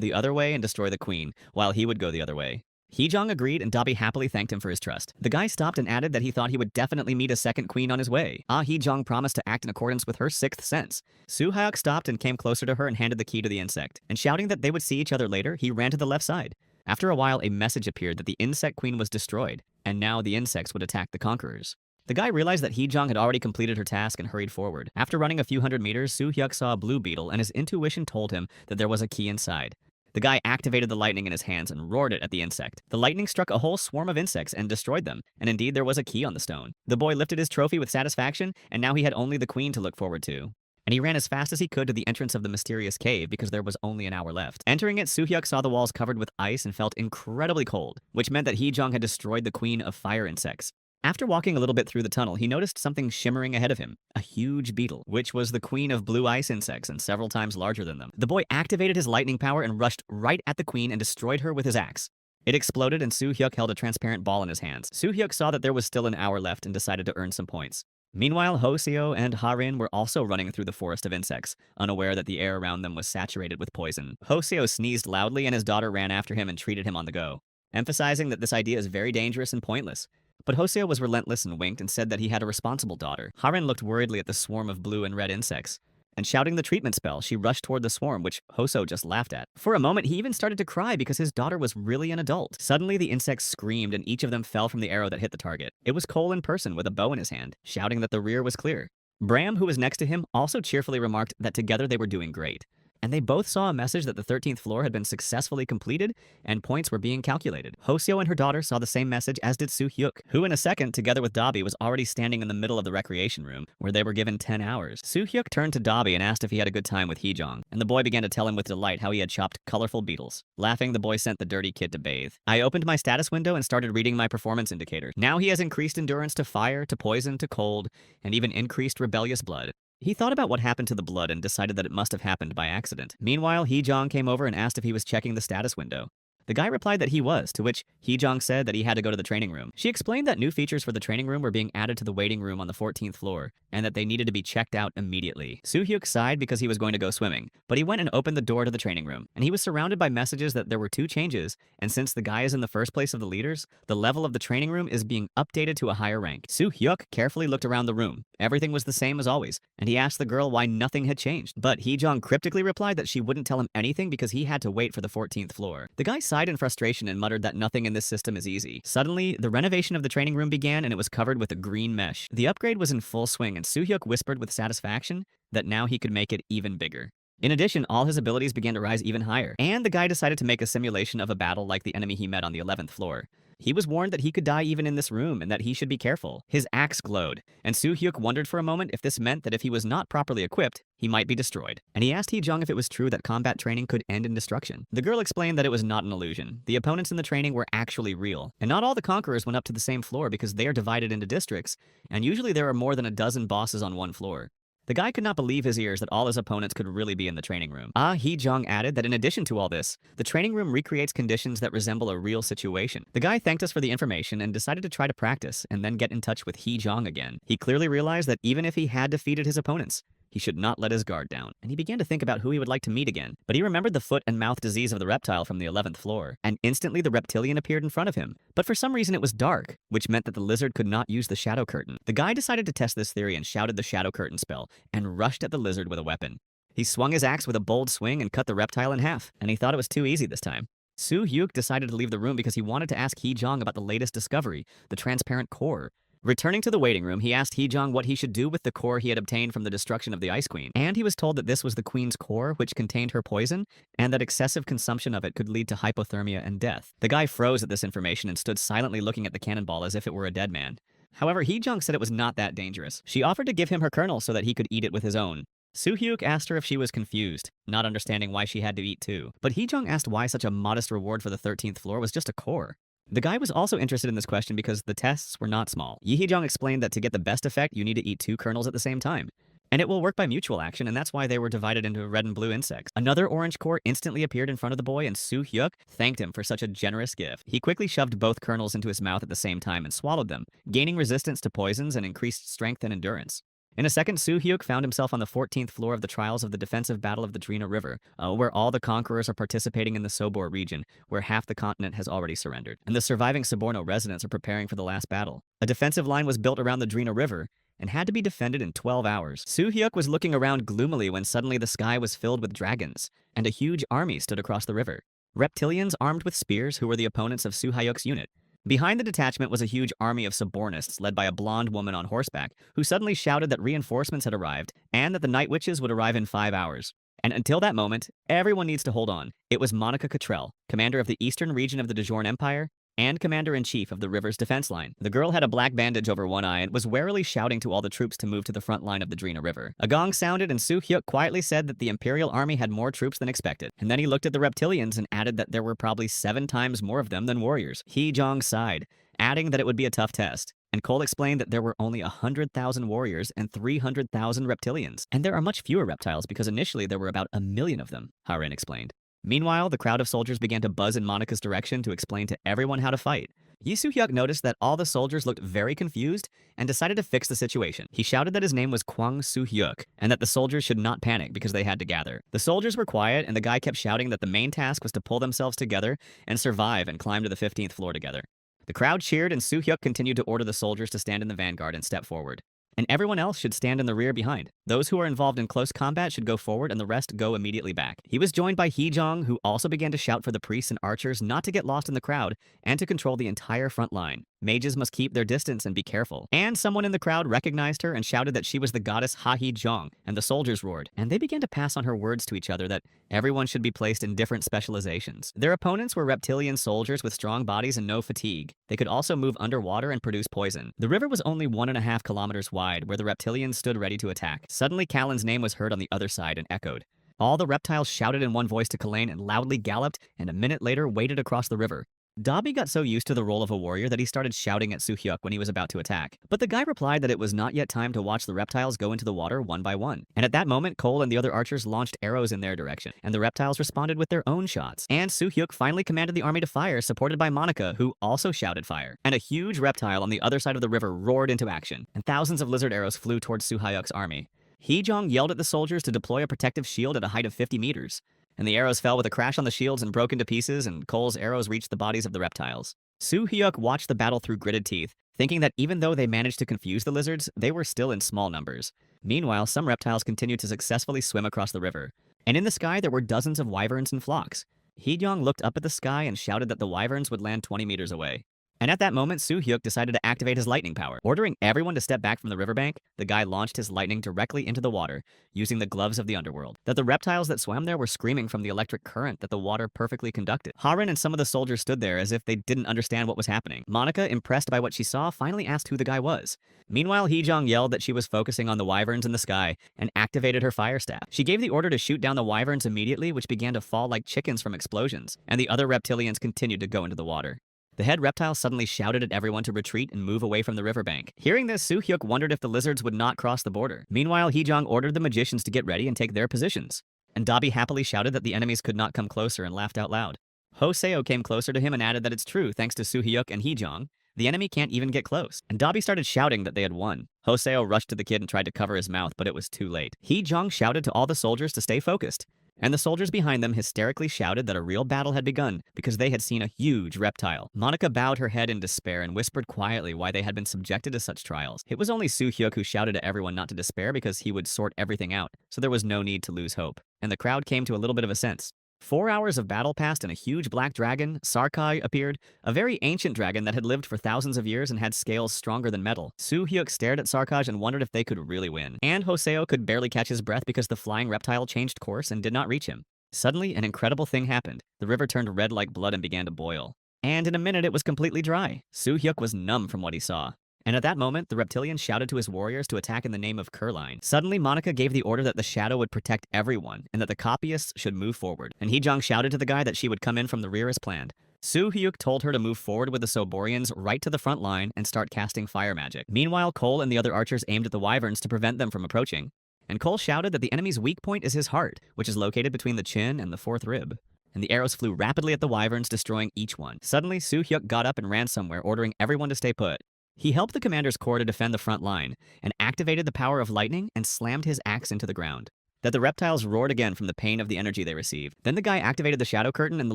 the other way and destroy the queen, while he would go the other way. Hee-jong agreed, and Dabi happily thanked him for his trust. The guy stopped and added that he thought he would definitely meet a second queen on his way. Hee-jong promised to act in accordance with her 6th sense. Soo-hyuk stopped and came closer to her and handed the key to the insect. And shouting that they would see each other later, he ran to the left side. After a while, a message appeared that the insect queen was destroyed, and now the insects would attack the conquerors. The guy realized that Hee-jong had already completed her task and hurried forward. After running a few hundred meters, Soo-hyuk saw a blue beetle, and his intuition told him that there was a key inside. The guy activated the lightning in his hands and roared it at the insect. The lightning struck a whole swarm of insects and destroyed them, and indeed there was a key on the stone. The boy lifted his trophy with satisfaction, and now he had only the queen to look forward to. And he ran as fast as he could to the entrance of the mysterious cave because there was only an hour left. Entering it, Soo-hyuk saw the walls covered with ice and felt incredibly cold, which meant that Hee-jong had destroyed the queen of fire insects. After walking a little bit through the tunnel, he noticed something shimmering ahead of him, a huge beetle, which was the queen of blue ice insects and several times larger than them. The boy activated his lightning power and rushed right at the queen and destroyed her with his axe. It exploded and Soo-hyuk held a transparent ball in his hands. Soo-hyuk saw that there was still an hour left and decided to earn some points. Meanwhile, Hoseo and Harin were also running through the forest of insects, unaware that the air around them was saturated with poison. Hoseo sneezed loudly and his daughter ran after him and treated him on the go, emphasizing that this idea is very dangerous and pointless. But Hoseo was relentless and winked and said that he had a responsible daughter. Harin looked worriedly at the swarm of blue and red insects. And shouting the treatment spell, she rushed toward the swarm, which Hoseo just laughed at. For a moment, he even started to cry because his daughter was really an adult. Suddenly, the insects screamed and each of them fell from the arrow that hit the target. It was Cole in person with a bow in his hand, shouting that the rear was clear. Bram, who was next to him, also cheerfully remarked that together they were doing great. And they both saw a message that the 13th floor had been successfully completed and points were being calculated. Hoseo and her daughter saw the same message, as did Soo-hyuk, who in a second, together with Dabi, was already standing in the middle of the recreation room, where they were given 10 hours. Soo-hyuk turned to Dabi and asked if he had a good time with Hee-jong, and the boy began to tell him with delight how he had chopped colorful beetles. Laughing, the boy sent the dirty kid to bathe. I opened my status window and started reading my performance indicators. Now he has increased endurance to fire, to poison, to cold, and even increased rebellious blood. He thought about what happened to the blood and decided that it must have happened by accident. Meanwhile, Hee-jong came over and asked if he was checking the status window. The guy replied that he was, to which Hee-jong said that he had to go to the training room. She explained that new features for the training room were being added to the waiting room on the 14th floor, and that they needed to be checked out immediately. Soo-hyuk sighed because he was going to go swimming, but he went and opened the door to the training room, and he was surrounded by messages that there were 2 changes, and since the guy is in the first place of the leaders, the level of the training room is being updated to a higher rank. Soo-hyuk carefully looked around the room. Everything was the same as always, and he asked the girl why nothing had changed. But Hee-jong cryptically replied that she wouldn't tell him anything because he had to wait for the 14th floor. The guy sighed in frustration and muttered that nothing in this system is easy. Suddenly, the renovation of the training room began and it was covered with a green mesh. The upgrade was in full swing and Soo-hyuk whispered with satisfaction that now he could make it even bigger. In addition, all his abilities began to rise even higher, and the guy decided to make a simulation of a battle like the enemy he met on the 11th floor. He was warned that he could die even in this room and that he should be careful. His axe glowed, and Soo-hyuk wondered for a moment if this meant that if he was not properly equipped, he might be destroyed. And he asked Hee-jong if it was true that combat training could end in destruction. The girl explained that it was not an illusion. The opponents in the training were actually real, and not all the conquerors went up to the same floor because they are divided into districts, and usually there are more than a dozen bosses on one floor. The guy could not believe his ears that all his opponents could really be in the training room. Hee-jong added that in addition to all this, the training room recreates conditions that resemble a real situation. The guy thanked us for the information and decided to try to practice and then get in touch with Hee-jong again. He clearly realized that even if he had defeated his opponents, he should not let his guard down, and he began to think about who he would like to meet again. But he remembered the foot and mouth disease of the reptile from the 11th floor, and instantly the reptilian appeared in front of him. But for some reason it was dark, which meant that the lizard could not use the shadow curtain. The guy decided to test this theory and shouted the shadow curtain spell, and rushed at the lizard with a weapon. He swung his axe with a bold swing and cut the reptile in half, and he thought it was too easy this time. Soo-hyuk decided to leave the room because he wanted to ask Hee-jong about the latest discovery, the transparent core. Returning to the waiting room, he asked Hee-jong what he should do with the core he had obtained from the destruction of the Ice Queen, and he was told that this was the queen's core, which contained her poison, and that excessive consumption of it could lead to hypothermia and death. The guy froze at this information and stood silently looking at the cannonball as if it were a dead man. However, Hee-jong said it was not that dangerous. She offered to give him her kernel so that he could eat it with his own. Soo-hyuk asked her if she was confused, not understanding why she had to eat too. But Hee-jong asked why such a modest reward for the 13th floor was just a core. The guy was also interested in this question because the tests were not small. Hee-jong explained that to get the best effect, you need to eat 2 kernels at the same time. And it will work by mutual action, and that's why they were divided into red and blue insects. Another orange core instantly appeared in front of the boy, and Soo-hyuk thanked him for such a generous gift. He quickly shoved both kernels into his mouth at the same time and swallowed them, gaining resistance to poisons and increased strength and endurance. In a second, Soo-hyuk found himself on the 14th floor of the trials of the defensive battle of the Drina River, where all the conquerors are participating in the Sobor region, where half the continent has already surrendered. And the surviving Soborno residents are preparing for the last battle. A defensive line was built around the Drina River, and had to be defended in 12 hours. Soo-hyuk was looking around gloomily when suddenly the sky was filled with dragons, and a huge army stood across the river. Reptilians armed with spears who were the opponents of Soo-hyuk's unit. Behind the detachment was a huge army of Sobornists led by a blonde woman on horseback, who suddenly shouted that reinforcements had arrived and that the night witches would arrive in 5 hours. And until that moment, everyone needs to hold on. It was Monica Cottrell, commander of the eastern region of the DeJorn Empire, and commander-in-chief of the river's defense line. The girl had a black bandage over one eye and was warily shouting to all the troops to move to the front line of the Drina River. A gong sounded and Soo-hyuk quietly said that the Imperial Army had more troops than expected. And then he looked at the reptilians and added that there were probably 7 times more of them than warriors. Hee-jong sighed, adding that it would be a tough test. And Cole explained that there were only 100,000 warriors and 300,000 reptilians. And there are much fewer reptiles because initially there were about 1 million of them, Harin explained. Meanwhile, the crowd of soldiers began to buzz in Monica's direction to explain to everyone how to fight. Soo-hyuk noticed that all the soldiers looked very confused and decided to fix the situation. He shouted that his name was Kwang Soo-hyuk and that the soldiers should not panic because they had to gather. The soldiers were quiet and the guy kept shouting that the main task was to pull themselves together and survive and climb to the 15th floor together. The crowd cheered and Soo-hyuk continued to order the soldiers to stand in the vanguard and step forward. And everyone else should stand in the rear behind. Those who are involved in close combat should go forward and the rest go immediately back. He was joined by Hee-jong, who also began to shout for the priests and archers not to get lost in the crowd and to control the entire front line. Mages must keep their distance and be careful. And someone in the crowd recognized her and shouted that she was the goddess Ha-hee-jong, and the soldiers roared. And they began to pass on her words to each other that everyone should be placed in different specializations. Their opponents were reptilian soldiers with strong bodies and no fatigue. They could also move underwater and produce poison. The river was only 1.5 kilometers wide, where the reptilians stood ready to attack. Suddenly, Callan's name was heard on the other side and echoed. All the reptiles shouted in one voice to Kalane and loudly galloped, and a minute later waded across the river. Dobby got so used to the role of a warrior that he started shouting at Soo-hyuk when he was about to attack. But the guy replied that it was not yet time to watch the reptiles go into the water one by one. And at that moment, Cole and the other archers launched arrows in their direction, and the reptiles responded with their own shots. And Soo-hyuk finally commanded the army to fire, supported by Monica, who also shouted fire. And a huge reptile on the other side of the river roared into action, and thousands of lizard arrows flew towards Soo-hyuk's army. Hee-jong yelled at the soldiers to deploy a protective shield at a height of 50 meters. And the arrows fell with a crash on the shields and broke into pieces, and Cole's arrows reached the bodies of the reptiles. Soo-hyuk watched the battle through gritted teeth, thinking that even though they managed to confuse the lizards, they were still in small numbers. Meanwhile, some reptiles continued to successfully swim across the river. And in the sky, there were dozens of wyverns in flocks. Hee-jong looked up at the sky and shouted that the wyverns would land 20 meters away. And at that moment, Soo-hyuk decided to activate his lightning power. Ordering everyone to step back from the riverbank, the guy launched his lightning directly into the water, using the gloves of the underworld. That the reptiles that swam there were screaming from the electric current that the water perfectly conducted. Harin and some of the soldiers stood there as if they didn't understand what was happening. Monica, impressed by what she saw, finally asked who the guy was. Meanwhile, Hee-jong yelled that she was focusing on the wyverns in the sky and activated her fire staff. She gave the order to shoot down the wyverns immediately, which began to fall like chickens from explosions, and the other reptilians continued to go into the water. The head reptile suddenly shouted at everyone to retreat and move away from the riverbank. Hearing this, Soo-hyuk wondered if the lizards would not cross the border. Meanwhile, Hee-jong ordered the magicians to get ready and take their positions. And Dobby happily shouted that the enemies could not come closer and laughed out loud. Hoseo came closer to him and added that it's true, thanks to Soo-hyuk and Hee-jong. The enemy can't even get close. And Dobby started shouting that they had won. Hoseo rushed to the kid and tried to cover his mouth, but it was too late. Hee-jong shouted to all the soldiers to stay focused. And the soldiers behind them hysterically shouted that a real battle had begun because they had seen a huge reptile. Monica bowed her head in despair and whispered quietly why they had been subjected to such trials. It was only Soo-hyuk who shouted to everyone not to despair because he would sort everything out, so there was no need to lose hope. And the crowd came to a little bit of a sense. 4 hours of battle passed and a huge black dragon, Sarkai, appeared, a very ancient dragon that had lived for thousands of years and had scales stronger than metal. Soo-hyuk stared at Sarkaj and wondered if they could really win. And Hoseo could barely catch his breath because the flying reptile changed course and did not reach him. Suddenly, an incredible thing happened. The river turned red like blood and began to boil. And in a minute, it was completely dry. Soo-hyuk was numb from what he saw. And at that moment, the reptilian shouted to his warriors to attack in the name of Kurline. Suddenly, Monica gave the order that the shadow would protect everyone, and that the copyists should move forward. And Hee-jong shouted to the guy that she would come in from the rear as planned. Soo-hyuk told her to move forward with the Soborians right to the front line and start casting fire magic. Meanwhile, Cole and the other archers aimed at the wyverns to prevent them from approaching. And Cole shouted that the enemy's weak point is his heart, which is located between the chin and the fourth rib. And the arrows flew rapidly at the wyverns, destroying each one. Suddenly, Soo-hyuk got up and ran somewhere, ordering everyone to stay put. He helped the commander's corps to defend the front line, and activated the power of lightning and slammed his axe into the ground. That the reptiles roared again from the pain of the energy they received. Then the guy activated the shadow curtain and the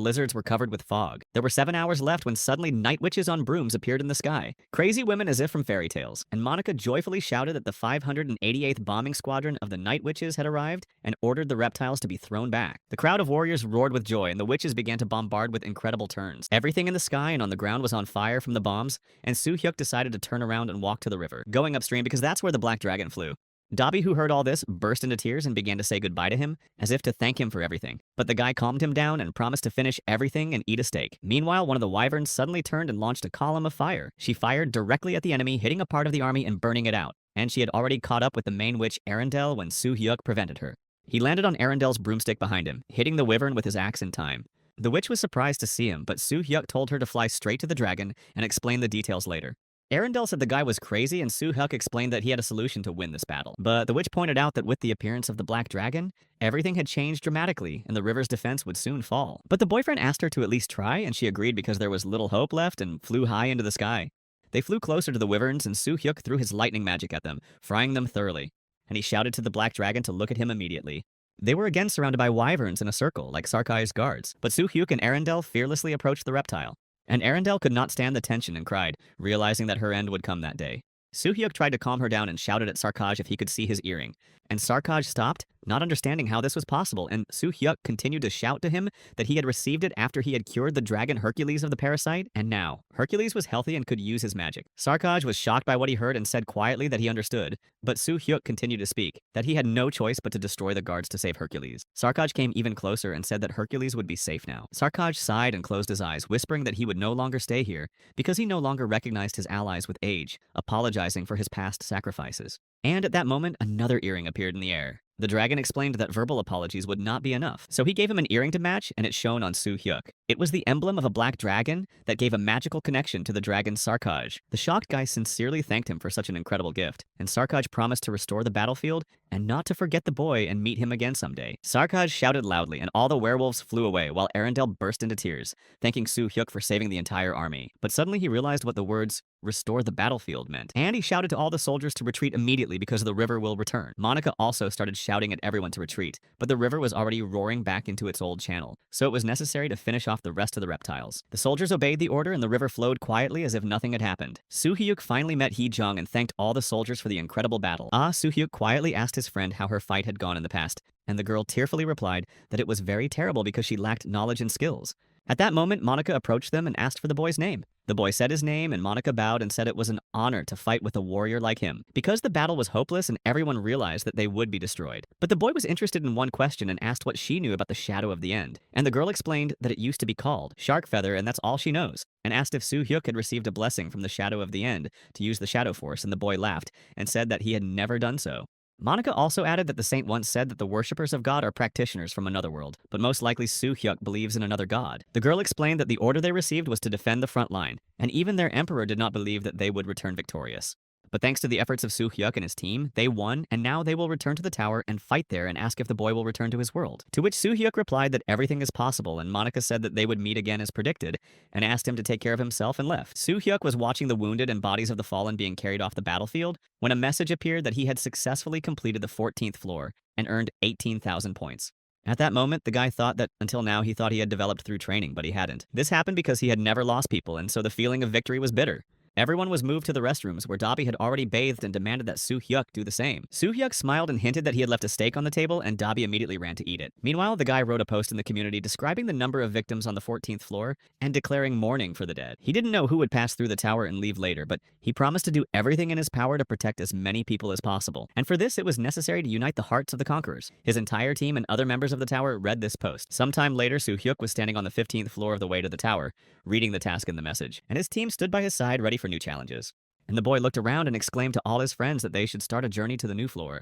lizards were covered with fog. There were 7 hours left when suddenly night witches on brooms appeared in the sky. Crazy women as if from fairy tales. And Monica joyfully shouted that the 588th bombing squadron of the night witches had arrived and ordered the reptiles to be thrown back. The crowd of warriors roared with joy and the witches began to bombard with incredible turns. Everything in the sky and on the ground was on fire from the bombs, and Soo-hyuk decided to turn around and walk to the river, going upstream because that's where the black dragon flew. Dobby, who heard all this, burst into tears and began to say goodbye to him, as if to thank him for everything. But the guy calmed him down and promised to finish everything and eat a steak. Meanwhile, one of the wyverns suddenly turned and launched a column of fire. She fired directly at the enemy, hitting a part of the army and burning it out. And she had already caught up with the main witch Arendelle when Soo-hyuk prevented her. He landed on Arendelle's broomstick behind him, hitting the wyvern with his axe in time. The witch was surprised to see him, but Soo-hyuk told her to fly straight to the dragon and explain the details later. Arendelle said the guy was crazy, and Soo-hyuk explained that he had a solution to win this battle. But the witch pointed out that with the appearance of the black dragon, everything had changed dramatically, and the river's defense would soon fall. But the boyfriend asked her to at least try, and she agreed because there was little hope left and flew high into the sky. They flew closer to the wyverns, and Soo-hyuk threw his lightning magic at them, frying them thoroughly. And he shouted to the black dragon to look at him immediately. They were again surrounded by wyverns in a circle, like Sarkai's guards, but Soo-hyuk and Arendelle fearlessly approached the reptile. And Arendelle could not stand the tension and cried, realizing that her end would come that day. Soo-hyuk tried to calm her down and shouted at Sarkaj if he could see his earring. And Sarkaj stopped, not understanding how this was possible, and Soo-hyuk continued to shout to him that he had received it after he had cured the dragon Hercules of the parasite, and now, Hercules was healthy and could use his magic. Sarkaj was shocked by what he heard and said quietly that he understood, but Soo-hyuk continued to speak, that he had no choice but to destroy the guards to save Hercules. Sarkaj came even closer and said that Hercules would be safe now. Sarkaj sighed and closed his eyes, whispering that he would no longer stay here, because he no longer recognized his allies with age, apologizing for his past sacrifices. And at that moment, another earring appeared in the air. The dragon explained that verbal apologies would not be enough, so he gave him an earring to match, and it shone on Soo-hyuk. It was the emblem of a black dragon that gave a magical connection to the dragon Sarkaj. The shocked guy sincerely thanked him for such an incredible gift, and Sarkaj promised to restore the battlefield and not to forget the boy and meet him again someday. Sarkaj shouted loudly, and all the werewolves flew away while Arendelle burst into tears, thanking Soo-hyuk for saving the entire army. But suddenly he realized what the words "restore the battlefield" meant, and he shouted to all the soldiers to retreat immediately because the river will return. Monica also started shouting at everyone to retreat, but the river was already roaring back into its old channel, so it was necessary to finish off the rest of the reptiles. The soldiers obeyed the order and the river flowed quietly as if nothing had happened. Soo-hyuk finally met Hee-jung and thanked all the soldiers for the incredible battle. Soo-hyuk quietly asked his friend how her fight had gone in the past, and the girl tearfully replied that it was very terrible because she lacked knowledge and skills. At that moment, Monica approached them and asked for the boy's name. The boy said his name, and Monica bowed and said it was an honor to fight with a warrior like him, because the battle was hopeless and everyone realized that they would be destroyed. But the boy was interested in one question and asked what she knew about the Shadow of the End, and the girl explained that it used to be called Shark Feather, and that's all she knows, and asked if Soo-hyuk had received a blessing from the Shadow of the End to use the Shadow Force, and the boy laughed and said that he had never done so. Monica also added that the saint once said that the worshippers of God are practitioners from another world, but most likely Soo-hyuk believes in another god. The girl explained that the order they received was to defend the front line, and even their emperor did not believe that they would return victorious. But thanks to the efforts of Soo-hyuk and his team, they won, and now they will return to the tower and fight there and ask if the boy will return to his world. To which Soo-hyuk replied that everything is possible, and Monica said that they would meet again as predicted, and asked him to take care of himself and left. Soo-hyuk was watching the wounded and bodies of the fallen being carried off the battlefield when a message appeared that he had successfully completed the 14th floor and earned 18,000 points. At that moment, the guy thought that until now he thought he had developed through training, but he hadn't. This happened because he had never lost people, and so the feeling of victory was bitter. Everyone was moved to the restrooms, where Dabi had already bathed and demanded that Soo-hyuk do the same. Soo-hyuk smiled and hinted that he had left a steak on the table, and Dabi immediately ran to eat it. Meanwhile, the guy wrote a post in the community describing the number of victims on the 14th floor and declaring mourning for the dead. He didn't know who would pass through the tower and leave later, but he promised to do everything in his power to protect as many people as possible. And for this, it was necessary to unite the hearts of the conquerors. His entire team and other members of the tower read this post. Sometime later, Soo-hyuk was standing on the 15th floor of the way to the tower, reading the task in the message, and his team stood by his side ready for new challenges. And the boy looked around and exclaimed to all his friends that they should start a journey to the new floor.